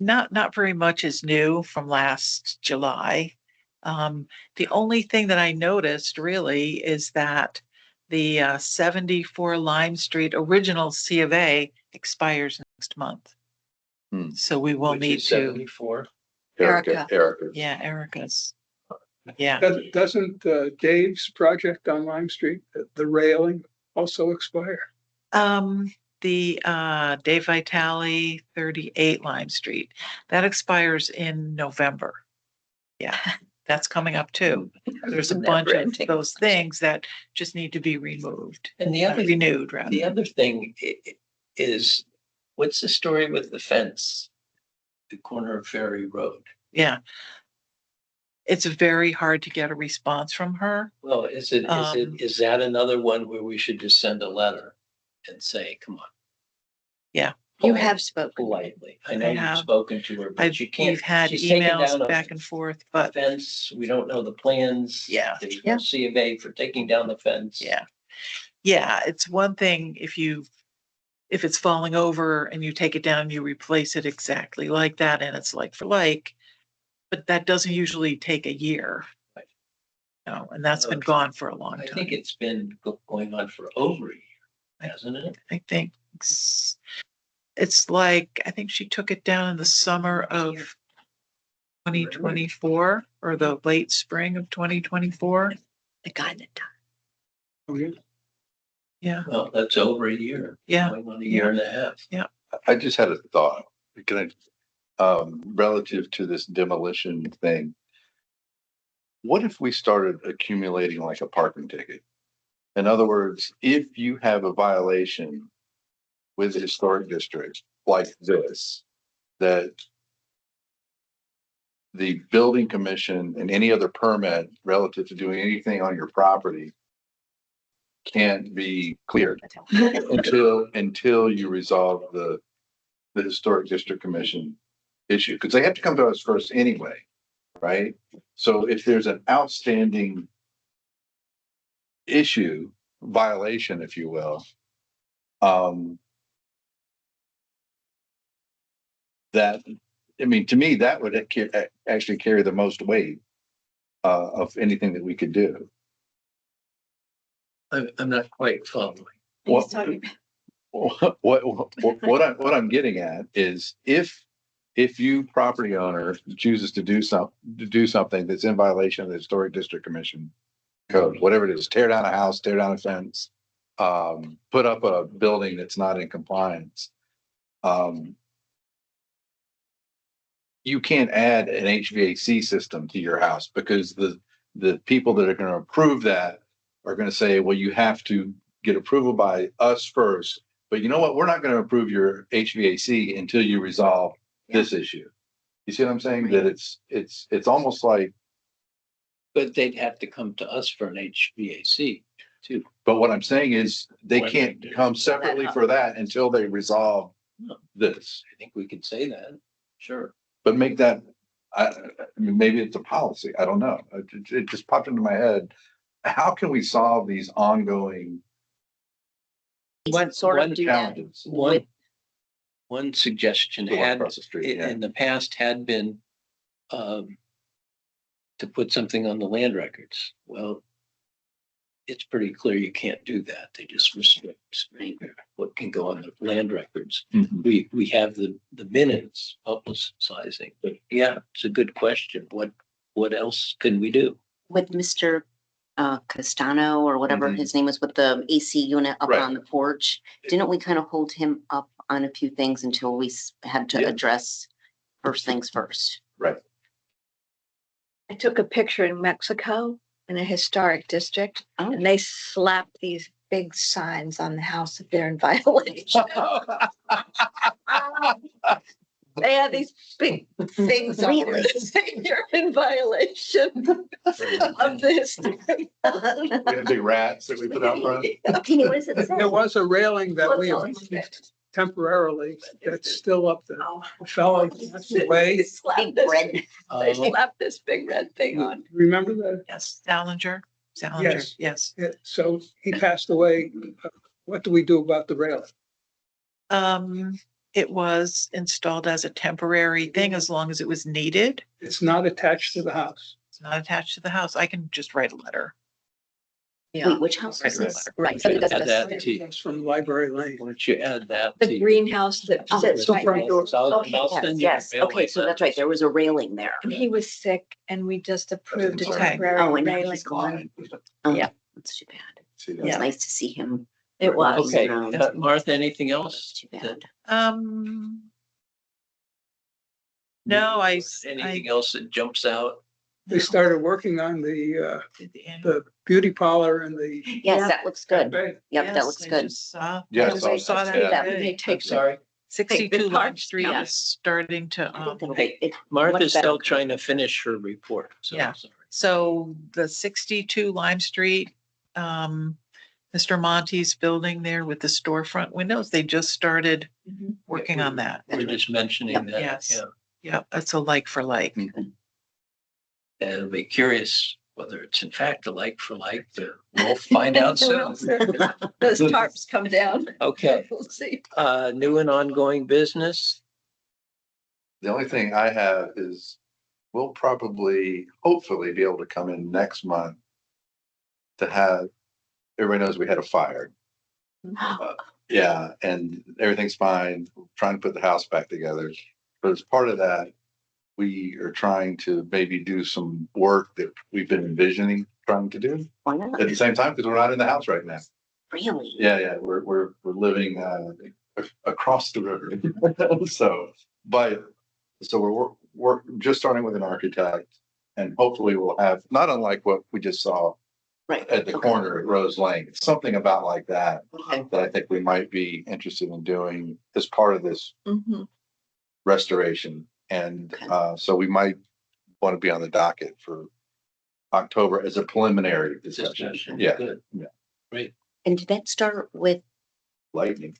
Not very much is new from last July. The only thing that I noticed really is that the 74 Lime Street original C of A expires next month. Hmm. So we will Which need is to, 74. Erica. yeah, Erica's. Yeah, Doesn't Dave's project on Lime Street, the railing also expire? the Dave Vitale 38 Lime Street, that expires in November. Yeah, that's coming up too. There's a bunch of Never-ending. those things that just need to be removed, And the other, renewed rather. the other thing is, what's the story with the fence? The corner of Ferry Road. Yeah. It's very hard to get a response from her. Well, is that another one where we should just send a letter and say, come on? Yeah. You have spoken. Politely. I know I you've have. spoken to her, but you can't. We've had she's taken emails down a back and forth, but fence. We don't know the plans. Yeah. There's Yeah. no C of A for taking down the fence. yeah. Yeah, it's one thing if it's falling over and you take it down and you replace it exactly like that and it's like for like, but that doesn't usually take a year. Right. No, and that's been gone for a long I time. think it's been going on for over a year, hasn't it? I think it's like, I think she took it down in the summer of 2024 or the late spring of 2024. The guy that died. Oh, yeah. Yeah, Well, that's over a year. yeah, Going on a year and a half. I just had a thought, can I, relative to this demolition thing. What if we started accumulating like a parking ticket? In other words, if you have a violation with the historic district like this, that the building commission and any other permit relative to doing anything on your property can't be cleared until you resolve the historic district commission issue, because they have to come to us first anyway, right? So if there's an outstanding issue, violation, if you will, that, I mean, to me, that would actually carry the most weight of anything that we could do. I'm not quite following. What I'm getting at is if you property owner chooses to do something that's in violation of the historic district commission code, whatever it is, tear down a house, tear down a fence, put up a building that's not in compliance, you can't add an HVAC system to your house because the people that are going to approve that are going to say, well, you have to get approval by us first. But you know what? We're not going to approve your HVAC until you resolve this issue. You see what I'm saying? That it's almost like. But they'd have to come to us for an HVAC too. But what I'm saying is they can't come separately for that until they resolve this. I think we could say that. Sure. But make that, I mean, maybe it's a policy. I don't know. It just popped into my head. How can we solve these ongoing challenges? One suggestion The one had across the street, yeah. in the past had been to put something on the land records. Well, it's pretty clear you can't do that. They just restrict what can go on the land records. Mhm. We have the minutes publicizing, but yeah, it's a good question. What else can we do? With Mr. Castano or whatever Mhm. his name is with the AC unit up Right. on the porch, didn't we kind of hold him up on a few things until we had to Yeah. address first things first? Right. I took a picture in Mexico in a historic district Oh. and they slapped these big signs on the house if they're in violation. They had these big things on there that say you're in violation of this. We have big rats that we put out front. Tina, what does it say? There was a railing that we What's on it? temporarily, that's still up there. Oh. The fellow passed away. They slapped Big this- red. They slapped this big red thing on. Remember that? Yes, Salinger, Yes. yes. Yeah, so he passed away. What do we do about the railing? It was installed as a temporary thing as long as it was needed. It's not attached to the house. It's not attached to the house. I can just write a letter. Wait, which house is Right, this? Right. Should That's add that the to, It's from Library Lane. why don't you add that? the to- greenhouse that Oh, sits the right front next. door. Okay, yes, okay, so that's right, there was a railing there. And he was sick and we just approved a Okay. temporary Oh, and now railing. he's gone. Oh, Yeah. that's too bad. See It that? was Yeah. nice to see him. It was. Okay, around. Martha, anything else? Too bad. No, Anything else that jumps out? They started working on the beauty parlor and the. Yes, that looks good. cafe. Yep, that looks good. Yes, I saw that. Yeah. today. They take Sorry, 62 Lime parts Street down. is starting to, Martha's still trying to finish her report. So Yeah. sorry. so the 62 Lime Street, Mr. Monty's building there with the storefront windows, they just started working on that. We're just mentioning that. Yes. Yeah. Yeah, that's a like for like. And I'll be curious whether it's in fact a like for like, but we'll find out soon. Those tarps come down. Okay, We'll see. new and ongoing business. The only thing I have is we'll probably, hopefully be able to come in next month to have, everybody knows we had a fire. Yeah, and everything's fine, trying to put the house back together. But as part of that, we are trying to maybe do some work that we've been envisioning trying to do Why not? at the same time, because we're not in the house right now. Really? Yeah, we're living across the river. So, we're just starting with an architect, and hopefully we'll have, not unlike what we just saw Right. at the Okay. corner at Rose Lane, something about like that, Okay. that I think we might be interested in doing as part of this Mhm. restoration. And Okay. so we might want to be on the docket for October as a preliminary discussion. Discussion. Yeah, Good. yeah. Great. And did that start with, Lightning,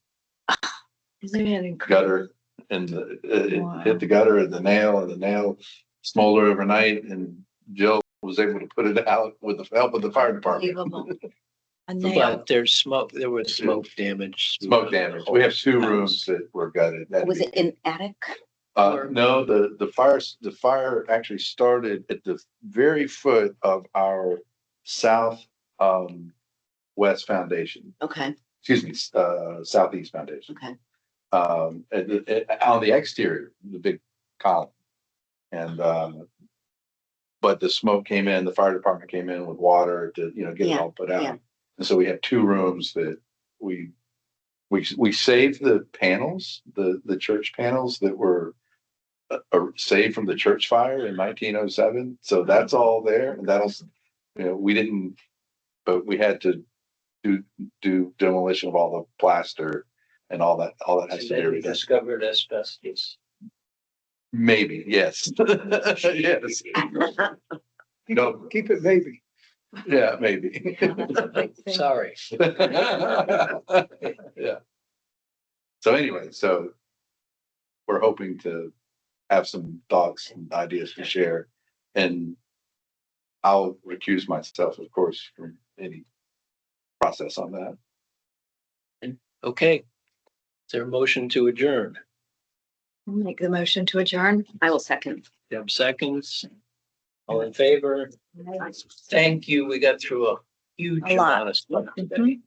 Isn't it incredible? gutter, and it hit the gutter and the nail smoldered overnight, and Jill was able to put it out with the help of the fire department. Unbelievable. A nail. But there's smoke, there was smoke damage. Smoke damage. We have two rooms that were gutted. That'd was be- it an attic? or- No, the fire actually started at the very foot of our south, west foundation, Okay, excuse me, southeast foundation. okay. On the exterior, the big column. And, but the smoke came in, the fire department came in with water to, get it Yeah, all put yeah. out. And so we have two rooms that we saved the panels, the church panels that were saved from the church fire in 1907. So that's all there, and we didn't, but we had to do demolition of all the plaster and all that has to be Then you redone. discovered asbestos. Maybe, yes. Yes. No, Keep it maybe. yeah, maybe. Sorry. Yeah. So anyway, we're hoping to have some thoughts and ideas to share, and I'll recuse myself, of course, from any process on that. Okay. Is there a motion to adjourn? I'll make the motion to adjourn. I will second. Deb seconds. All in favor? Thank you. We got through a huge A lot. amount of stuff today. Mhm.